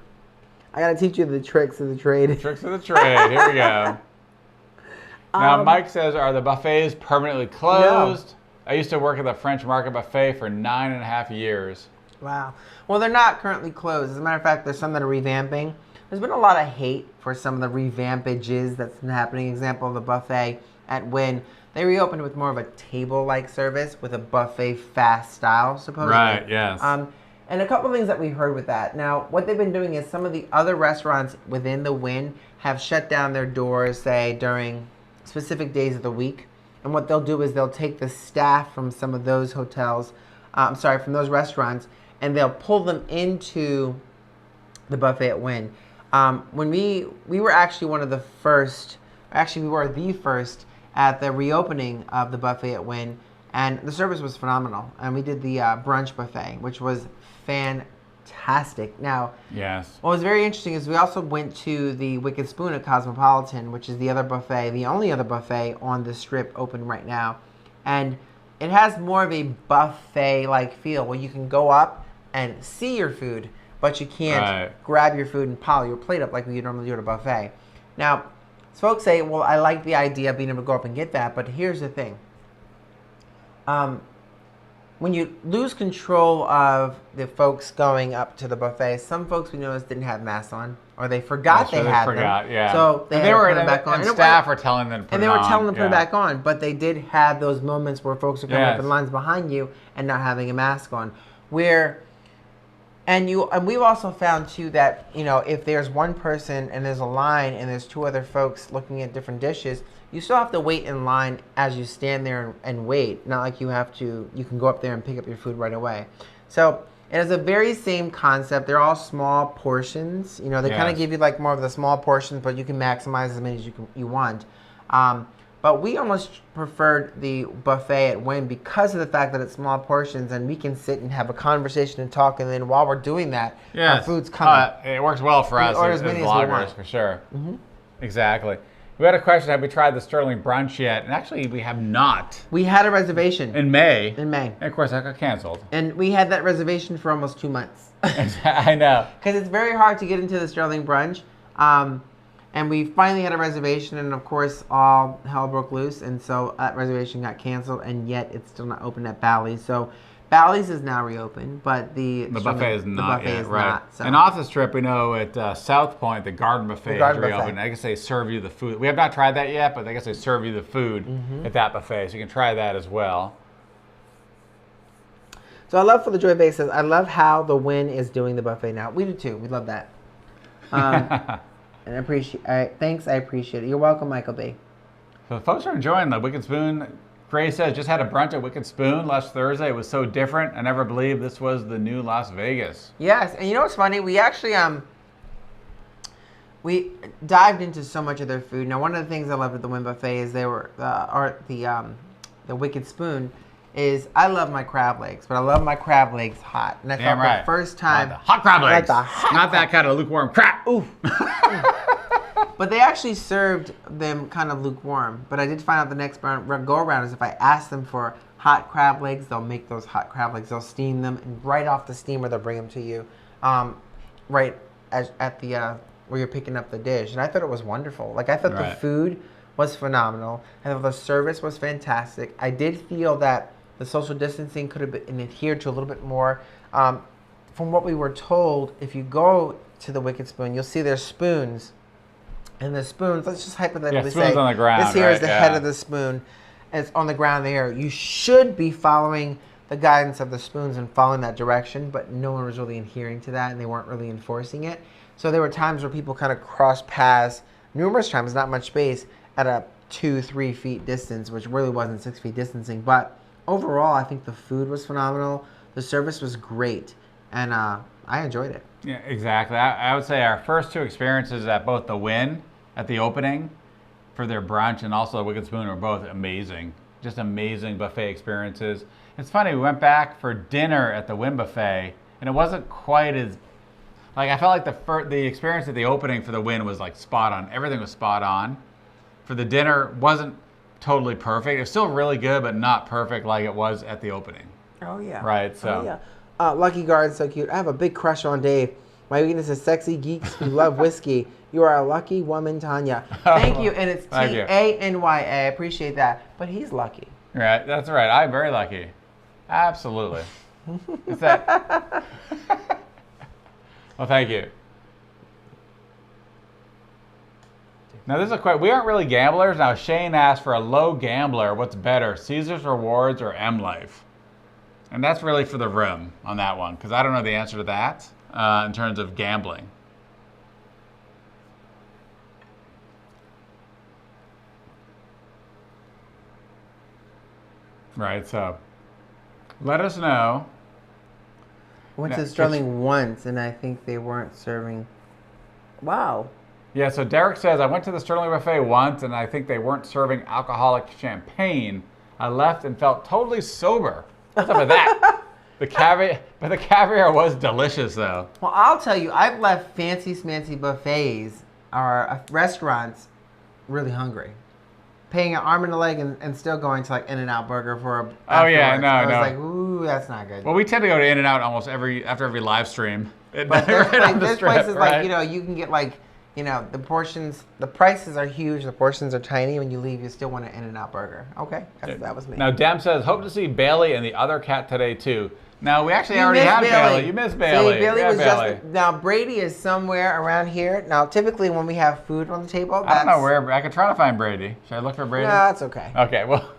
I gotta teach you the tricks of the trade. Tricks of the trade. Here we go. Now, Mike says, are the buffets permanently closed? I used to work at the French Market Buffet for 9.5 years. Wow. Well, they're not currently closed. As a matter of fact, there's some that are revamping. There's been a lot of hate for some of the revampages that's been happening. Example of the buffet at Wynn. They reopened with more of a table-like service with a buffet fast style, supposedly. Right, yes. And a couple of things that we heard with that. Now, what they've been doing is some of the other restaurants within the Wynn have shut down their doors, say, during specific days of the week. And what they'll do is they'll take the staff from some of those hotels, from those restaurants, and they'll pull them into the buffet at Wynn. When we were actually one of the first, we were the first at the reopening of the buffet at Wynn, and the service was phenomenal. And we did the brunch buffet, which was fantastic. Now, Yes. what was very interesting is we also went to the Wicked Spoon at Cosmopolitan, which is the other buffet, the only other buffet on the Strip open right now. And it has more of a buffet-like feel where you can go up and see your food, but you can't grab your food and pile your plate up like we normally do at a buffet. Now, folks say, well, I like the idea of being able to go up and get that, but here's the thing. When you lose control of the folks going up to the buffet, some folks we noticed didn't have masks on, or they forgot they had them. Yeah. So they had to put them back on. And staff were telling them to put And they it were on. telling them to put it back on, but they did have those moments where folks are coming up Yes. in lines behind you and not having a mask on. And we've also found too that, you know, if there's one person and there's a line and there's two other folks looking at different dishes, you still have to wait in line as you stand there and wait. Not like you can go up there and pick up your food right away. So it is a very same concept. They're all small portions. You know, they kind of give you like more of the small portions, but you can maximize as many as you want. But we almost preferred the buffet at Wynn because of the fact that it's small portions and we can sit and have a conversation and talk, and then while we're doing that, our food's coming. It works well for us order as as many as we vloggers, want. for sure. Exactly. We had a question, have we tried the Sterling Brunch yet? And actually, we have not. We had a reservation In May. in May, And of course, that got canceled. and we had that reservation for almost 2 months. I know. Because it's very hard to get into the Sterling Brunch. And we finally had a reservation, and of course, all hell broke loose, and so that reservation got canceled, and yet it's still not open at Bally's. So Bally's is now reopened, but the buffet is not buffet yet, is right? not, so. And off this trip, we know at South Point, the Garden Buffet The Garden is reopened. Buffet. I guess they serve you the food. We have not tried that yet, but I guess they serve you the food at that buffet, so you can try that as well. So I love for the Joy Base says, I love how the Wynn is doing the buffet now. We do too. We love that. And I appreciate. Thanks, I appreciate it. You're welcome, Michael B. So folks are enjoying the Wicked Spoon. Gray says, just had a brunch at Wicked Spoon last Thursday. It was so different. I never believed this was the new Las Vegas. Yes, and you know what's funny? We actually we dived into so much of their food. Now, one of the things I loved at the Wynn Buffet is the Wicked Spoon. Is I love my crab legs, but I love my crab legs hot. And I Damn felt right. the first time Like the hot crab legs. Like the hot Not that kind of lukewarm crap. Ooh. But they actually served them kind of lukewarm. But I did find out the next go around is if I ask them for hot crab legs, they'll make those hot crab legs. They'll steam them, and right off the steamer, they'll bring them to you, right at the where you're picking up the dish. And I thought it was wonderful. Like I thought the food was phenomenal. I thought the service was fantastic. I did feel that the social distancing could have been adhered to a little bit more. From what we were told, if you go to the Wicked Spoon, you'll see there's spoons. And the spoons, let's just hypothetically spoons say, on the ground, this here is right? the Yeah. head of the spoon. And it's on the ground there. You should be following the guidance of the spoons and following that direction, but no one was really adhering to that, and they weren't really enforcing it. So there were times where people kind of crossed paths, numerous times, not much space, at a 2-3 feet distance, which really wasn't 6 feet distancing. But overall, I think the food was phenomenal. The service was great, and I enjoyed it. Yeah, exactly. I would say our first two experiences at both the Wynn at the opening for their brunch and also the Wicked Spoon were both amazing. Just amazing buffet experiences. It's funny, we went back for dinner at the Wynn buffet, and it wasn't quite as like I felt like the experience at the opening for the Wynn was like spot on. Everything was spot on. For the dinner, wasn't totally perfect. It was still really good, but not perfect like it was at the opening. Oh, yeah. Right, so. Oh, yeah. Lucky Garden's so cute. I have a big crush on Dave. My weakness is sexy geeks who love whiskey. You are a lucky woman, Tanya. Thank you, and it's Thank you. Tanya. I appreciate that. But he's lucky. Right, that's right. I'm very lucky. Absolutely. It's that. Well, thank you. Now, this is a question. We aren't really gamblers. Now, Shane asked for a low gambler. What's better, Caesar's Rewards or M Life? And that's really for the room on that one, because I don't know the answer to that in terms of gambling. Right, so let us know. I went Yeah, to Sterling once, and I think they weren't serving. Wow. Yeah, so Derek says, I went to the Sterling Buffet once, and I think they weren't serving alcoholic champagne. I left and felt totally sober. What's up with that? The caviar was delicious, though. Well, I'll tell you, I've left fancy smancy buffets or restaurants really hungry. Paying an arm and a leg and still going to like In-N-Out Burger for a Oh, yeah, afterwards. no, I was no. like, ooh, that's not good. Well, we tend to go to In-N-Out almost after every live stream. But there's, Right on the there's strip, places right? like, you know, you can get like, you know, the portions, the prices are huge, the portions are tiny. When you leave, you still want an In-N-Out Burger. Okay, that was me. Now, Dem says, hope to see Bailey and the other cat today, too. Now, we actually You already missed had Bailey. You missed Bailey. See, Bailey Yeah, was Bailey. just, now Brady is somewhere around here. Now, typically when we have food on the table, I don't know where. I could try to find Brady. Should I look for Brady? No, that's okay. Okay, well,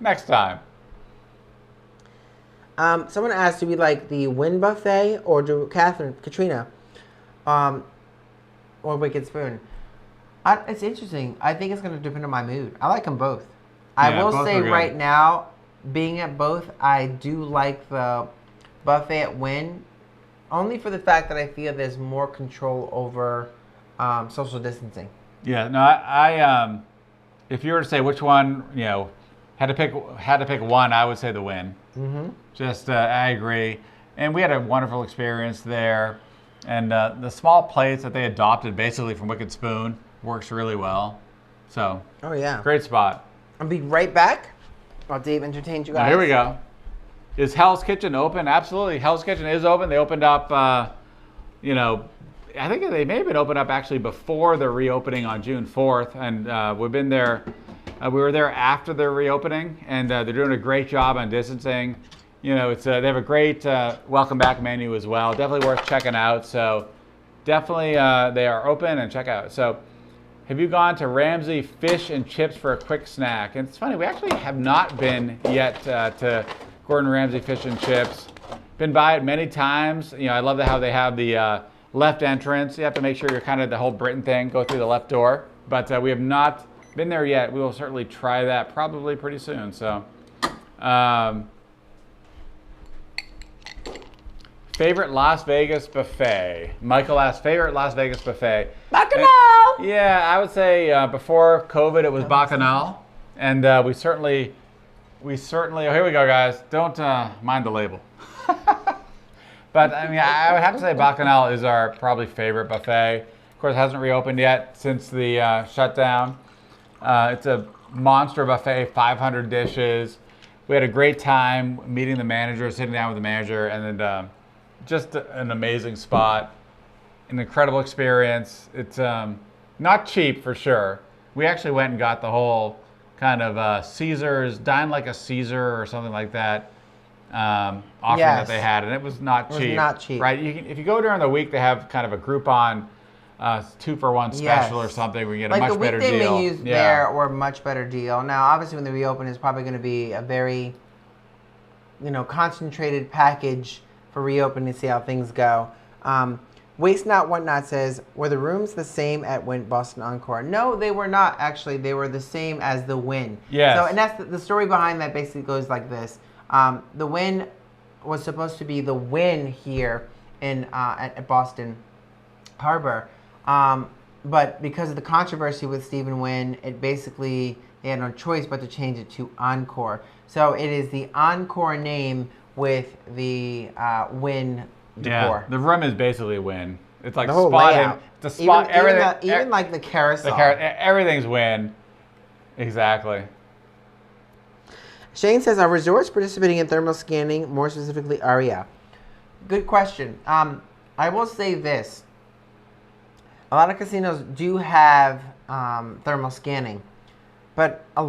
next time. Someone asked, do we like the Wynn Buffet or do Katrina, or Wicked Spoon? It's interesting. I think it's going to depend on my mood. I like them both. I Yeah, will both say are good. right now, being at both, I do like the buffet at Wynn, only for the fact that I feel there's more control over social distancing. Yeah, no, I if you were to say which one, you know, had to pick one, I would say the Wynn. Mm-hmm. Just, I agree. And we had a wonderful experience there. And the small plates that they adopted basically from Wicked Spoon works really well. So, Oh, yeah. great spot. I'll be right back while Dave entertains you guys. Now, here we go. Is Hell's Kitchen open? Absolutely. Hell's Kitchen is open. They opened up, you know, I think they may have been opened up actually before the reopening on June 4th. And we've been there. We were there after the reopening. And they're doing a great job on distancing. You know, it's they have a great welcome back menu as well. Definitely worth checking out. So definitely they are open and check out. So have you gone to Ramsey Fish and Chips for a quick snack? And it's funny, we actually have not been yet to Gordon Ramsay Fish and Chips. Been by it many times. You know, I love how they have the left entrance. You have to make sure you're kind of the whole Britain thing, go through the left door. But we have not been there yet. We will certainly try that probably pretty soon. So. Favorite Las Vegas buffet. Michael asked favorite Las Vegas buffet. Bacchanal! Yeah, I would say before COVID it was Bacchanal, and we certainly. Oh, here we go, guys. Don't mind the label. But I mean, I would have to say Bacchanal is our probably favorite buffet. Of course, it hasn't reopened yet since the shutdown. It's a monster buffet, 500 dishes. We had a great time meeting the manager, sitting down with the manager, and then just an amazing spot, an incredible experience. It's not cheap for sure. We actually went and got the whole kind of Caesar's, dine like a Caesar or something like that offering that they had, and it was not cheap. It was not cheap. Right? If you go during the week, they have kind of a Groupon 2-for-1 special or something where you get a much better deal. Like the weekday menus there were a much better deal. Now, obviously, when they reopen, it's probably going to be a very, concentrated package for reopening to see how things go. Waste Not Want Not says, were the rooms the same at Wynn Boston Encore? No, they were not, actually. They were the same as the Wynn. Yes. So, and that's the story behind that basically goes like this. The Wynn was supposed to be the Wynn here in at Boston Harbor. But because of the controversy with Stephen Wynn, they had no choice but to change it to Encore. So it is the Encore name with the Wynn decor. Yeah, the room is basically a Wynn. It's like The whole spot layout. the spot, everything. Even like the carousel. Everything's Wynn. Exactly. Shane says, are resorts participating in thermal scanning, more specifically ARIA? Good question. I will say this. A lot of casinos do have thermal scanning, but a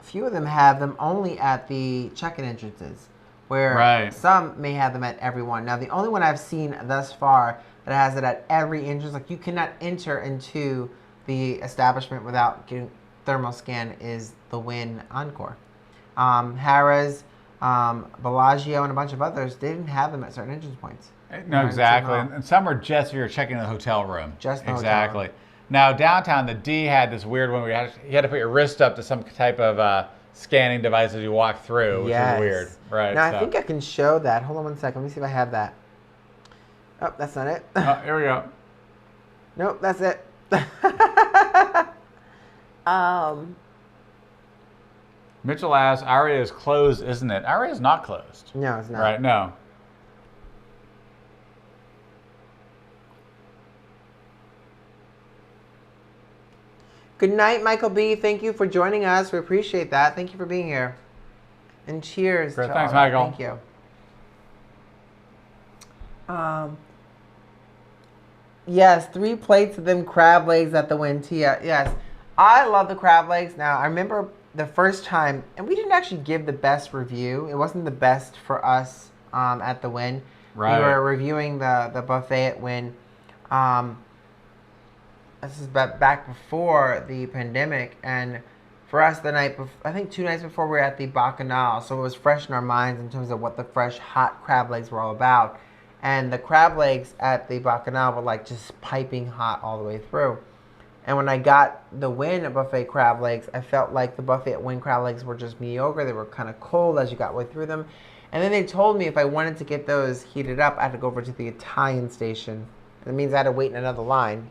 few of them have them only at the check-in entrances, where some may have them at every one. Now, the only one I've seen thus far that has it at every entrance, like you cannot enter into the establishment without getting thermal scan, is the Wynn Encore. Harrah's, Bellagio, and a bunch of others, they didn't have them at certain entrance points. No, exactly. And some were just if you're checking in the hotel room. Just the exactly. hotel room. Now, downtown, the D had this weird one where you had to put your wrist up to some type of scanning device as you walk through, which is weird. Right. Now, I think I can show that. Hold on one second. Let me see if I have that. Oh, that's not it. Oh, here we go. Nope, that's it. Mitchell asks, Aria is closed, isn't it? Aria is not closed. No, it's not. Right, no. Good night, Michael B. Thank you for joining us. We appreciate that. Thank you for being here. And cheers. Great. to Thanks, all. Michael. Thank you. Yes, 3 plates of them crab legs at the Wynn Tia. Yes, I love the crab legs. Now, I remember the first time, and we didn't actually give the best review. It wasn't the best for us at the Wynn. Right. We were reviewing the buffet at Wynn. This is back before the pandemic, and for us the night before, I think 2 nights before, we were at the Bacchanal, so it was fresh in our minds in terms of what the fresh, hot crab legs were all about. And the crab legs at the Bacchanal were like just piping hot all the way through. And when I got the Wynn buffet crab legs, I felt like the buffet at Wynn crab legs were just mediocre. They were kind of cold as you got way through them. And then they told me if I wanted to get those heated up, I had to go over to the Italian station. That means I had to wait in another line,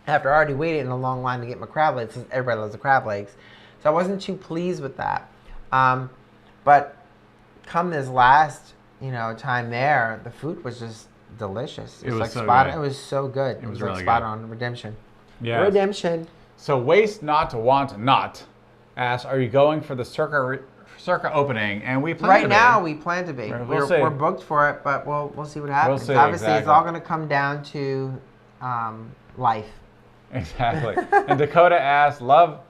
after I already waited in a long line to get my crab legs, since everybody loves the crab legs. So I wasn't too pleased with that. But come this last, time there, the food was just delicious. It was like so spot. good. It was so good. It was like really spot good. on. Redemption. Yeah. Redemption. So Waste Not to Want Not asks, are you going for the Circa opening? And we plan to Right be. now, we plan to be. We'll see. We're booked for it, but we'll see what happens. see, Obviously, it's exactly. all going to come down to life. Exactly. And Dakota asks, love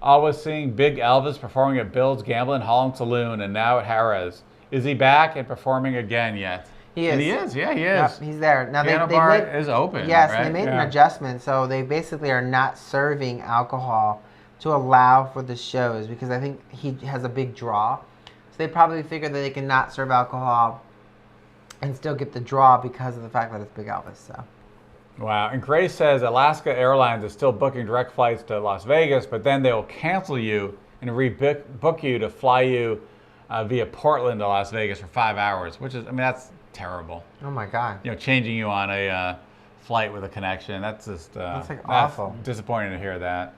always seeing Big Elvis performing at Bill's Gambling Hall and Saloon and now at Harrah's. Is he back and performing again yet? He is. And he is, yeah, he is. Yep, he's there. Now Piano they bar made, is open. Yes, right? they made Yeah. an adjustment, so they basically are not serving alcohol to allow for the shows because I think he has a big draw. So they probably figured that they can not serve alcohol and still get the draw because of the fact that it's Big Elvis. So. Wow. And Grace says Alaska Airlines is still booking direct flights to Las Vegas, but then they will cancel you and rebook you to fly you via Portland to Las Vegas for 5 hours, which is, I mean, that's terrible. Oh my God. You know, changing you on a flight with a connection. That's just That's like awful. Disappointing to hear that.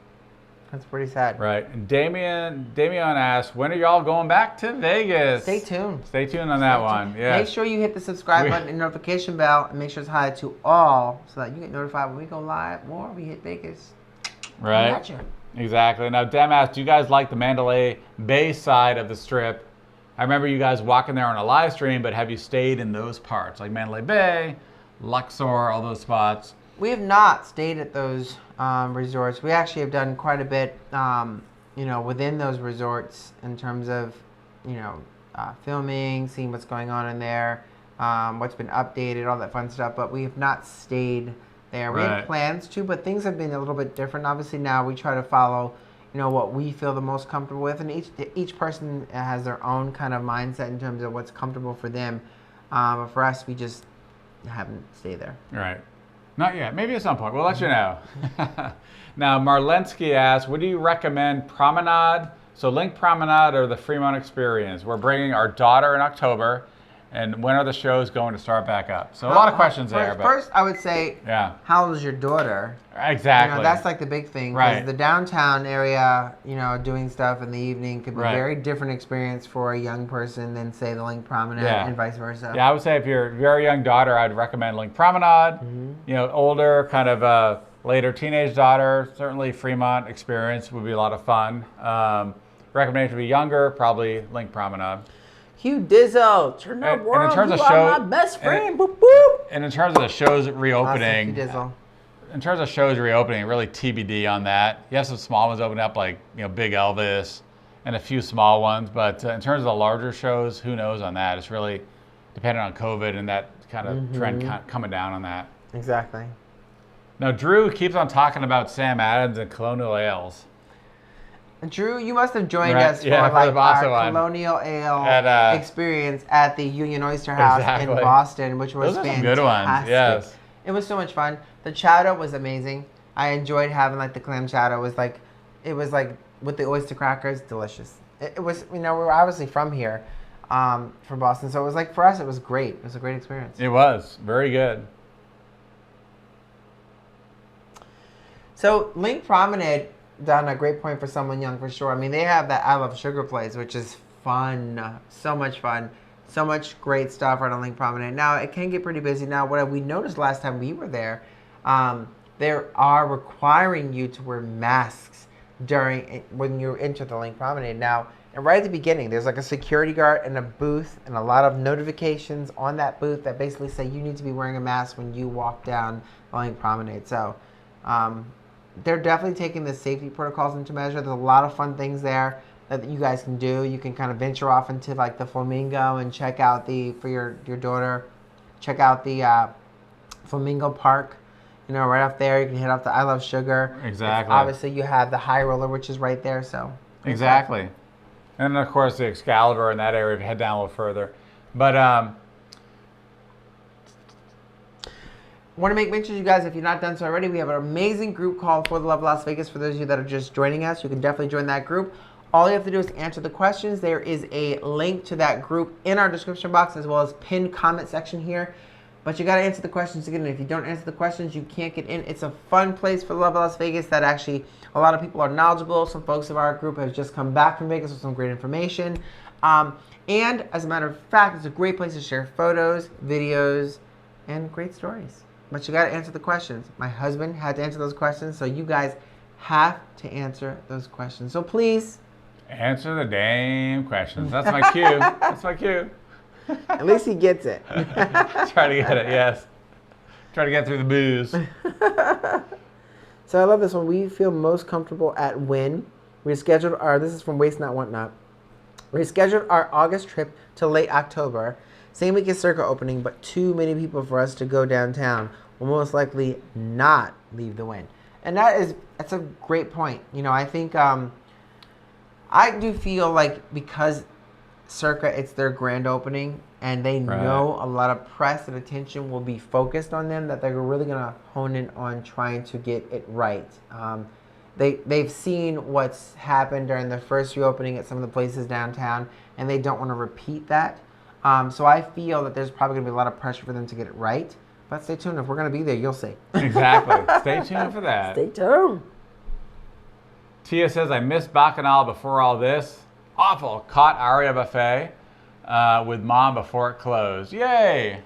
That's pretty sad. Right. And Damien asks, when are y'all going back to Vegas? Stay tuned. Stay tuned on that one. Yeah. Make sure you hit the subscribe button and notification bell, and make sure it's highlighted to all so that you get notified when we go live or we hit Vegas. Right. Gotcha. Exactly. Now, Dem asked, do you guys like the Mandalay Bay side of the Strip? I remember you guys walking there on a live stream, but have you stayed in those parts, like Mandalay Bay, Luxor, all those spots? We have not stayed at those resorts. We actually have done quite a bit, within those resorts in terms of, filming, seeing what's going on in there, what's been updated, all that fun stuff. But we have not stayed there. We had plans to, but things have been a little bit different. Obviously, now we try to follow, what we feel the most comfortable with, and each person has their own kind of mindset in terms of what's comfortable for them. But for us, we just haven't stayed there. Right. Not yet. Maybe at some point. We'll let you know. Now, Marlensky asks, what do you recommend, Promenade? So Link Promenade or the Fremont Experience? We're bringing our daughter in October. And when are the shows going to start back up? So a lot of questions there. First, I would say, yeah. How old is your daughter? Exactly. That's like the big thing. Right. The downtown area, doing stuff in the evening could be a Right. very different experience for a young person than, say, the Link Promenade and vice versa. Yeah, I would say if you're a very young daughter, I'd recommend Link Promenade. Older, kind of later teenage daughter, certainly Fremont Experience would be a lot of fun. Recommendation to be younger, probably Link Promenade. Hugh Dizzle, turn up world, in terms you of are my best friend, boop, boop. And in terms of the shows reopening, Hugh Dizzle. in terms of shows reopening, really TBD on that. You have some small ones opening up, like Big Elvis, and a few small ones. But in terms of the larger shows, who knows on that? It's really dependent on COVID and that kind of trend coming down on that. Exactly. Now, Drew keeps on talking about Sam Adams and Colonial Ales. Drew, you must have joined Right. us for Yeah, for the Boston our one. Colonial Ale At, experience at the Union Oyster House in Exactly. Boston, which was Those are fantastic. some good ones, yes. It was so much fun. The chowder was amazing. I enjoyed having the clam chowder. It was like with the oyster crackers, delicious. It was, we're obviously from here, from Boston, so it was for us, it was great. It was a great experience. It was very good. So Link Promenade done a great point for someone young for sure. I mean, they have that I Love Sugar place, which is fun, so much fun, so much great stuff right on Link Promenade. Now it can get pretty busy. Now what we noticed last time we were there, they are requiring you to wear masks when you enter the Link Promenade. Now, and right at the beginning, there's a security guard and a booth and a lot of notifications on that booth that basically say you need to be wearing a mask when you walk down the Link Promenade. So. They're definitely taking the safety protocols into measure. There's a lot of fun things there that you guys can do. You can kind of venture off into the Flamingo and check out for your daughter, check out the Flamingo Park. Right up there. You can head up to I Love Sugar. Exactly. Obviously, you have the High Roller, which is right there. So Exactly. And of course, the Excalibur in that area, if you head down a little further. But want to make mention, you guys, if you're not done so already, we have an amazing group called For the Love of Las Vegas. For those of you that are just joining us, you can definitely join that group. All you have to do is answer the questions. There is a link to that group in our description box as well as pinned comment section here. But you got to answer the questions again. And if you don't answer the questions, you can't get in. It's a fun place for the Love of Las Vegas that actually a lot of people are knowledgeable. Some folks of our group have just come back from Vegas with some great information. And as a matter of fact, it's a great place to share photos, videos, and great stories. But you got to answer the questions. My husband had to answer those questions, so you guys have to answer those questions. So please. answer the damn questions. That's my cue. That's my cue. At least he gets it. Try to get it, yes. Try to get through the booze. So I love this one. We feel most comfortable at when. We scheduled this is from Waste Not Want Not. We scheduled our August trip to late October. Same week as Circa opening, but too many people for us to go downtown. Will most likely not leave the Wynn. And that's a great point. I think I do feel like because Circa, it's their grand opening, and they know a lot of press and attention will be focused on them, that they're really going to hone in on trying to get it right. They've seen what's happened during the first reopening at some of the places downtown, and they don't want to repeat that. So I feel that there's probably going to be a lot of pressure for them to get it right. But stay tuned. If we're going to be there, you'll see. Exactly. Stay tuned for that. Stay tuned. Tia says, I missed Bacchanal before all this. Awful. Caught Aria Buffet with Mom before it closed. Yay!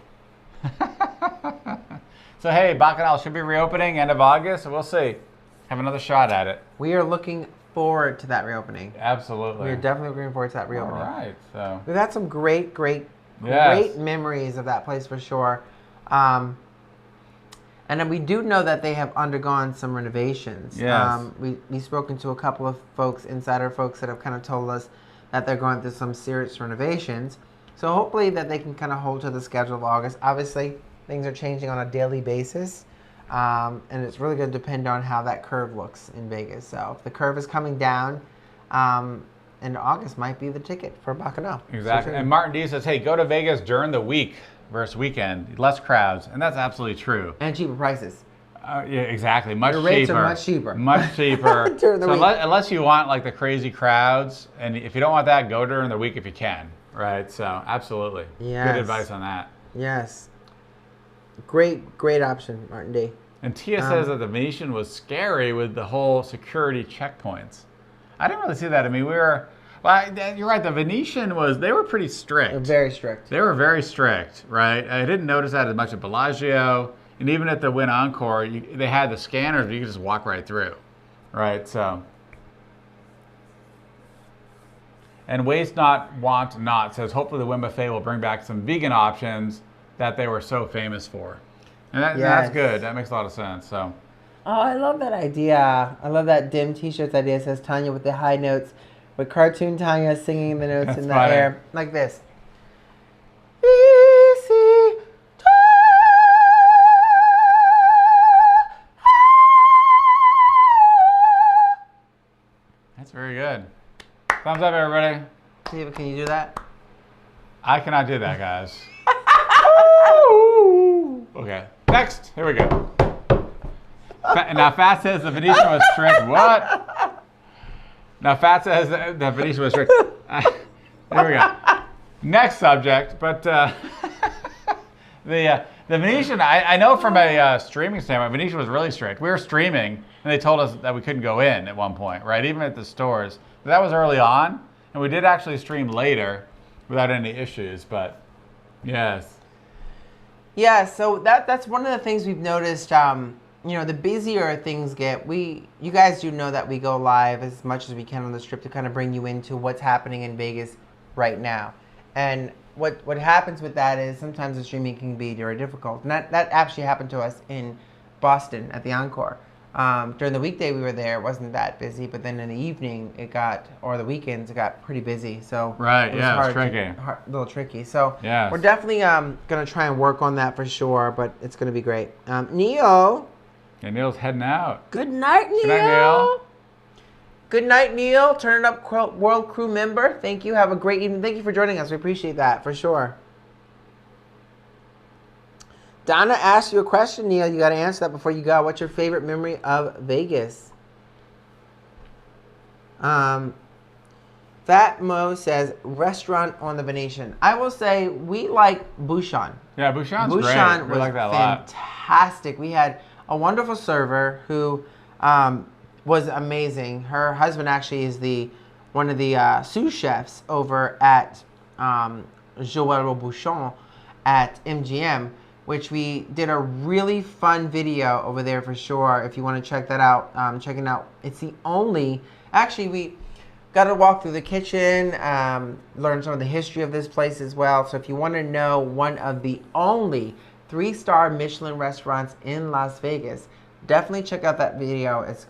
So, hey, Bacchanal should be reopening end of August. So we'll see. Have another shot at it. We are looking forward to that reopening. Absolutely. We are definitely looking forward to that All reopening. right. So, We've had some great Yes. memories of that place for sure. And then we do know that they have undergone some renovations. Yes. We've spoken to a couple of folks, insider folks, that have kind of told us that they're going through some serious renovations. So hopefully that they can kind of hold to the schedule of August. Obviously, things are changing on a daily basis. And it's really going to depend on how that curve looks in Vegas. So if the curve is coming down, and August might be the ticket for Bacchanal. exactly. So And Martin D says, hey, go to Vegas during the week versus weekend. Less crowds. And that's absolutely true. and cheaper prices. Yeah, exactly. Much The cheaper. rates are much cheaper. Much cheaper. During the so week. unless you want like the crazy crowds, and if you don't want that, go during the week if you can. Right. So absolutely. Yes. Good advice on that. Yes. Great option, Martin D. And Tia says that the Venetian was scary with the whole security checkpoints. I didn't really see that. I mean, you're right. The Venetian they were pretty strict. They're very strict. They were very strict, right? I didn't notice that as much at Bellagio, and even at the Wynn Encore, they had the scanners, but you could just walk right through, right? So, and Waste Not, Want Not says, hopefully the Wynn Buffet will bring back some vegan options that they were so famous for, and that's Yes. good. That makes a lot of sense. So, Oh, I love that idea. I love that dim t-shirts idea. It says Tanya with the high notes, with cartoon Tanya singing the notes That's in the funny. air like this. Easy. that's very good. Thumbs up, everybody. Steve, can you do that? I cannot do that, guys. Okay, next. Here we go. Now, Fat says the Venetian was strict. What? Now, Fat says the Venetian was strict. There we go. Next subject, but the Venetian, I know from a streaming standpoint, Venetian was really strict. We were streaming, and they told us that we couldn't go in at one point, right? Even at the stores. But that was early on, and we did actually stream later without any issues, but yes. Yeah, so that's one of the things we've noticed. The busier things get, you guys do know that we go live as much as we can on the Strip to kind of bring you into what's happening in Vegas right now. And what happens with that is sometimes the streaming can be very difficult. And that actually happened to us in Boston at the Encore. During the weekday we were there, it wasn't that busy, but then in the evening or the weekends, it got pretty busy. So Right, it was yeah, it's hard tricky. a little tricky. So Yes. we're definitely going to try and work on that for sure, but it's going to be great. Neil. And Neil's heading out. Good night, Neil. Good night, Neil. Good night, Neil. Turn It Up World Crew member. Thank you. Have a great evening. Thank you for joining us. We appreciate that for sure. Donna asked you a question, Neil. You got to answer that before you go. What's your favorite memory of Vegas? Fat Mo says restaurant on the Venetian. I will say we like Bouchon. Yeah, Bouchon's great. Bouchon We was like that a lot. fantastic. We had a wonderful server who was amazing. Her husband actually is one of the sous chefs over at Joël Bouchon at MGM, which we did a really fun video over there for sure. If you want to check that out, check it out. It's the only, actually we got to walk through the kitchen, learn some of the history of this place as well. So if you want to know one of the only 3-star Michelin restaurants in Las Vegas, definitely check out that video. It's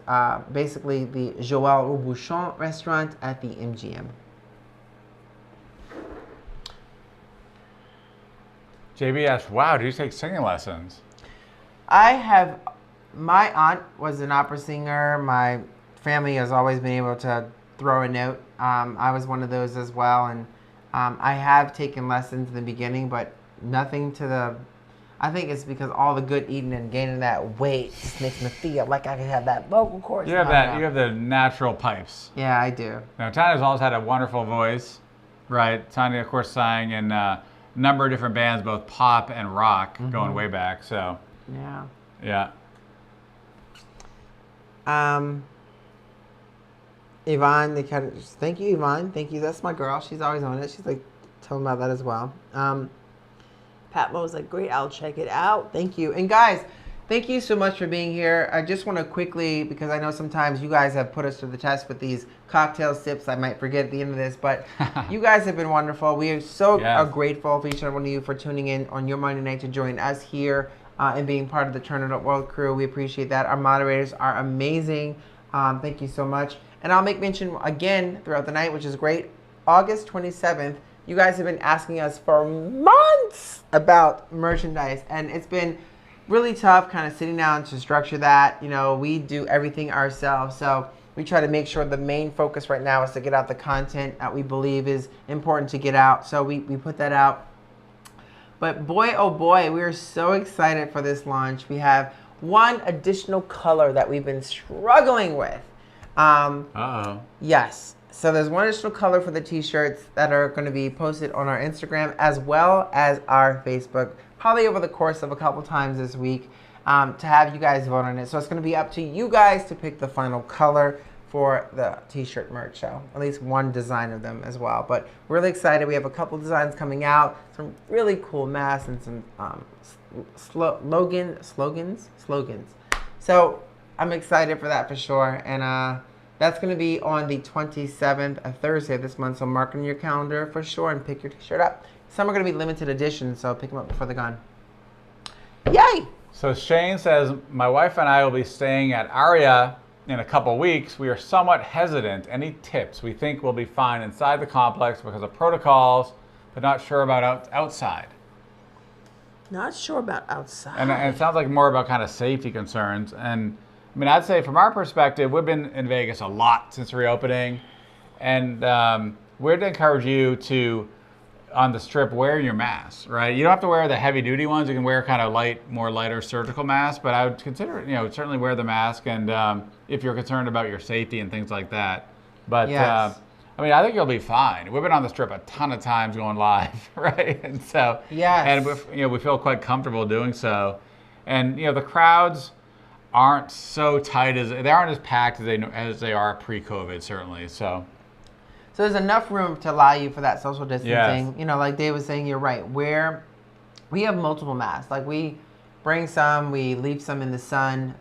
basically the Joël Bouchon restaurant at the MGM. JB asked, wow, did you take singing lessons? My aunt was an opera singer. My family has always been able to throw a note. I was one of those as well. And I have taken lessons in the beginning, but nothing to I think it's because all the good eating and gaining that weight just makes me feel like I can have that vocal cords. You have that. You have the natural pipes. Yeah, I do. Now, Tanya's always had a wonderful voice, Right. Tanya, of course, sang in a number of different bands, both pop and rock, going way back. So, Yeah. yeah. Yvonne, thank you, Yvonne. Thank you. That's my girl. She's always on it. She's like telling about that as well. Pat Mo was like, great. I'll check it out. Thank you. And guys, thank you so much for being here. I just want to quickly, because I know sometimes you guys have put us to the test with these cocktail sips. I might forget at the end of this, but you guys have been wonderful. We are so grateful for each and one of you for tuning in on your Monday night to join us here and being part of the Turn It Up World crew. We appreciate that. Our moderators are amazing. Thank you so much. And I'll make mention again throughout the night, which is great. August 27th, you guys have been asking us for months about merchandise, and it's been really tough kind of sitting down to structure that. You know, we do everything ourselves, so we try to make sure the main focus right now is to get out the content that we believe is important to get out. So we put that out. But boy, oh boy, we are so excited for this launch. We have one additional color that we've been struggling with. Yes. So there's one additional color for the t-shirts that are going to be posted on our Instagram as well as our Facebook, probably over the course of a couple times this week, to have you guys vote on it. So it's going to be up to you guys to pick the final color for the t-shirt merch show. At least one design of them as well. But we're really excited. We have a couple designs coming out, some really cool masks and some slogans. So I'm excited for that for sure. And that's going to be on the 27th, a Thursday of this month. So mark on your calendar for sure and pick your t-shirt up. Some are going to be limited edition, so pick them up before they're gone. Yay! So Shane says, my wife and I will be staying at Aria in a couple weeks. We are somewhat hesitant. Any tips? We think we'll be fine inside the complex because of protocols, but not sure about outside. Not sure about outside. And it sounds like more about kind of safety concerns. And I mean, I'd say from our perspective, we've been in Vegas a lot since reopening, and we'd encourage you to, on the Strip, wear your mask, right? You don't have to wear the heavy-duty ones. You can wear kind of more lighter surgical masks, but I would consider, certainly wear the mask, and if you're concerned about your safety and things like that. But yes. I mean, I think you'll be fine. We've been on the Strip a ton of times going live, right? And so, yes. And we feel quite comfortable doing so, and the crowds aren't so tight they aren't as packed as they are pre-COVID, certainly. So there's enough room to allow you for that social distancing. Yes. Like Dave was saying, you're right. We have multiple masks. Like we bring some, we leave some in the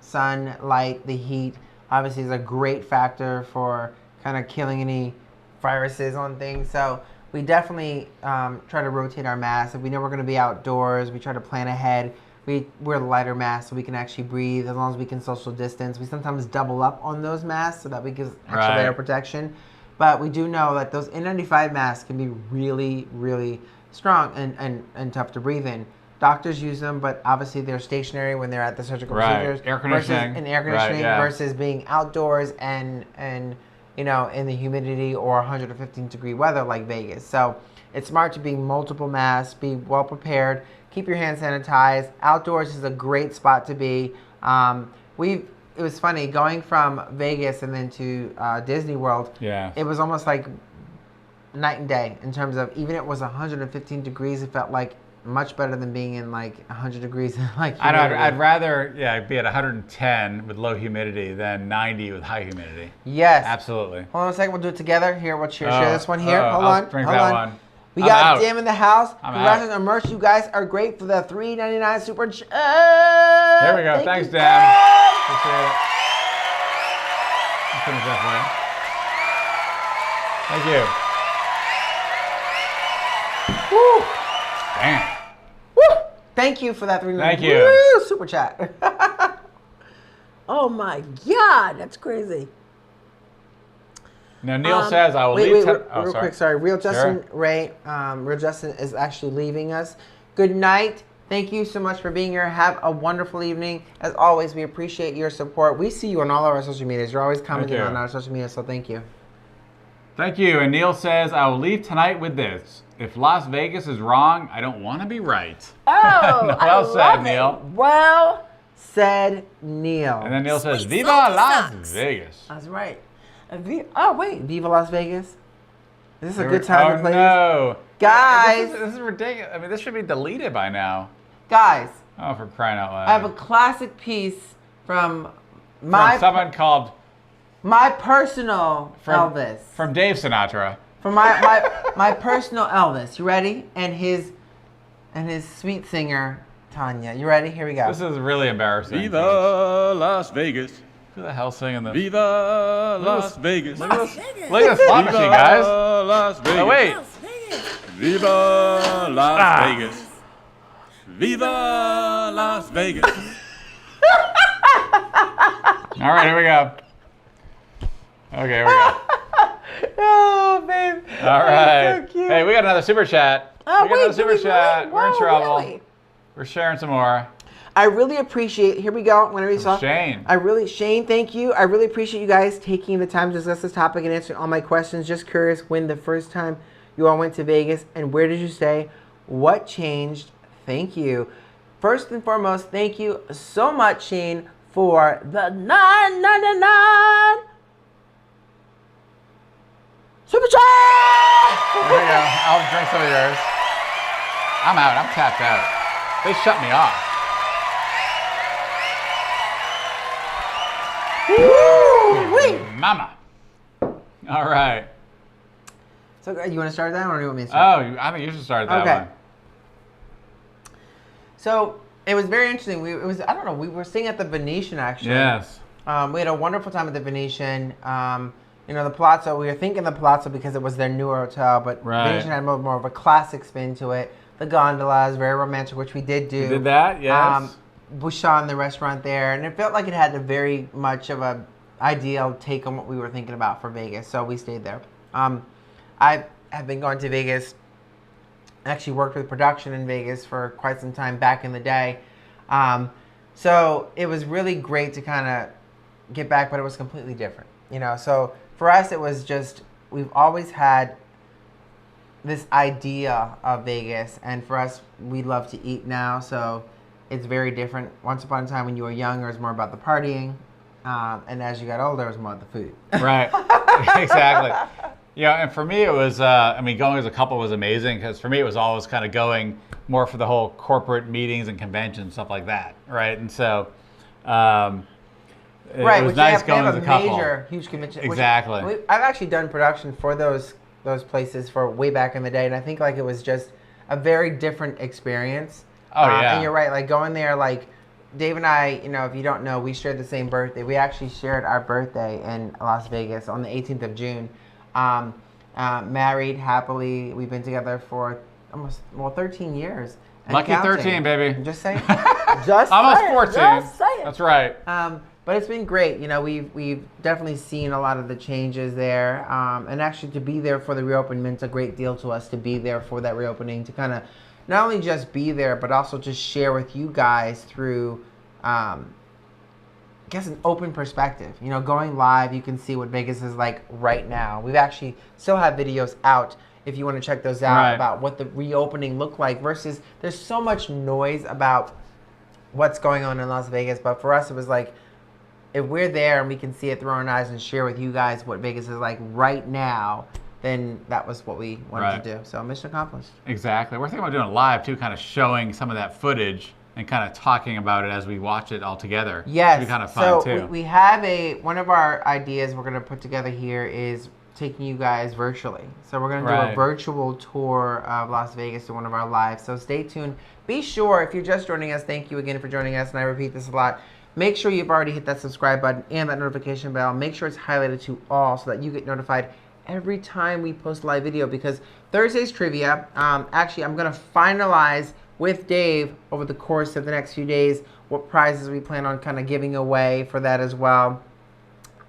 sunlight, the heat. Obviously is a great factor for kind of killing any viruses on things. So we definitely try to rotate our masks. If we know we're going to be outdoors, we try to plan ahead. We wear the lighter masks so we can actually breathe as long as we can social distance. We sometimes double up on those masks so that we give extra layer protection. But we do know that those N95 masks can be really, really strong and tough to breathe in. Doctors use them, but obviously they're stationary when they're at the surgical procedures. Air conditioning. Versus being outdoors and in the humidity or 115-degree weather like Vegas. So it's smart to be multiple masks, be well prepared. Keep your hands sanitized. Outdoors is a great spot to be. It was funny going from Vegas and then to Disney World. Yeah. It was almost like night and day in terms of even if it was 115 degrees, it felt like much better than being in like 100 degrees. Like I'd rather be at 110 with low humidity than 90 with high humidity. Yes. Absolutely. Hold on a second. We'll do it together. Here, we'll share this one here. Hold I'll on. drink Hold that on. one. We I'm got out. Dim in the house. I'm Congrats out. on the merch. You guys are great for the $3.99 super chat. There we go. Thanks, you, Dan. guys. Appreciate it. I'll finish that for you. Thank you. Woo. Damn. Woo. Thank you for that $3.99. Thank you. Woo, super chat. Oh my God, that's crazy. Now, Neil says, I will wait, leave. real quick, sorry. Real Justin Ray, Real Justin is actually leaving us. Good night. Thank you so much for being here. Have a wonderful evening. As always, we appreciate your support. We see you on all of our social medias. You're always commenting on our social media, so thank you. Thank you. And Neil says, I will leave tonight with this. If Las Vegas is wrong, I don't want to be right. Oh, well said, Neil. Well said, Neil. And then Neil says, Viva Las Vegas. That's right. Oh, wait. Viva Las Vegas? Is this a good time Oh to play no, Guys. This is ridiculous. I mean, this should be deleted by now. Guys, Oh, for crying out loud! I have a classic piece from my From someone called my personal Elvis. from Dave Sinatra. From my personal Elvis. You ready? And his sweet singer Tanya. You ready? Here we go. This is really embarrassing. Viva Las Vegas. Who the hell's singing this? Viva Las Vegas. Look at this slot machine, guys. Viva Las Vegas. Oh wait. Viva Las Vegas. Viva Las Vegas. All right, here we go. Okay, here we go. Oh, babe. All right. So cute. Hey, we got another super chat. Oh, we got wait, another did super we chat. really? We're in Whoa, trouble. really? We're sharing some more. I really appreciate. Here we go. Whenever you saw Shane. Shane, thank you. I really appreciate you guys taking the time to discuss this topic and answering all my questions. Just curious, when the first time you all went to Vegas and where did you stay? What changed? Thank you. First and foremost, thank you so much, Shane, for the $9.99 super chat. There we go. I'll drink some of yours. I'm out. I'm tapped out. They shut me off. Woo-wee. Mama. All right. So, you want to start that one or do you want me to start? Oh, I think you should start that Okay. one. So it was very interesting. I don't know. We were staying at the Venetian actually. Yes. We had a wonderful time at the Venetian. The Palazzo. We were thinking the Palazzo because it was their newer hotel, but Right. Venetian had more of a classic spin to it. The gondolas, very romantic, which we did do. You did that? Yes. Bouchon, the restaurant there, and it felt like it had a very much of a ideal take on what we were thinking about for Vegas. So we stayed there. I have been going to Vegas. Actually worked with production in Vegas for quite some time back in the day. So it was really great to kind of get back, but it was completely different. So for us, it was just, we've always had this idea of Vegas, and for us, we love to eat now, so it's very different. Once upon a time when you were younger, it was more about the partying, and as you got older, it was more about the food. Right. Exactly. Yeah, and for me, it was, going as a couple was amazing because for me, it was always kind of going more for the whole corporate meetings and conventions, stuff like that, right? And so, it was nice going as a couple. Major, huge convention. Exactly. I've actually done production for those places for way back in the day, and I think like it was just a very different experience. Oh, yeah. And you're right, like going there, like Dave and I, if you don't know, we shared the same birthday. We actually shared our birthday in Las Vegas on the 18th of June. Married happily. We've been together for almost 13 years. and Lucky counting. 13, baby. I'm just saying. Just Almost saying, 14. Just saying. That's right. But it's been great. We've definitely seen a lot of the changes there. And actually to be there for the reopening meant a great deal to us to be there for that reopening, to kind of not only just be there, but also just share with you guys through, I guess, an open perspective. Going live, you can see what Vegas is like right now. We've actually still have videos out if you want to check those out, Right. about what the reopening looked like, versus there's so much noise about what's going on in Las Vegas. But for us, it was like, if we're there and we can see it through our eyes and share with you guys what Vegas is like right now, then that was what we wanted to do. So mission accomplished. Exactly. We're thinking about doing it live too, kind of showing some of that footage and kind of talking about it as we watch it all together. Yes. It'd be kind of fun so too. we have one of our ideas we're going to put together here is taking you guys virtually. So we're going to do a Right. virtual tour of Las Vegas to one of our lives. So stay tuned. Be sure, if you're just joining us, thank you again for joining us. And I repeat this a lot. Make sure you've already hit that subscribe button and that notification bell. Make sure it's highlighted to all so that you get notified every time we post a live video, because Thursday's trivia, actually I'm going to finalize with Dave over the course of the next few days what prizes we plan on kind of giving away for that as well,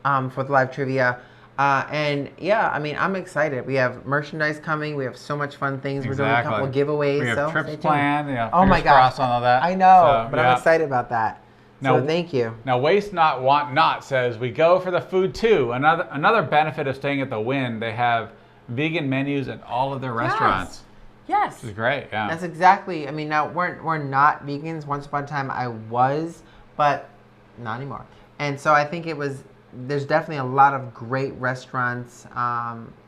for the live trivia. And yeah, I'm excited. We have merchandise coming. We have so much fun things. We're doing a couple of giveaways. We have so trips stay tuned. planned. Oh my fingers gosh. crossed on all that. I know, So, but yeah. I'm excited about that. Now- So thank you. Now, Waste Not, Want Not says, we go for the food too. Another benefit of staying at the Wynn, they have vegan menus at all of their restaurants. Yes. Which is great, yeah. That's exactly. Now we're not vegans. Once upon a time I was, but not anymore. And so I think it was there's definitely a lot of great restaurants.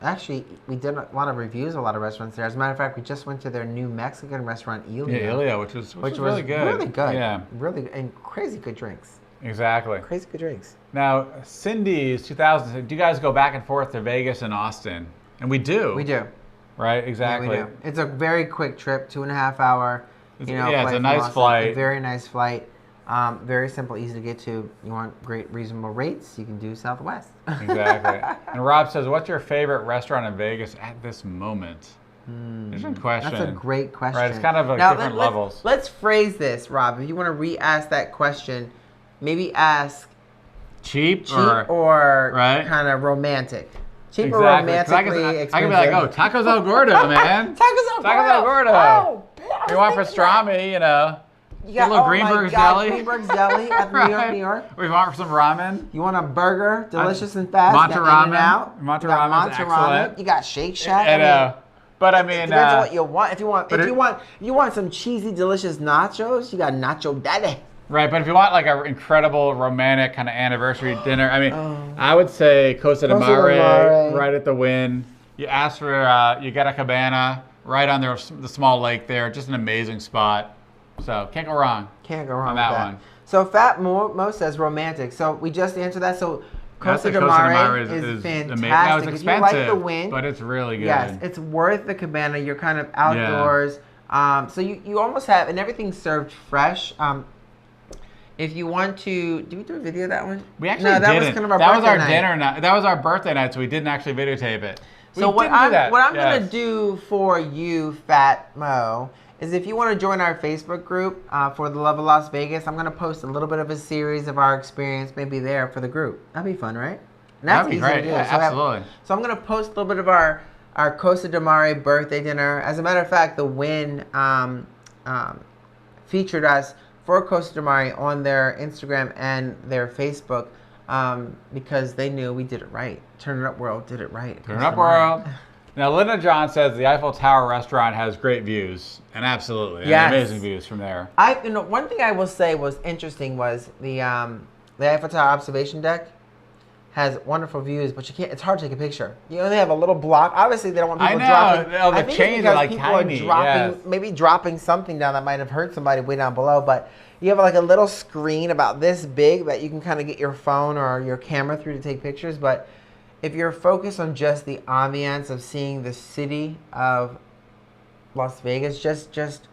Actually, we did a lot of reviews, a lot of restaurants there. As a matter of fact, we just went to their new Mexican restaurant, Elia. Yeah, Ilya, which was really good. Really good. Yeah, Really, and crazy good drinks. exactly. Crazy good drinks. Now, Cindy's 2000. Do you guys go back and forth to Vegas and Austin? And we do. We do. Right, Yeah, exactly. we do. It's a very quick trip, 2.5 hour. It's You know, a flight from nice Austin. flight. A very nice flight. Very simple, easy to get to. You want great, reasonable rates, you can do Southwest. Exactly. And Rob says, what's your favorite restaurant in Vegas at this moment? Interesting question. That's a great question. Right, it's kind of like Now, different let's- levels. Let's phrase this, Rob. If you want to re-ask that question, maybe ask Cheap, cheap or right? kind of romantic. Cheap or Exactly. 'Cause romantically I expensive. can be like, oh, Tacos El Gordo, man. Tacos El Gordo. Oh, You want pastrami, you know. You Get a little oh my Greenberg's God, Deli. Greenberg's Deli at New York, Right. New York. We want some ramen. You want a burger, delicious and fast. Monte you got ramen. In-N-Out. Monte You got ramen's Monte excellent. Ramen. You got Shake Shack. I know. But I mean, It depends on what you want. If you want some cheesy, delicious nachos, you got Nacho Daddy. right, but if you want like an incredible romantic kind of anniversary dinner, I mean, I would say Costa de Costa de Mare, Mare. right at the Wynn. You ask for, you get a cabana right on the small lake there. Just an amazing spot. So can't go wrong. Can't go wrong On with that that one. So Fat Mo says romantic. So we just answered that. So Costa de Costa de Mare Mare is amazing. fantastic. Now it's If you like expensive, the Wynn, but it's really good. yes, it's worth the cabana. You're kind of outdoors. So you almost have, and everything's served fresh. If you want to, did we do a video of that one? We actually no, that didn't. was kind of our that was birthday our night. dinner night. That was our birthday night, so we didn't actually videotape it. So We what didn't do I'm that. what I'm Yes. gonna do for you, Fat Mo, is if you want to join our Facebook group for the Love of Las Vegas, I'm gonna post a little bit of a series of our experience, maybe there for the group. That'd be fun, right? And That'd be easy to great. do. Yeah, So I have- absolutely. So I'm gonna post a little bit of our Costa de Mare birthday dinner. As a matter of fact, the Wynn featured us for Costa de Mare on their Instagram and their Facebook because they knew we did it right. Turn It Up World did it right. at Turn Costa Up de Mare. World. Now, Linda John says the Eiffel Tower restaurant has great views, and absolutely, and Yes. amazing views from there. One thing I will say was interesting was the Eiffel Tower observation deck has wonderful views, but you can't. It's hard to take a picture. You only have a little block. Obviously, they don't want I people know. dropping. Oh, the I think it's chains are, because like, people tiny, are dropping, yes. maybe dropping something down that might have hurt somebody way down below. But you have like a little screen about this big that you can kind of get your phone or your camera through to take pictures. But if you're focused on just the ambiance of seeing the city of Las Vegas, just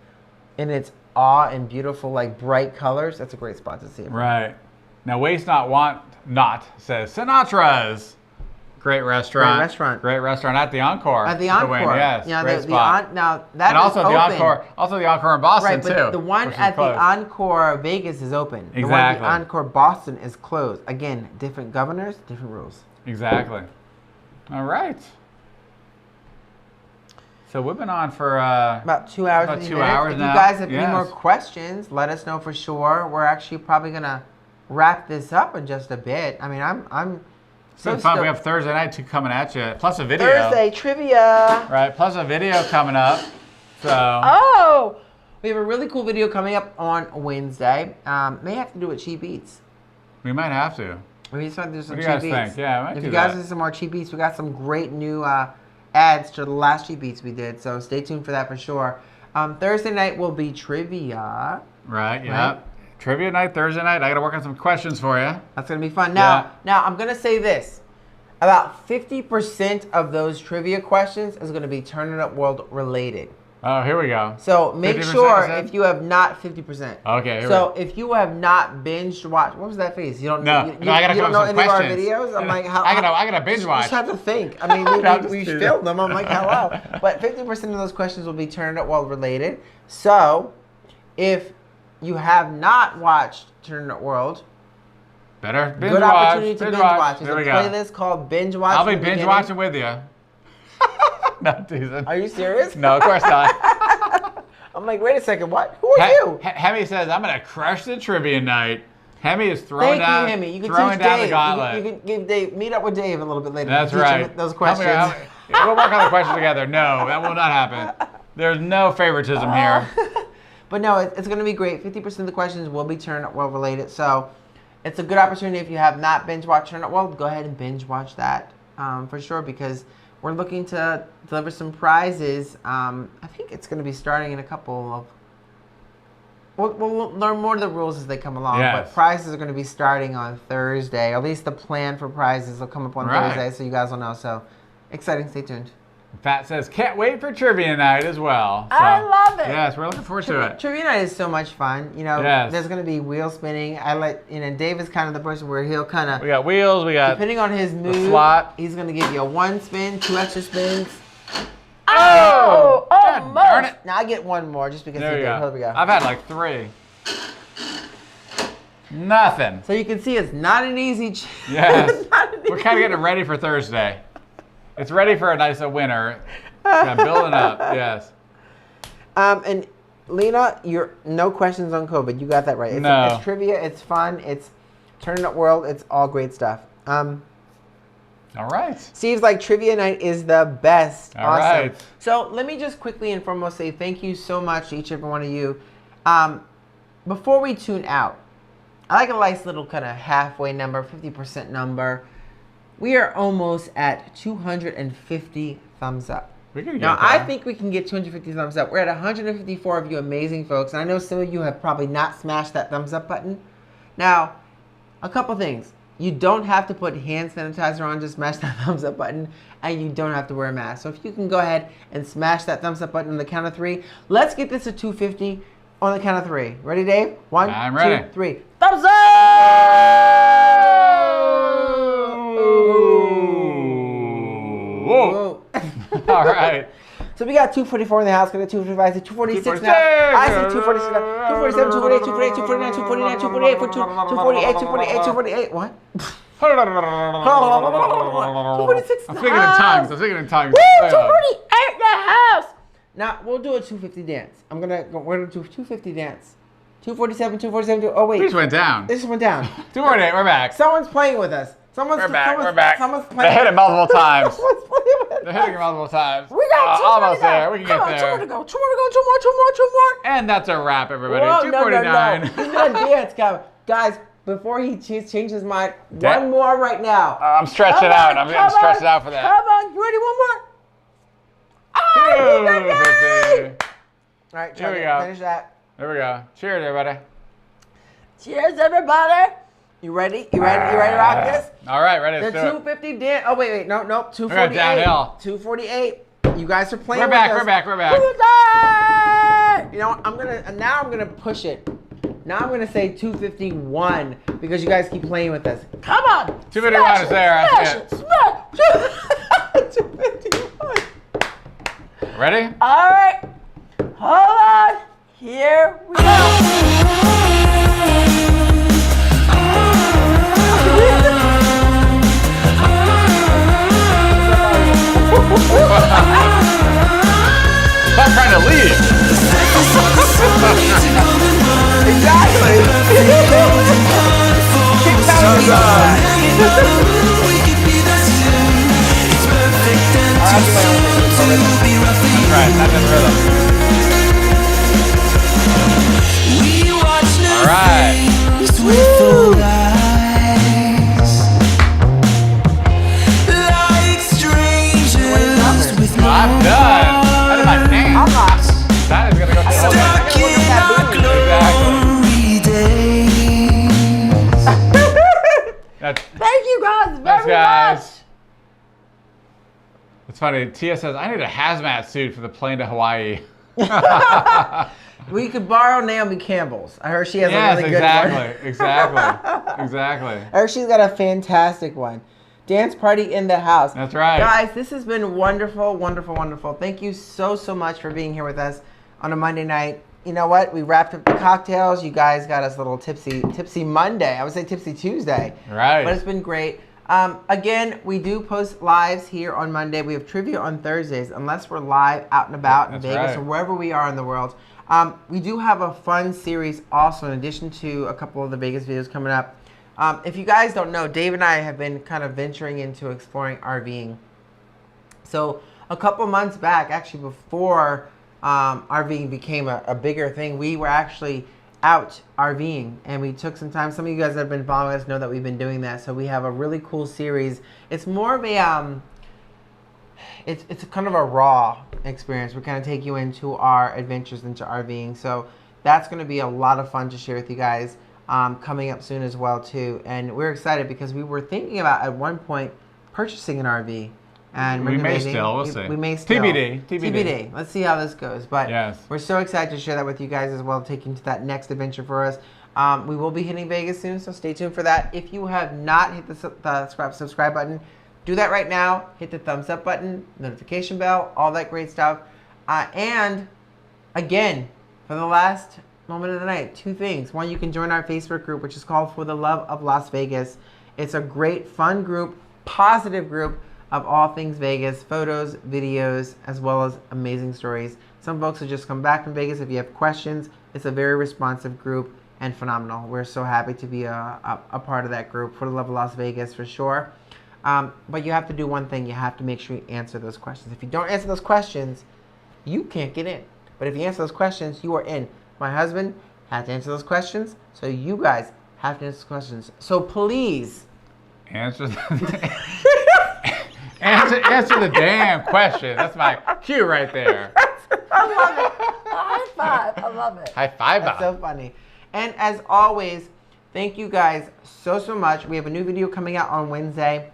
in its awe and beautiful, like bright colors, that's a great spot to see it. Right. Now, Waste Not Want Not says Sinatra's. Great restaurant. Great restaurant. Great restaurant at the Encore. At the to win, Encore, yes. yeah. Great The spot. now that And is also the open. Encore in Boston Right, but too. the one which is at the closed. Encore Vegas is open. The one at Exactly. the Encore Boston is closed. Again, different governors, different rules. Exactly. All right. So we've been on for About 2 hours. About 50 2 minutes. hours If now. you guys have any Yes. more questions, let us know for sure. We're actually probably gonna wrap this up in just a bit. I mean, I'm so fun. stoked. We have Thursday night too coming at you, plus a video. Thursday trivia. Right, plus a video coming up. So Oh, we have a really cool video coming up on Wednesday. May have to do it Cheap Eats. we might have to. We just want to do some What do you cheap guys beats. think? Yeah, I might if do you guys that. need some more cheap beats, we got some great new ads to the last cheap beats we did. So stay tuned for that for sure. Thursday night will be trivia. Right, yeah. Trivia night, Thursday night. I got to work on some questions for you. That's gonna be fun. Yeah. Now I'm gonna say this: about 50% of those trivia questions is gonna be Turn It Up World related. Oh, here we go. So make 50% sure you said? if you have not 50%. Okay, here So if you have not binge watched, what was that face? You don't No, you, no, I gotta you come don't up know with any some of our questions. videos. I'm like, how? I gotta binge You watch. just have to think. I mean, No, I'm we just filmed them. I'm like, hello. But 50% of those questions will be Turn It Up World related. So if you have not watched Turn It Up World, Better binge good watch. opportunity to binge watch. There's There a we go. playlist called Binge Watch. I'll be from the binge beginning. watching with you. No, teasing. Are you serious? No, of course not. I'm like, wait a second. What? Who are you? Hemi says, I'm going to crush the trivia night. Hemi is throwing Thank down, you, Hemi. You can throwing teach down Dave. the gauntlet. You can give Dave. Meet up with Dave a little bit later. That's Teach right. him those How many- questions. we'll work on the questions together. No, that will not happen. There's no favoritism here. But no, it's going to be great. 50% of the questions will be Turn Up World related. So it's a good opportunity if you have not binge watched Turn Up World, go ahead and binge watch that for sure, because we're looking to deliver some prizes. I think it's going to be starting in a couple of. We'll learn more of the rules as they come along, Yes. but prizes are going to be starting on Thursday. At least the plan for prizes will come up on Right. Thursday, so you guys will know. So exciting! Stay tuned. Pat says, can't wait for trivia night as well. So, I love it. Yes, we're looking forward to it. Trivia night is so much fun. You know, Yes. there's going to be wheel spinning. Dave is kind of the person where he'll kind of, We got wheels, we got... depending on his mood, slot. he's going to give you a 1 spin, 2 extra spins. Oh! God darn it. Now I get 1 more just because There he we did. go. Here we go. I've had like 3. Nothing. So you can see it's not an easy. Yes. We're kind of getting ready for Thursday. It's ready for a winner. Yeah, building up. Yes. And Lena, you're no questions on COVID. You got that right. It's trivia. It's fun. It's Turning Up World. It's all great stuff. All right. Steve's like, trivia night is the best. All Awesome. right. So let me just quickly and foremost say thank you so much to each and every one of you. Before we tune out, I like a nice little kind of halfway number, 50% number. We are almost at 250 thumbs up. We can get Now, there. I think we can get 250 thumbs up. We're at 154 of you amazing folks. And I know some of you have probably not smashed that thumbs up button. Now, a couple things. You don't have to put hand sanitizer on, just smash that thumbs up button. And you don't have to wear a mask. So if you can go ahead and smash that thumbs up button on the count of 3. Let's get this to 250 on the count of 3. Ready, Dave? 1, I'm ready. 2, 3. Thumbs up! Whoa. All right. So we got 244 in the house, got a 245, 246 now. I see 246 now. 247, 248, 248, 249, 249, 248, 248, 248, 248. What? 246 I'm speaking in tongues. I'm speaking in tongues. Woo! 248 in the house. Now we'll do a 250 dance. We're gonna do a 250 dance. 247, 247. Oh wait. We just went down. This went down. 248. We're back. Someone's playing with us. We're back. We're back. Someone's They playing. hit it multiple times. Someone's playing with They're us. hitting it multiple times. We got 2 almost more to go. there. We can Come get on, there. 2 more to go. 2 more to go. 2 more. 2 more. 2 more. And that's a wrap, everybody. Whoa, 249. No. He's gonna dance, guys. Before he changes his mind, Da- one more right now. I'm stretching Come out. on, I'm come getting stretched on, out for that. Come on, you ready? One more. Oh, you got that. All right, Here we Chuck, go. finish that. There we go. Cheers, everybody. Cheers, everybody. You ready? You ready? You ready to rock this? All right, ready The to do it. 250 dance. Oh wait, no, 248. downhill. 248. You guys are playing. We're with back. us. We're back. We're back. You know, I'm gonna push it. Now I'm gonna say 251 because you guys keep playing with us. Come on. 251 Smash is there. I Smash see it. Smash. 251. Ready? All right. Hold on. Here we go. Stop trying to leave. Exactly. Keep telling me. Right, that's in rhythm. All right. I'm done. That is my name. I'm not. That is gonna go so That's Thank you guys Thanks, very guys. much. It's funny. Tia says I need a hazmat suit for the plane to Hawaii. We could borrow Naomi Campbell's. I heard she has Yes, a really good one. exactly. I heard she's got a fantastic one. Dance party in the house. That's right. Guys, this has been wonderful, wonderful, wonderful. Thank you so much for being here with us on a Monday night. You know what? We wrapped up the cocktails. You guys got us a little tipsy Monday. I would say tipsy Tuesday. Right. But it's been great. Again, we do post lives here on Monday. We have trivia on Thursdays, unless we're live out and about in That's Vegas right. or wherever we are in the world. We do have a fun series also, in addition to a couple of the Vegas videos coming up. If you guys don't know, Dave and I have been kind of venturing into exploring RVing. So a couple months back, actually before RVing became a bigger thing, we were actually out RVing, and we took some time. Some of you guys that have been following us know that we've been doing that. So we have a really cool series. It's more of a it's kind of a raw experience. We kind of take you into our adventures into RVing. So that's going to be a lot of fun to share with you guys coming up soon as well too. And we're excited because we were thinking about at one point purchasing an RV. And We may renovating. still, we'll see. We may still. TBD. Let's see how this goes. But Yes. we're so excited to share that with you guys as well, taking to that next adventure for us. We will be hitting Vegas soon, so stay tuned for that. If you have not hit the subscribe button, do that right now. Hit the thumbs up button, notification bell, all that great stuff. And again, for the last moment of the night, 2 things. One, you can join our Facebook group, which is called For the Love of Las Vegas. It's a great, fun group, positive group of all things Vegas, photos, videos, as well as amazing stories. Some folks have just come back from Vegas. If you have questions, it's a very responsive group and phenomenal. We're so happy to be a part of that group. For the Love of Las Vegas, for sure. But you have to do one thing. You have to make sure you answer those questions. If you don't answer those questions, you can't get in. But if you answer those questions, you are in. My husband had to answer those questions, so you guys have to answer those questions. So please. Answer answer the damn question. That's my cue right there. I love it. High five. I love it. High five. That's so funny. And as always, thank you guys so much. We have a new video coming out on Wednesday.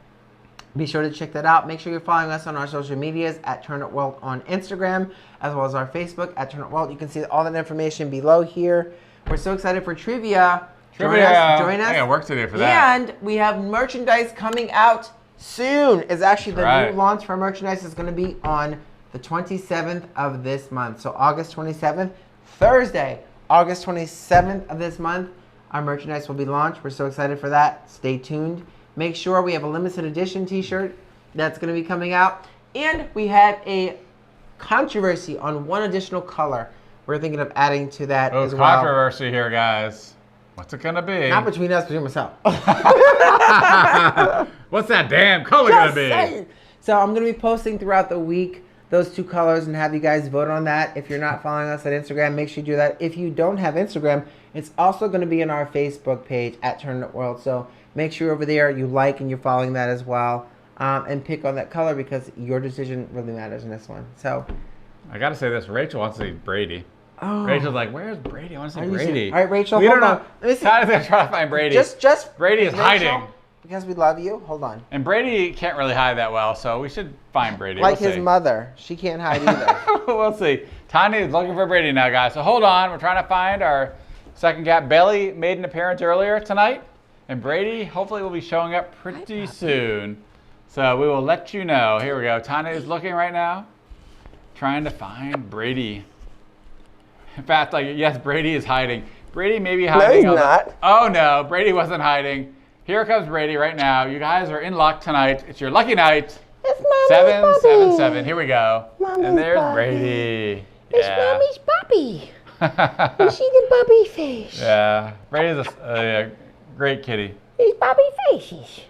Be sure to check that out. Make sure you're following us on our social medias at Turn It World on Instagram, as well as our Facebook at Turn It World. You can see all that information below here. We're so excited for trivia. Join us. I got work to do for that. And we have merchandise coming out soon. It's actually the new launch for merchandise is going to be on the 27th of this month. So August 27th, Thursday, August 27th of this month, our merchandise will be launched. We're so excited for that. Stay tuned. Make sure we have a limited edition t-shirt that's going to be coming out. And we have a controversy on one additional color. We're thinking of adding to that as well. Controversy here, guys. What's it gonna be? Not between us, between myself. What's that damn color gonna be? Saying. So I'm gonna be posting throughout the week those 2 colors and have you guys vote on that. If you're not following us at Instagram, make sure you do that. If you don't have Instagram, it's also gonna be in our Facebook page at Turn It World. So make sure over there you like and you're following that as well, and pick on that color because your decision really matters in this one. So I gotta say this. Rachel wants to see Brady. Oh. Rachel's like, where's Brady? I want to see Are you Brady. serious? All right, Rachel, we hold don't on. know. Let me see. Tyler's gonna try to find Brady. Just Brady is Rachel, hiding. because we love you. Hold on. And Brady can't really hide that well, so we should find Brady. Like we'll his see. mother, she can't hide either. We'll see. Tanya is looking for Brady now, guys. So hold on. We're trying to find our second cat. Bailey made an appearance earlier tonight, and Brady hopefully will be showing up pretty soon. So we will let you know. Here we go. Tanya is looking right now, trying to find Brady. In fact, like, yes, Brady is hiding. Brady may be hiding. No, he's not. Oh no, Brady wasn't hiding. Here comes Brady right now. You guys are in luck tonight. It's your lucky night. It's Mommy's 777. Here we go. Mommy's and there's puppy. Brady. It's Mommy's puppy. You see the puppy face? Yeah. Brady's a great kitty. These puppy faces.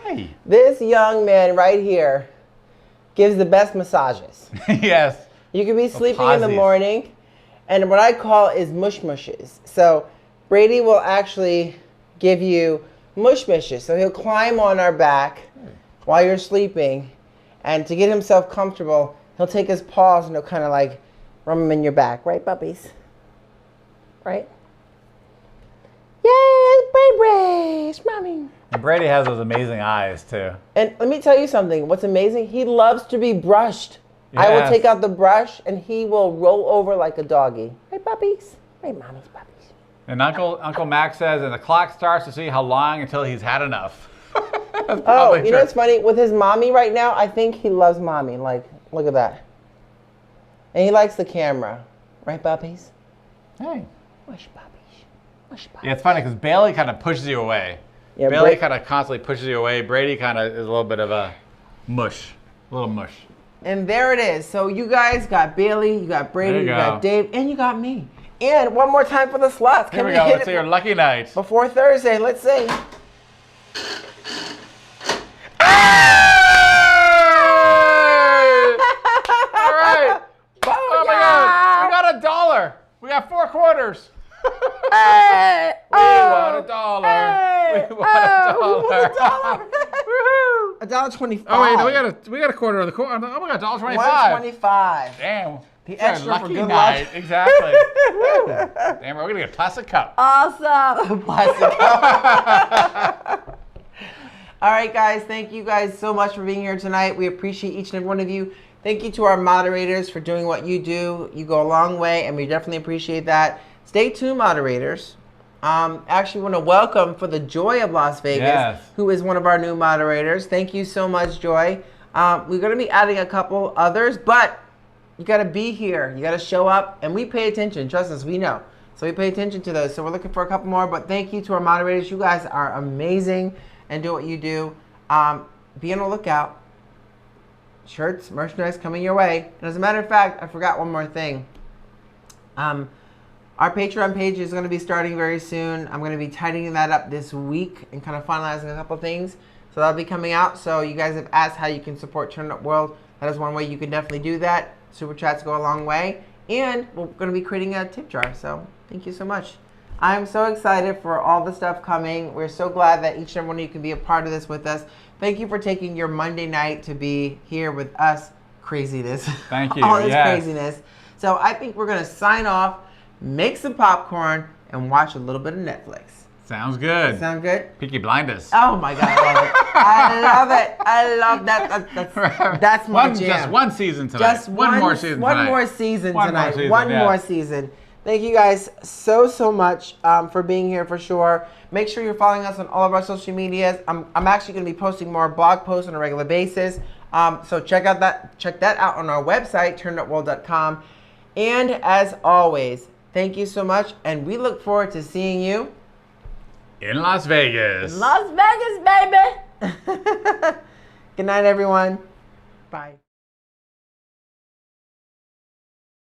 Hey. This young man right here gives the best massages. Yes. You could be sleeping in the posies. morning, and what I call is mush mushes. So Brady will actually give you mush mushes. So he'll climb on our back while you're sleeping, and to get himself comfortable, he'll take his paws and he'll kind of like rub them in your back. Right, puppies? Right? Yes, Brady, mommy. And Brady has those amazing eyes too. And let me tell you something. What's amazing, he loves to be brushed. I will Yes. take out the brush and he will roll over like a doggy. Right, puppies? Right, mommy's puppies. And Uncle Max says, and the clock starts to see how long until he's had enough. That's Oh, probably you true. know what's funny? With his mommy right now, I think he loves mommy. Like, look at that. And he likes the camera. Right, puppies? Hey. Mush puppies. Mush puppies. Yeah, it's funny because Bailey kind of pushes you away. Yeah, Bailey Bra- kind of constantly pushes you away. Brady kind of is a little bit of a mush. A little mush. And there it is. So you guys got Bailey, you got Brady, There you you got go. Dave, and you got me. And one more time for the slots. Here Can we we go. hit Let's see your it lucky night. before Thursday? Let's see. All right. Oh my God. We got $1. We got 4 quarters. Hey! We want a dollar. Hey! We want a Oh, we want a dollar. dollar. $1.25. Oh wait, no, we got a quarter of the quarter. Oh my God, $1.25. $1.25. Damn. The It's our extra for lucky good night. luck. Exactly. Woo. Damn, we're gonna get a plastic cup. Awesome. Plastic cup. All right, guys. Thank you guys so much for being here tonight. We appreciate each and every one of you. Thank you to our moderators for doing what you do. You go a long way, and we definitely appreciate that. Stay tuned, moderators. Actually want to welcome for the Joy of Las Vegas, Yes. who is one of our new moderators. Thank you so much, Joy. We're going to be adding a couple others, but you got to be here. You got to show up, and we pay attention. Trust us, we know. So we pay attention to those. So we're looking for a couple more, but thank you to our moderators. You guys are amazing and do what you do. Be on the lookout. Shirts, merchandise coming your way. And as a matter of fact, I forgot one more thing. Our Patreon page is going to be starting very soon. I'm going to be tightening that up this week and kind of finalizing a couple things. So that'll be coming out. So you guys have asked how you can support Turn Up World. That is one way you can definitely do that. Super chats go a long way. And we're going to be creating a tip jar. So thank you so much. I'm so excited for all the stuff coming. We're so glad that each and every one of you can be a part of this with us. Thank you for taking your Monday night to be here with us. Craziness. Thank you. All this Yes. craziness. So I think we're going to sign off, make some popcorn, and watch a little bit of Netflix. Sounds good. Sound good? Peaky Blinders. Oh my God, I love it. I love it. I love that. That's my jam. Just one season tonight. Just one more season One tonight. more season One tonight. more season, One yeah. more season. Thank you guys so much for being here for sure. Make sure you're following us on all of our social medias. I'm actually going to be posting more blog posts on a regular basis. So check that out on our website, turnedupworld.com. And as always, thank you so much, and we look forward to seeing you In Las Vegas. Las Vegas, baby. Good night, everyone. Bye.